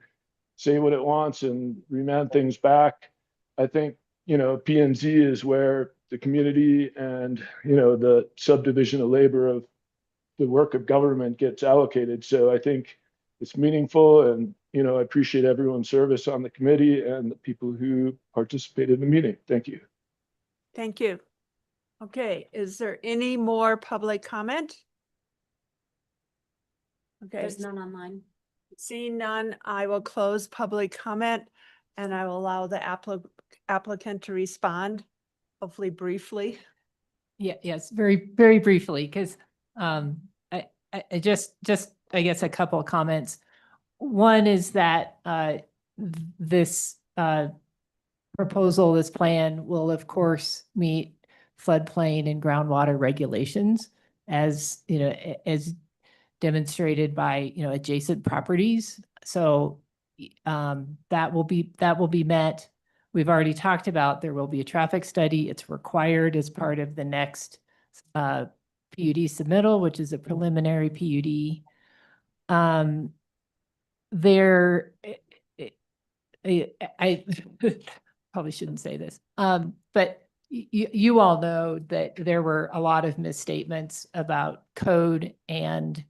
say what it wants and remand things back, I think, P&Z is where the community and, the subdivision of labor of the work of government gets allocated. So I think it's meaningful, and, I appreciate everyone's service on the committee and the people who participated in the meeting. Thank you. Thank you. Okay, is there any more public comment? Okay. There's none online. Seeing none, I will close public comment and I will allow the applicant to respond, hopefully briefly. Yes, very, very briefly, because I just I guess a couple of comments. One is that this proposal, this plan will of course meet floodplain and groundwater regulations as as demonstrated by adjacent properties. So that will be met. We've already talked about there will be a traffic study. It's required as part of the next PUD submittal, which is a preliminary PUD. I probably shouldn't say this, but you all know that there were a lot of misstatements about code and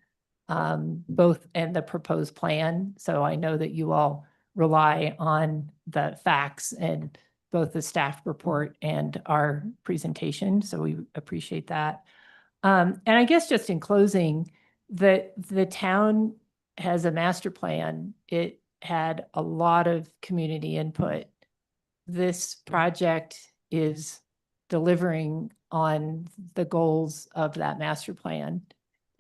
both and the proposed plan. So I know that you all rely on the facts and both the staff report and our presentation. So we appreciate that. And I guess just in closing, the town has a master plan. It had a lot of community input. This project is delivering on the goals of that master plan.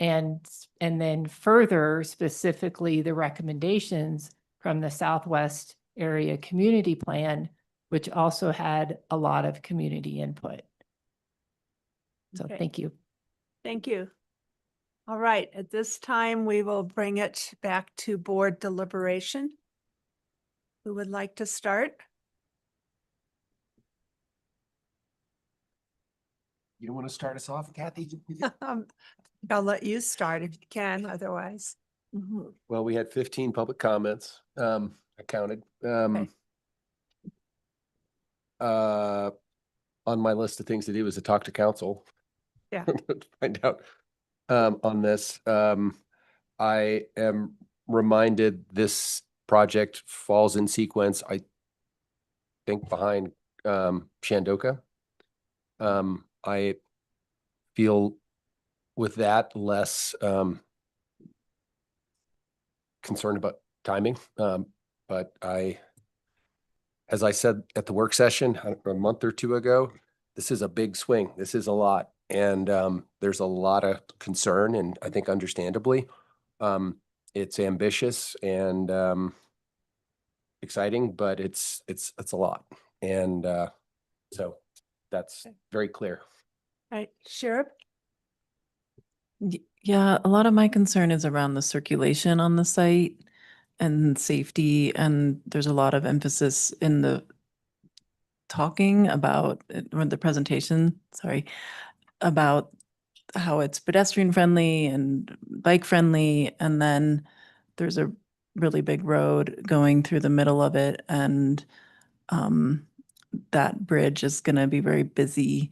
And then further, specifically the recommendations from the Southwest Area Community Plan, which also had a lot of community input. So Okay. Thank you. Thank you. All right, at this time, we will bring it back to board deliberation. Who would like to start? You don't want to start us off, Kathy? I'll let you start if you can, otherwise. Well, we had 15 public comments. I counted. On my list of things to do was to talk to council. Yeah. To find out on this. I am reminded this project falls in sequence, I think, behind Shandoka. I feel with that less concerned about timing. But as I said at the work session a month or two ago, this is a big swing. This is a lot. And there's a lot of concern, and I think understandably. It's ambitious and exciting, but it's a lot. And so that's very clear. All right, Sheriff? Yeah, a lot of my concern is around the circulation on the site and safety, and there's a lot of emphasis in the talking about, or the presentation, sorry, about how it's pedestrian friendly and bike friendly, and then there's a really big road going through the middle of it, and that bridge is going to be very busy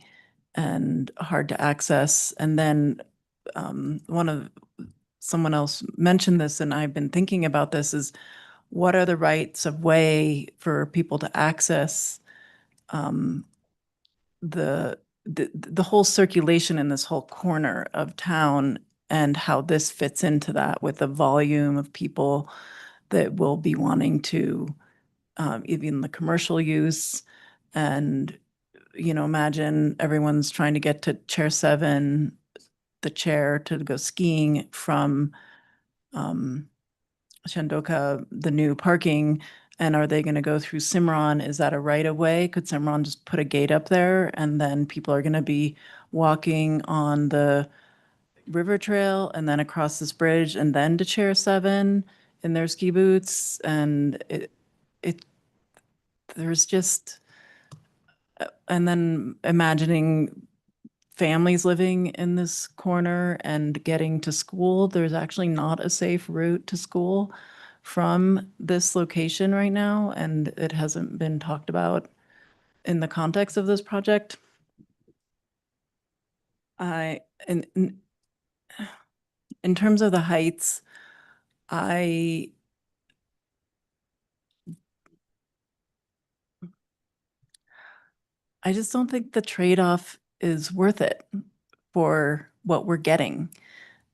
and hard to access. And then someone else mentioned this, and I've been thinking about this, is what are the rights of way for people to access the whole circulation in this whole corner of town, and how this fits into that with the volume of people that will be wanting to even the commercial use. And imagine everyone's trying to get to Chair 7, the chair, to go skiing from Shandoka, the new parking. And are they going to go through Cimarron? Is that a right of way? Could Cimarron just put a gate up there, and then people are going to be walking on the river trail and then across this bridge and then to Chair 7 in their ski boots? And there's just, and then imagining families living in this corner and getting to school, there's actually not a safe route to school from this location right now, and it hasn't been talked about in the context of this project. In terms of the heights, I just don't think the trade-off is worth it for what we're getting.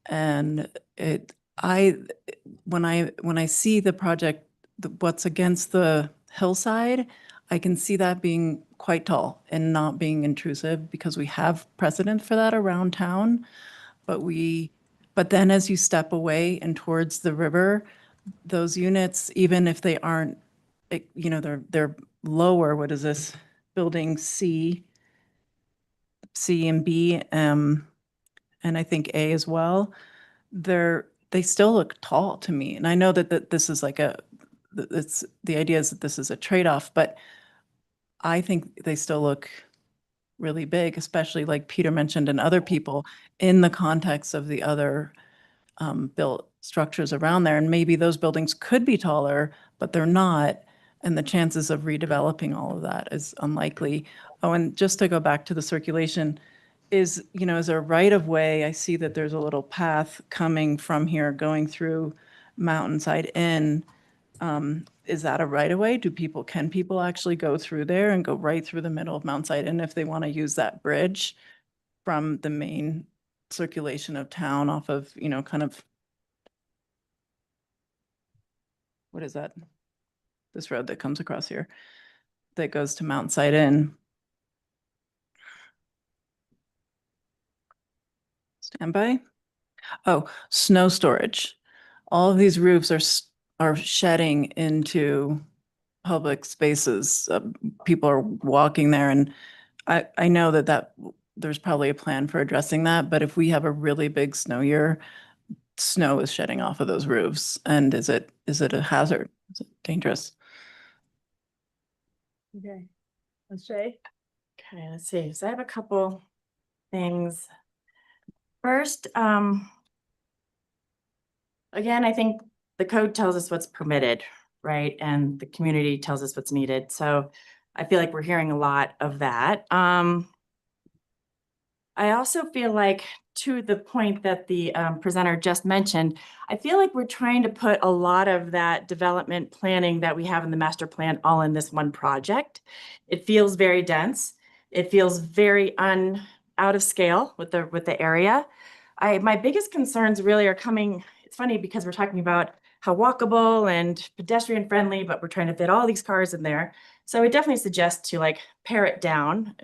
And when I see the project, what's against the hillside, I can see that being quite tall and not being intrusive because we have precedent for that around town. But then as you step away and towards the river, those units, even if they aren't, they're lower. What is this? Building C and B, and I think A as well. They still look tall to me. And I know that this is like the idea is that this is a trade-off, but I think they still look really big, especially like Peter mentioned and other people in the context of the other built structures around there. And maybe those buildings could be taller, but they're not. And the chances of redeveloping all of that is unlikely. Oh, and just to go back to the circulation, is a right of way. I see that there's a little path coming from here going through Mountainside Inn. Is that a right of way? Can people actually go through there and go right through the middle of Mountainside Inn if they want to use that bridge from the main circulation of town off of, kind of, what is that? This road that comes across here that goes to Mountainside Inn. Stand by. Oh, snow storage. All of these roofs are shedding into public spaces. People are walking there, and I know that there's probably a plan for addressing that. But if we have a really big snow year, snow is shedding off of those roofs, and is it a hazard? Is it dangerous? Okay, let's Shay. Okay, let's see. So I have a couple things. First, again, I think the code tells us what's permitted, right? And the community tells us what's needed. So I feel like we're hearing a lot of that. I also feel like, to the point that the presenter just mentioned, I feel like we're trying to put a lot of that development planning that we have in the master plan all in this one project. It feels very dense. It feels very out of scale with the area. My biggest concerns really are coming. It's funny because we're talking about how walkable and pedestrian friendly, but we're trying to fit all these cars in there. So I would definitely suggest to like pare it down,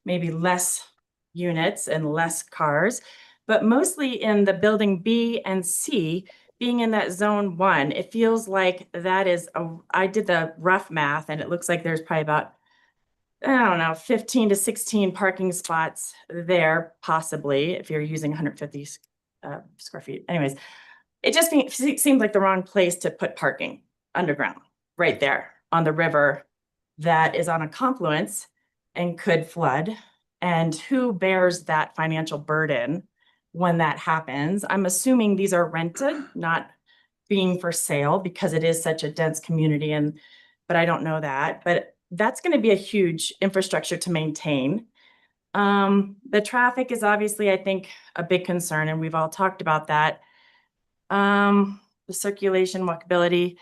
maybe less units and less cars, but mostly in the building B and C, being in that zone 1, it feels like that is I did the rough math and it looks like there's probably about, I don't know, 15 to 16 parking spots there, possibly, if you're using 150 square feet. Anyways, it just seemed like the wrong place to put parking underground, right there on the river that is on a confluence and could flood. And who bears that financial burden when that happens? I'm assuming these are rented, not being for sale, because it is such a dense community, but I don't know that. But that's going to be a huge infrastructure to maintain. The traffic is obviously, I think, a big concern, and we've all talked about that. The circulation, walkability.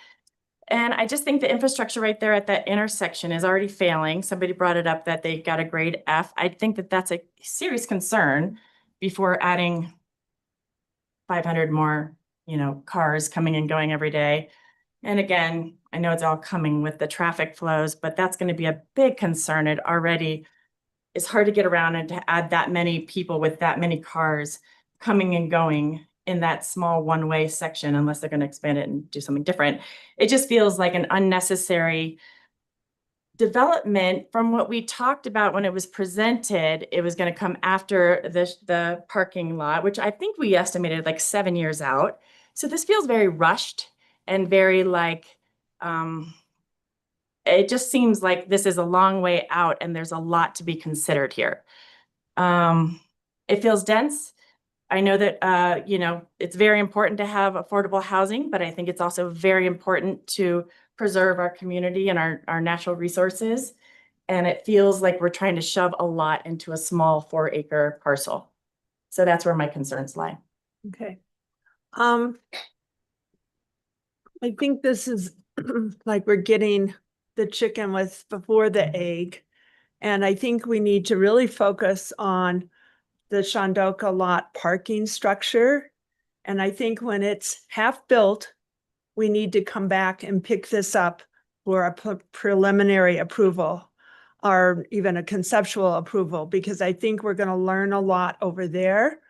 And I just think the infrastructure right there at that intersection is already failing. Somebody brought it up that they got a grade F. I think that that's a serious concern before adding 500 more, cars coming and going every day. And again, I know it's all coming with the traffic flows, but that's going to be a big concern. It already is hard to get around, and to add that many people with that many cars coming and going in that small one-way section, unless they're going to expand it and do something different. It just feels like an unnecessary development. From what we talked about when it was presented, it was going to come after the parking lot, which I think we estimated like 7 years out. So this feels very rushed and very like it just seems like this is a long way out and there's a lot to be considered here. It feels dense. I know that, you know, it's very important to have affordable housing, but I think it's also very important to preserve our community and our natural resources. And it feels like we're trying to shove a lot into a small 4-acre parcel. So that's where my concerns lie. Okay. I think this is like we're getting the chicken with before the egg. And I think we need to really focus on the Shandoka lot parking structure. And I think when it's half built, we need to come back and pick this up for a preliminary approval or even a conceptual approval, because I think we're going to learn a lot over there.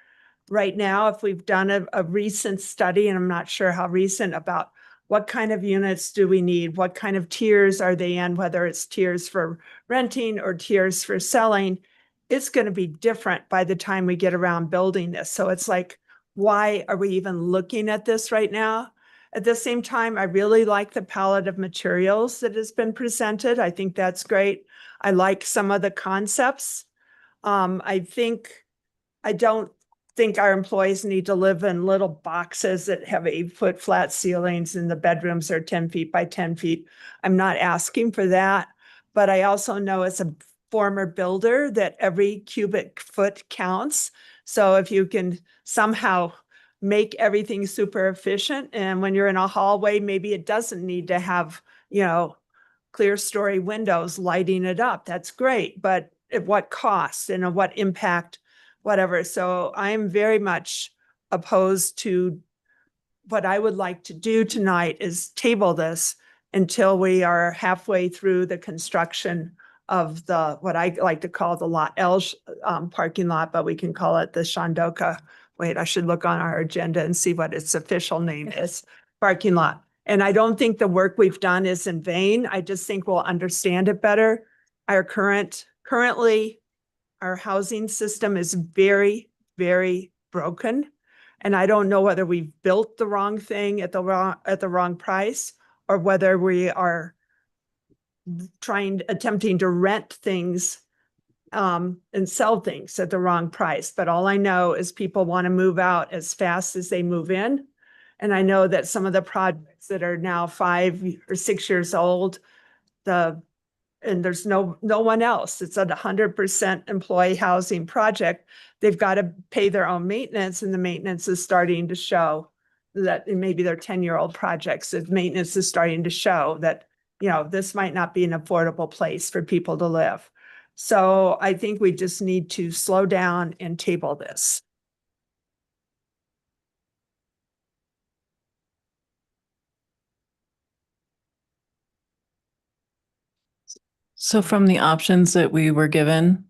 Right now, if we've done a recent study, and I'm not sure how recent, about what kind of units do we need? What kind of tiers are they in? Whether it's tiers for renting or tiers for selling, it's going to be different by the time we get around building this. So it's like, why are we even looking at this right now? At the same time, I really like the palette of materials that has been presented. I think that's great. I like some of the concepts. I don't think our employees need to live in little boxes that have 8-foot flat ceilings and the bedrooms are 10 feet by 10 feet. I'm not asking for that, but I also know as a former builder that every cubic foot counts. So if you can somehow make everything super efficient, and when you're in a hallway, maybe it doesn't need to have, you know, clear story windows lighting it up. That's great, but at what cost and at what impact? Whatever. So I'm very much opposed to what I would like to do tonight is table this until we are halfway through the construction of the, what I like to call the Lot L parking lot, but we can call it the Shandoka. Wait, I should look on our agenda and see what its official name is, parking lot. And I don't think the work we've done is in vain. I just think we'll understand it better. Our currently, our housing system is very, very broken. And I don't know whether we've built the wrong thing at the wrong price, or whether we are attempting to rent things and sell things at the wrong price. But all I know is people want to move out as fast as they move in. And I know that some of the projects that are now 5 or 6 years old, and there's no one else. It's a 100% employee housing project. They've got to pay their own maintenance, and the maintenance is starting to show that maybe they're 10-year-old projects. The maintenance is starting to show that, you know, this might not be an affordable place for people to live. So I think we just need to slow down and table this. So from the options that we were given,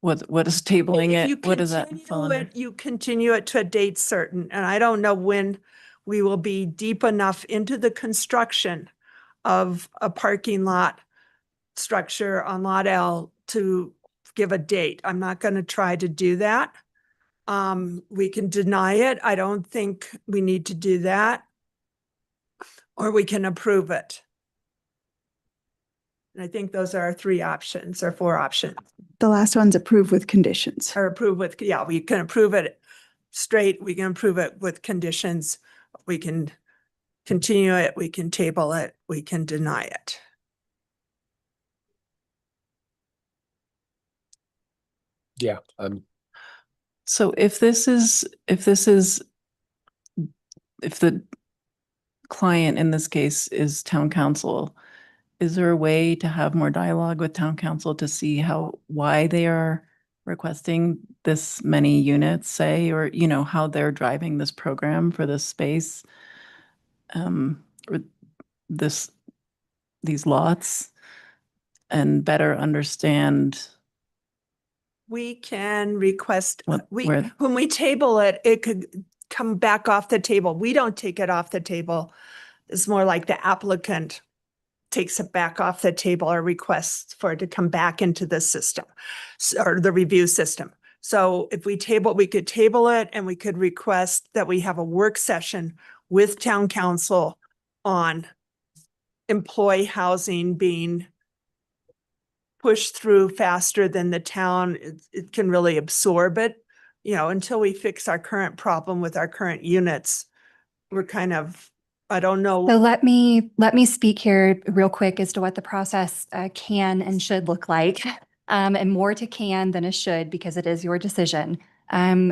what is tabling If you it? What does that continue fall under? it, you continue it to a date certain, and I don't know when we will be deep enough into the construction of a parking lot structure on Lot L to give a date. I'm not going to try to do that. We can deny it. I don't think we need to do that. Or we can approve it. And I think those are our 3 options or 4 options. The last one's approved with conditions. Or approve with, yeah, we can approve it straight. We can approve it with conditions. We can continue it. We can table it. We can deny it. Yeah. So if the client in this case is town council, is there a way to have more dialogue with town council to see why they are requesting this many units, say, or, you know, how they're driving this program for this space? Or these lots, and better understand. We can request, where- when we table it, it could come back off the table. We don't take it off the table. It's more like the applicant takes it back off the table or requests for it to come back into the system or the review system. So if we could table it, and we could request that we have a work session with town council on employee housing being pushed through faster than the town, it can really absorb it. You know, until we fix our current problem with our current units, we're kind of, I don't know. So let me speak here real quick as to what the process can and should look like. And more to can than a should, because it is your decision.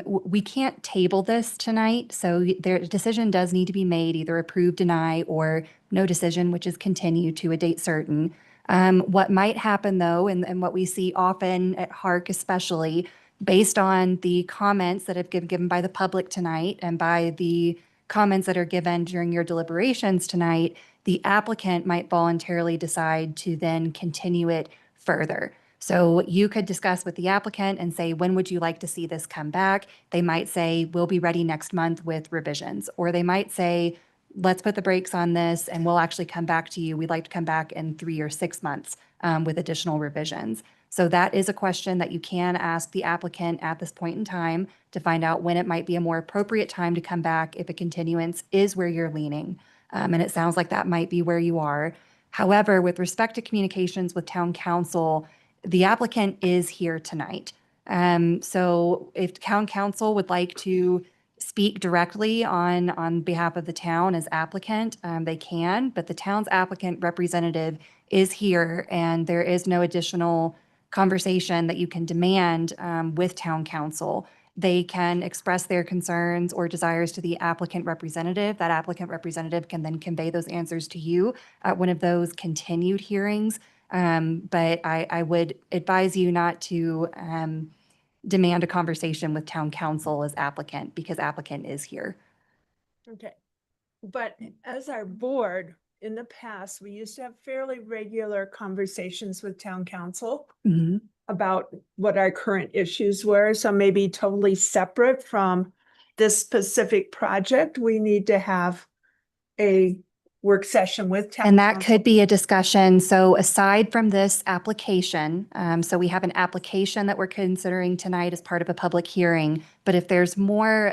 We can't table this tonight, so their decision does need to be made, either approve, deny, or no decision, which is continue to a date certain. What might happen though, and what we see often at HARC especially, based on the comments that have been given by the public tonight and by the comments that are given during your deliberations tonight, the applicant might voluntarily decide to then continue it further. So you could discuss with the applicant and say, when would you like to see this come back? They might say, we'll be ready next month with revisions. Or they might say, let's put the brakes on this and we'll actually come back to you. We'd like to come back in 3 or 6 months with additional revisions. So that is a question that you can ask the applicant at this point in time to find out when it might be a more appropriate time to come back if a continuance is where you're leaning. And it sounds like that might be where you are. However, with respect to communications with town council, the applicant is here tonight. So if town council would like to speak directly on behalf of the town as applicant, they can, but the town's applicant representative is here and there is no additional conversation that you can demand with town council. They can express their concerns or desires to the applicant representative. That applicant representative can then convey those answers to you at one of those continued hearings. But I would advise you not to demand a conversation with town council as applicant, because applicant is here. Okay. But as our board, in the past, we used to have fairly regular conversations with town council about what our current issues were. So maybe totally separate from this specific project, we need to have a work session with town And that council. could be a discussion. So aside from this application, so we have an application that we're considering tonight as part of a public hearing. But if there's more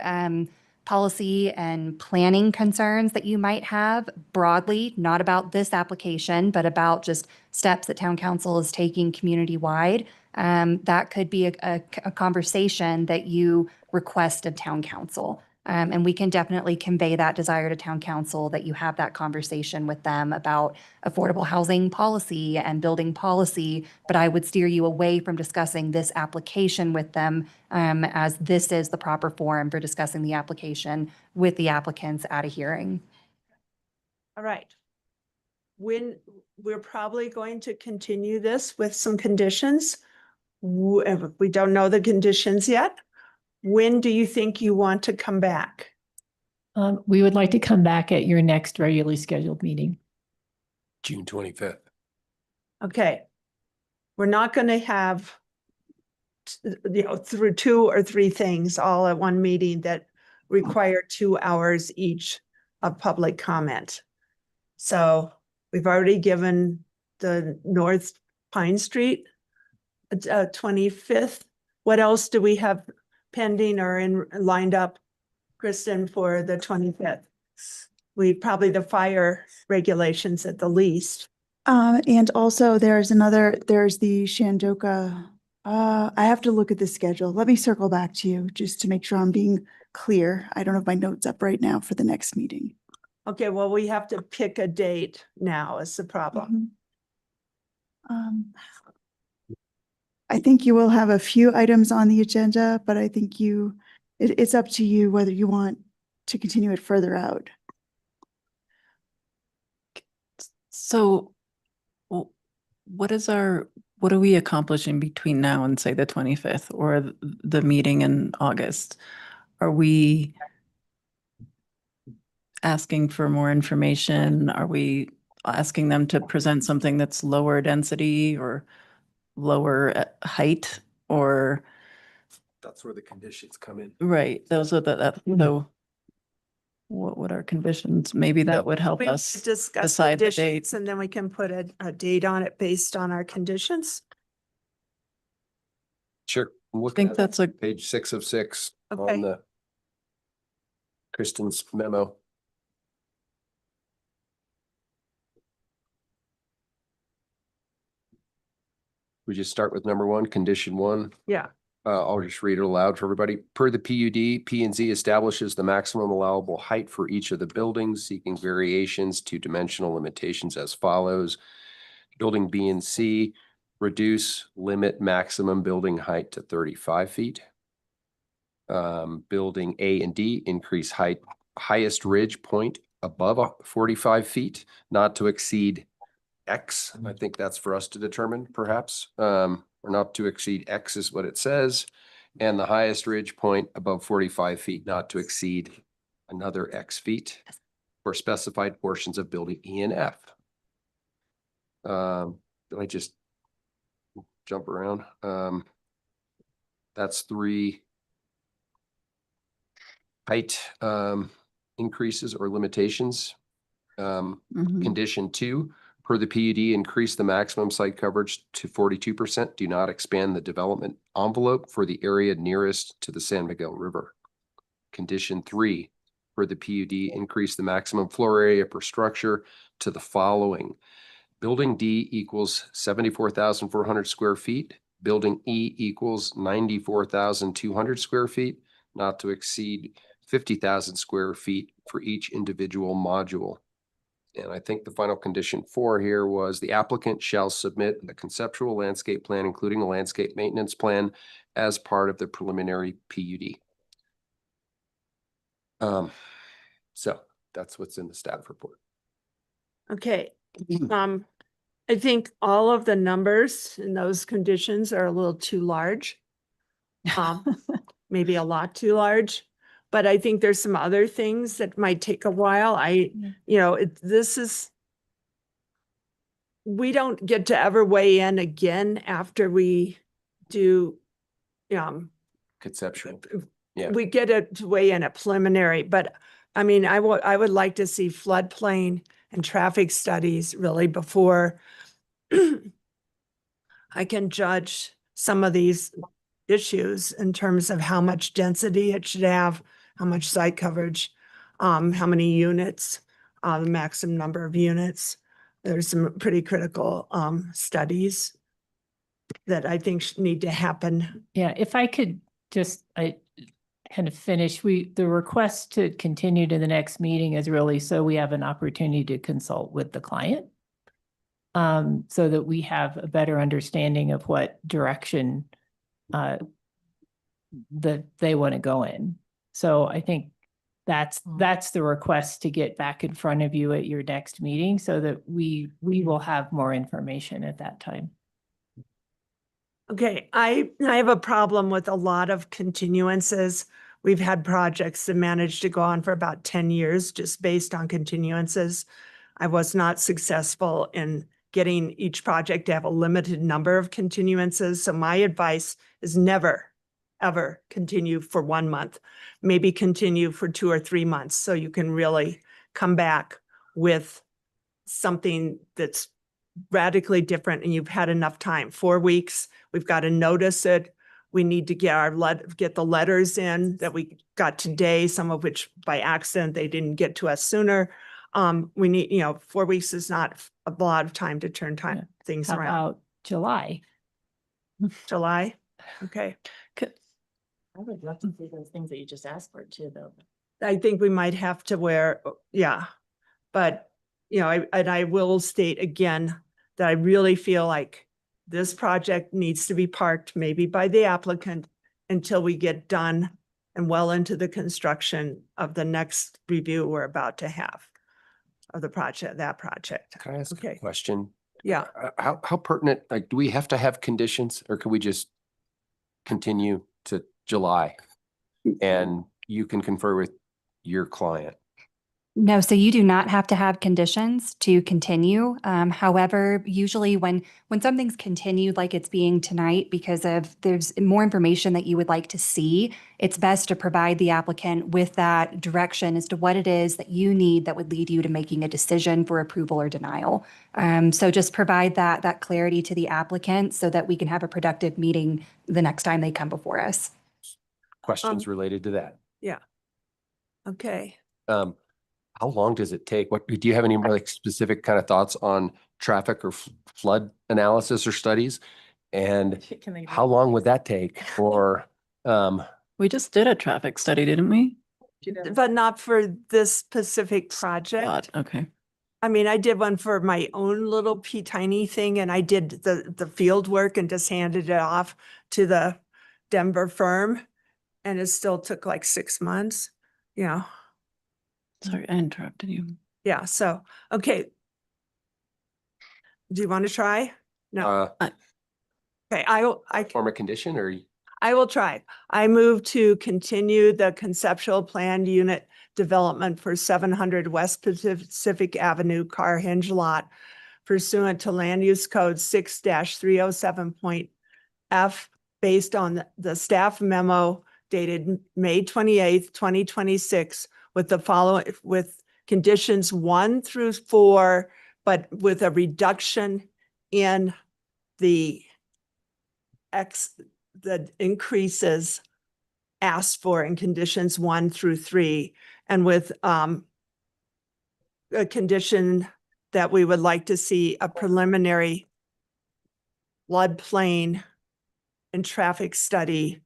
policy and planning concerns that you might have broadly, not about this application, but about just steps that town council is taking community-wide, that could be a conversation that you request of town council. And we can definitely convey that desire to town council, that you have that conversation with them about affordable housing policy and building policy. But I would steer you away from discussing this application with them, as this is the proper forum for discussing the application with the applicants at a hearing. All right. When we're probably going to continue this with some conditions. We don't know the conditions yet. When do you think you want to come back? We would like to come back at your next regularly scheduled meeting. June 25th. Okay. We're not going to have, through 2 or 3 things all at one meeting that require 2 hours each of public comment. So we've already given the North Pine Street 25th. What else do we have pending or lined up, Kristen, for the 25th? We probably the fire regulations at the least. And also there's the Shandoka. I have to look at the schedule. Let me circle back to you just to make sure I'm being clear. I don't have my notes up right now for the next meeting. Okay, well, we have to pick a date now is the problem. I think you will have a few items on the agenda, but I think it's up to you whether you want to continue it further out. So what are we accomplishing between now and say the 25th or the meeting in August? Are we asking for more information? Are we asking them to present something that's lower density or lower height, or? That's where the conditions come in. Right, those are so what are conditions? Maybe that would help We us discuss decide the date. conditions and then we can put a date on it based on our conditions. Sure. I think that's page 6 of 6 Okay. on the Kristen's memo. We just start with number one, condition one. Yeah. I'll just read it aloud for everybody. Per the PUD, P&Z establishes the maximum allowable height for each of the buildings, seeking variations to dimensional limitations as follows. Building B and C, reduce limit maximum building height to 35 feet. Building A and D, increase height, highest ridge point above 45 feet, not to exceed X. I think that's for us to determine perhaps, or not to exceed X is what it says. And the highest ridge point above 45 feet, not to exceed another X feet for specified portions of building E and F. Did I just jump around? That's 3 height increases or limitations. Condition 2, per the PUD, increase the maximum site coverage to 42%. Do not expand the development envelope for the area nearest to the San Miguel River. Condition 3, per the PUD, increase the maximum floor area per structure to the following. Building D equals 74,400 square feet. Building E equals 94,200 square feet, not to exceed 50,000 square feet for each individual module. And I think the final condition 4 here was the applicant shall submit a conceptual landscape plan, including a landscape maintenance plan as part of the preliminary PUD. So that's what's in the staff report. Okay. I think all of the numbers in those conditions are a little too large. Maybe a lot too large, but I think there's some other things that might take a while. We don't get to ever weigh in again after we do, Conceptual. Yeah. we get to weigh in at preliminary, but I mean, I would like to see floodplain and traffic studies really before I can judge some of these issues in terms of how much density it should have, how much site coverage, how many units, the maximum number of units. There's some pretty critical studies that I think need to happen. Yeah, if I could just, I kind of finish, the request to continue to the next meeting is really so we have an opportunity to consult with the client. So that we have a better understanding of what direction that they want to go in. So I think that's the request, to get back in front of you at your next meeting so that we will have more information at that time. Okay, I have a problem with a lot of continuances. We've had projects that managed to go on for about 10 years just based on continuances. I was not successful in getting each project to have a limited number of continuances. So my advice is never, ever continue for 1 month, maybe continue for 2 or 3 months so you can really come back with something that's radically different and you've had enough time. 4 weeks, we've got to notice it. We need to get the letters in that we got today, some of which by accident they didn't get to us sooner. We need, 4 weeks is not a lot of time to turn things How around. about July? July? Okay. I would love to see those things that you just asked for too, though. I think we might have to but I will state again that I really feel like this project needs to be parked maybe by the applicant until we get done and well into the construction of the next review we're about to have of the project, that project. Can I ask a question? Yeah. How pertinent, like, do we have to have conditions, or can we just continue to July and you can confer with your client? No, so you do not have to have conditions to continue. However, usually when something's continued like it's being tonight because there's more information that you would like to see, it's best to provide the applicant with that direction as to what it is that you need that would lead you to making a decision for approval or denial. So just provide that clarity to the applicant so that we can have a productive meeting the next time they come before us. Questions related to that? Yeah. Okay. How long does it take? What do you have any like specific kind of thoughts on traffic or flood analysis or studies? And Can they- how long would that take for, We just did a traffic study, didn't we? But not for this specific project. Okay. I mean, I did one for my own little tiny thing, and I did the field work and just handed it off to the Denver firm. And it still took like 6 months, you know? Sorry, I interrupted you. Yeah, so, okay. Do you want to try? No. Okay, I form a condition or? I will try. I move to continue the conceptual plan unit development for 700 West Pacific Avenue Car Hinge Lot pursuant to Land Use Code 6-307.F based on the staff memo dated May 28th, 2026 with the following, with conditions 1 through 4, but with a reduction in the increases asked for in conditions 1 through 3, and with a condition that we would like to see a preliminary floodplain and traffic study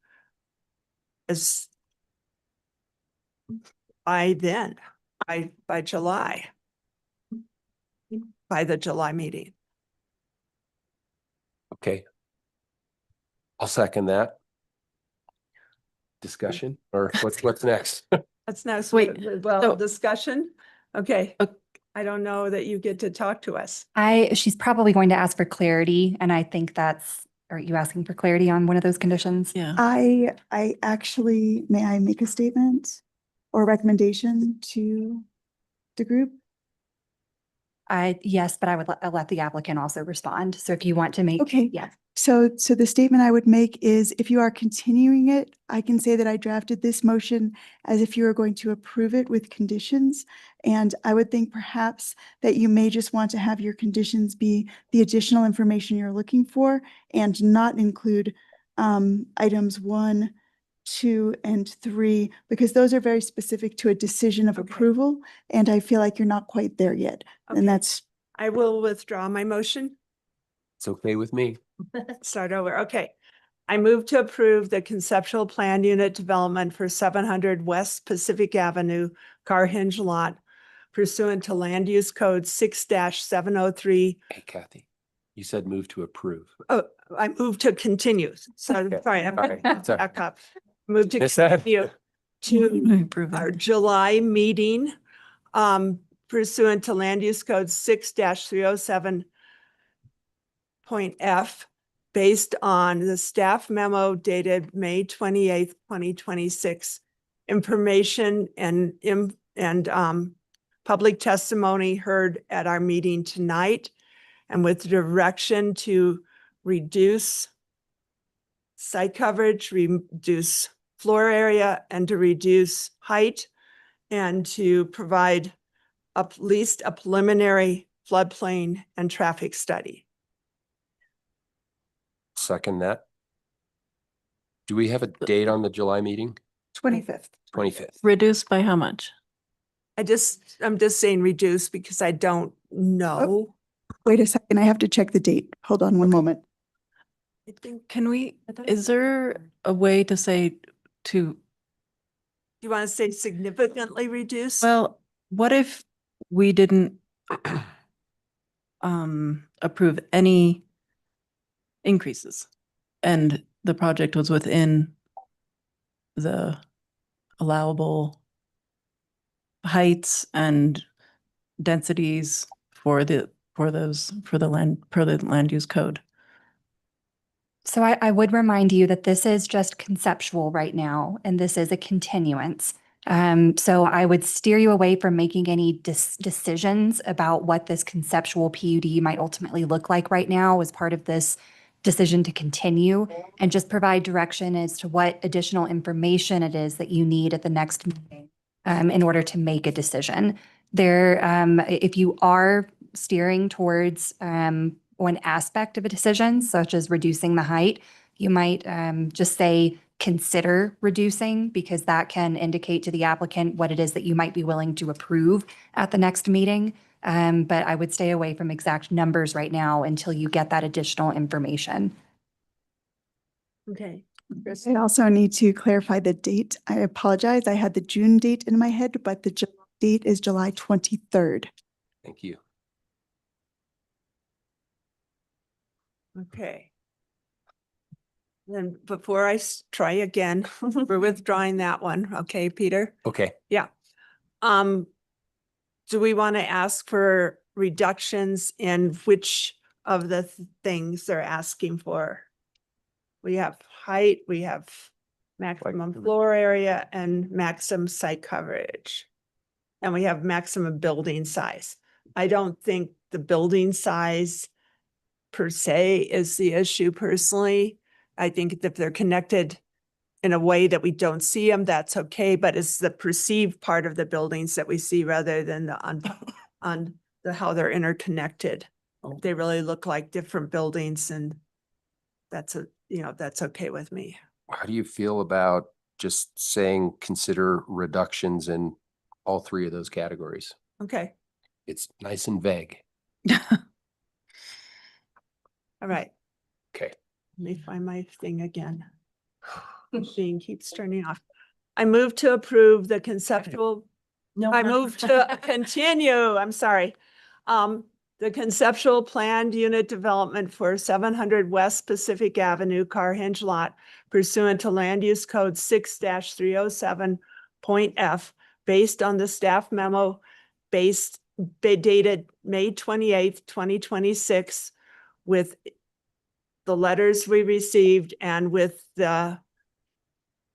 as by July, by the July meeting. Okay. I'll second that. Discussion or what's next? That's next. Wait, Well, discussion. Okay. I don't know that you get to talk to us. She's probably going to ask for clarity, and I think are you asking for clarity on one of those conditions? Yeah. I actually, may I make a statement or recommendation to the group? Yes, but I would let the applicant also respond. So if you want to make. Okay. Yeah. So the statement I would make is if you are continuing it, I can say that I drafted this motion as if you are going to approve it with conditions. And I would think perhaps that you may just want to have your conditions be the additional information you're looking for and not include items 1, 2, and 3, because those are very specific to a decision of approval. And I feel like you're not quite there yet. And that's. I will withdraw my motion. It's okay with me. Start over. Okay. I move to approve the conceptual plan unit development for 700 West Pacific Avenue Car Hinge Lot pursuant to Land Use Code 6-703. Hey, Kathy, you said move to approve. Oh, I move to continue. So sorry, I'm Sorry. back up. Move to Miss that? continue to our July meeting pursuant to Land Use Code 6-307.F based on the staff memo dated May 28th, 2026. Information and public testimony heard at our meeting tonight, and with direction to reduce site coverage, reduce floor area, and to reduce height, and to provide at least a preliminary floodplain and traffic study. Second that. Do we have a date on the July meeting? 25th. 25th. Reduced by how much? I'm just saying reduce because I don't know. Wait a second, I have to check the date. Hold on one moment. I think, Is there a way to say to, you want to say significantly reduce? well, what if we didn't approve any increases and the project was within the allowable heights and densities for the land use code? So I would remind you that this is just conceptual right now, and this is a continuance. So I would steer you away from making any decisions about what this conceptual PUD might ultimately look like right now as part of this decision to continue, and just provide direction as to what additional information it is that you need at the next meeting in order to make a decision. If you are steering towards one aspect of a decision, such as reducing the height, you might just say consider reducing, because that can indicate to the applicant what it is that you might be willing to approve at the next meeting. But I would stay away from exact numbers right now until you get that additional information. Okay. I also need to clarify the date. I apologize. I had the June date in my head, but the July date is July 23rd. Thank you. Okay. Then before I try again, we're withdrawing that one. Okay, Peter? Okay. Yeah. Do we want to ask for reductions in which of the things they're asking for? We have height, we have maximum floor area and maximum site coverage. And we have maximum building size. I don't think the building size per se is the issue personally. I think if they're connected in a way that we don't see them, that's okay, but it's the perceived part of the buildings that we see rather than the on the how they're interconnected. They really look like different buildings, and that's that's okay with me. How do you feel about just saying consider reductions in all three of those categories? Okay, It's nice and vague. all right. Okay. Let me find my thing again. Machine keeps turning off. I move to approve the conceptual. No. I move to continue. I'm sorry. The conceptual planned unit development for 700 West Pacific Avenue Car Hinge Lot pursuant to Land Use Code 6-307.f, based on the staff memo dated May 28th, 2026, with the letters we received and with the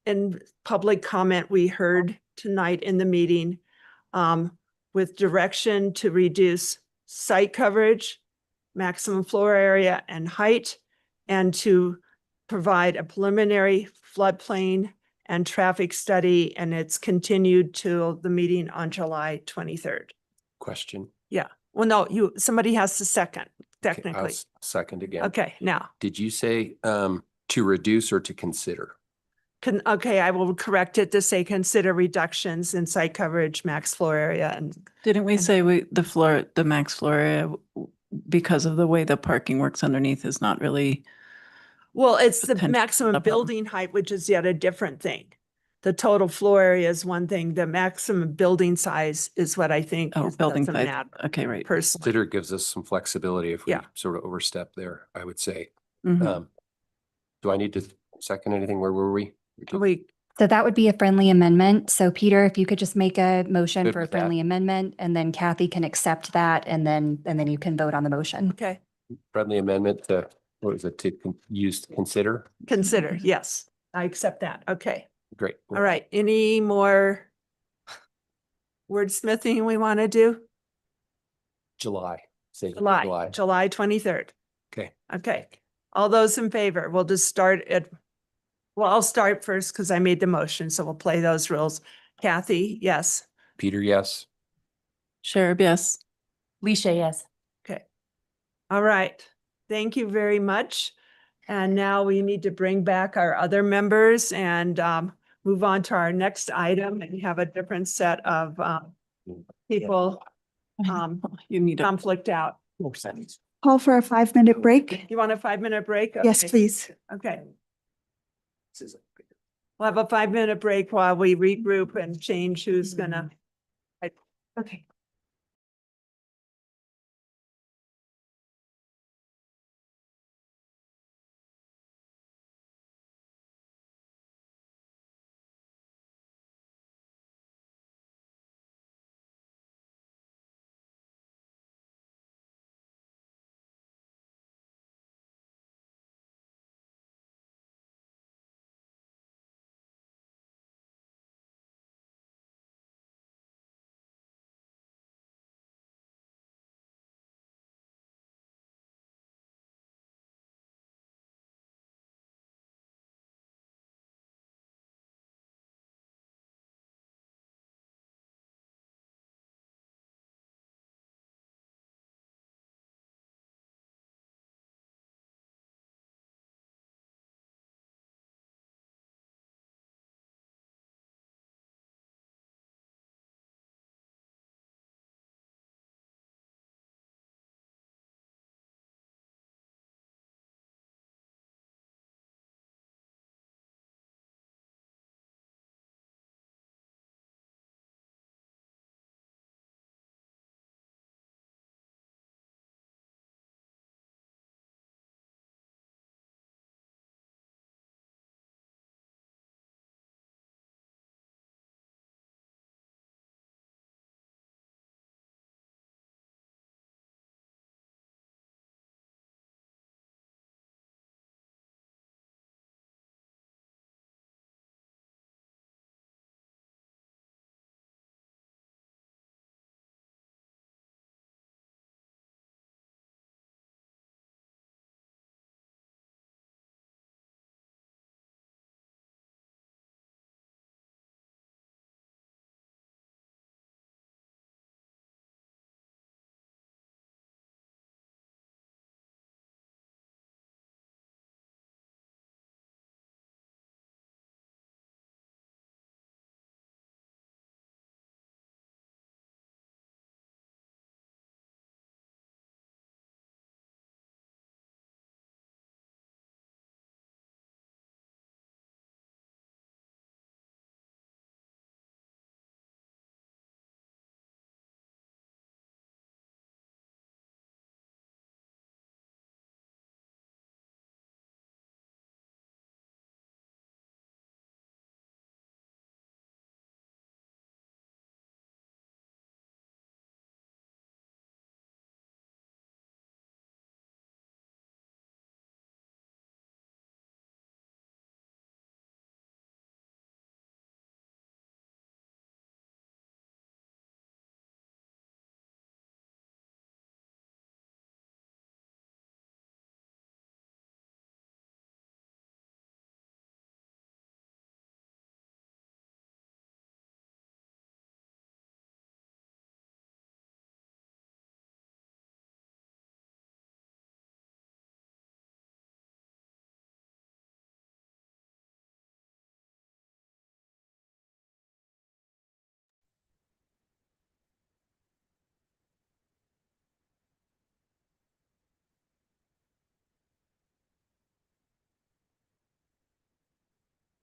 in public comment we heard tonight in the meeting, with direction to reduce site coverage, maximum floor area and height, and to provide a preliminary floodplain and traffic study, and it's continued till the meeting on July 23rd. Question. Yeah. Well, no, somebody has to second, Okay, I'll technically. second again. Okay, now. Did you say to reduce or to consider? Okay, I will correct it to say consider reductions in site coverage, max floor area, and Didn't we say the max floor area, because of the way the parking works underneath, is not really? well, it's the Potential maximum up. building height, which is yet a different thing. The total floor area is one thing. The maximum building size is what I think Building doesn't size. matter Okay, right. personally. Consider gives us some flexibility if we Yeah. sort of overstep there, I would say. Mhm. Do I need to second anything? Where were we? So that would be a friendly amendment. So Peter, if you could just make a motion Good for a with that. friendly amendment, and then Kathy can accept that, and then you can vote on the motion. Okay, Friendly amendment to, what is it, to use to consider? consider, yes, I accept that. Okay, Great. all right. Any more wordsmithing we want to do? July. Say July 23rd. Okay. Okay, all those in favor, we'll just start at, well, I'll start first because I made the motion, so we'll play those rules. Kathy, yes. Peter, yes. Sherb, yes. Leisha, yes. Okay. All right. Thank you very much. And now we need to bring back our other members and move on to our next item and have a different set of people You need conflict out. Call for a 5-minute break. You want a 5-minute break? Yes, Okay. please. Okay. We'll have a 5-minute break while we regroup and change who's gonna. Okay.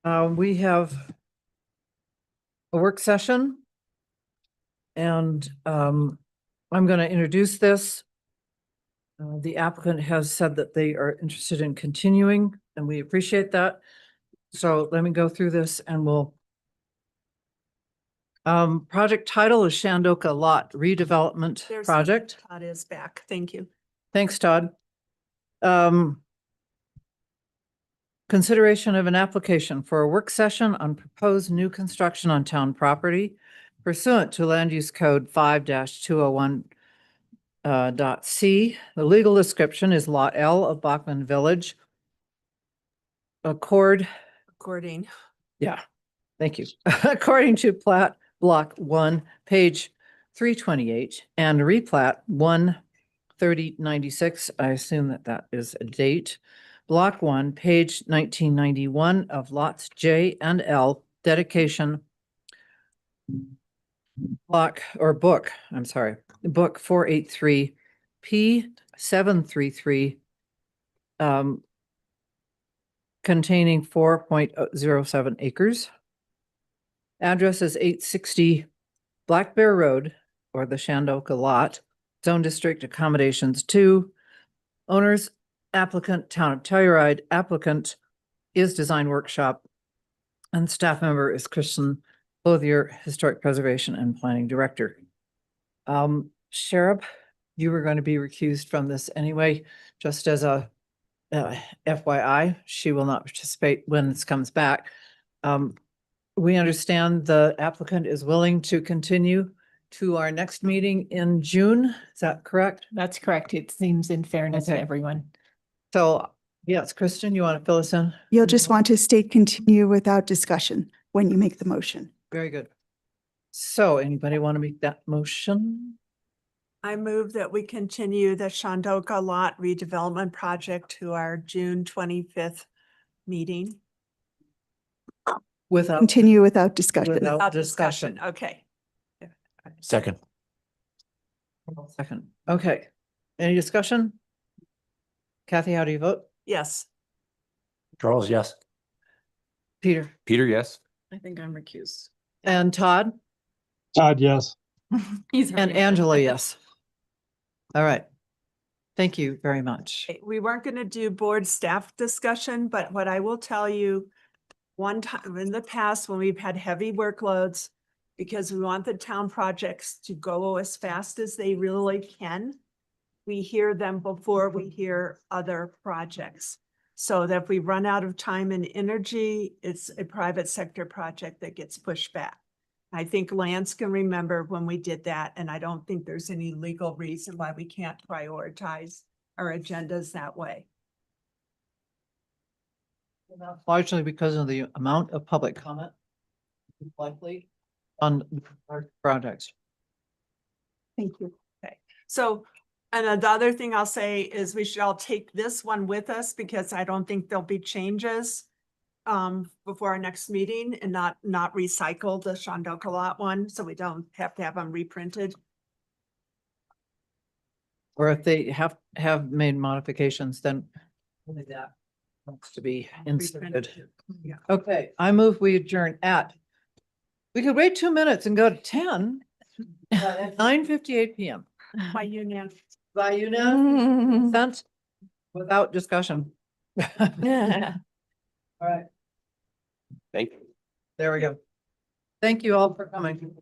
We have a work session. And I'm going to introduce this. The applicant has said that they are interested in continuing, and we appreciate that. So let me go through this and we'll. Project title is Shandoka Lot Redevelopment There's Project. Todd is back. Thank you. Thanks, Todd. Consideration of an application for a work session on proposed new construction on town property pursuant to Land Use Code 5-201 .c. The legal description is Lot L of Bachman Village. According, yeah, thank you. According to plat block 1, page 328, and replat 1/30/96, I assume that that is a date. Block 1, page 1991 of lots J and L, dedication block or book, I'm sorry, book 483 P 733 containing 4.07 acres. Address is 860 Black Bear Road, or the Shandoka Lot, Zone District Accommodations 2. Owners, applicant, Town of Telluride. Applicant is Design Workshop, and staff member is Kristen Clothier, Historic Preservation and Planning Director. Sherab, you were going to be recused from this anyway, just as a FYI, she will not participate when this comes back. We understand the applicant is willing to continue to our next meeting in June. Is that correct? That's correct. It seems in fairness to Okay. everyone. So, yes, Kristen, you want to fill us in? You'll just want to state continue without discussion when you make the motion. Very good. So anybody want to make that motion? I move that we continue the Shandoka Lot redevelopment project to our June 25th meeting. Without Continue without discussion. Without discussion. Okay. Second. Second. Okay. Any discussion? Kathy, how do you vote? Yes. Charles, yes. Peter? Peter, yes. I think I'm recused. And Todd? Todd, yes. And Angela, yes. All right. Thank you very much. We weren't going to do board staff discussion, but what I will tell you, one time in the past, when we've had heavy workloads, because we want the town projects to go as fast as they really can, we hear them before we hear other projects. So that if we run out of time and energy, it's a private sector project that gets pushed back. I think Lance can remember when we did that, and I don't think there's any legal reason why we can't prioritize our agendas that way. Largely because of the amount of public comment likely on our projects. Thank you. Okay, so, and the other thing I'll say is we should all take this one with us because I don't think there'll be changes before our next meeting, and not recycle the Shandoka Lot one, so we don't have to have them reprinted. Or if they have made modifications, then only that wants to be inserted. Yeah. Okay, I move we adjourn we could wait 2 minutes and go to 10 at 9:58 p.m. By unanimous. By unanimous consent without discussion. All right, Thank you. there we go. Thank you all for coming.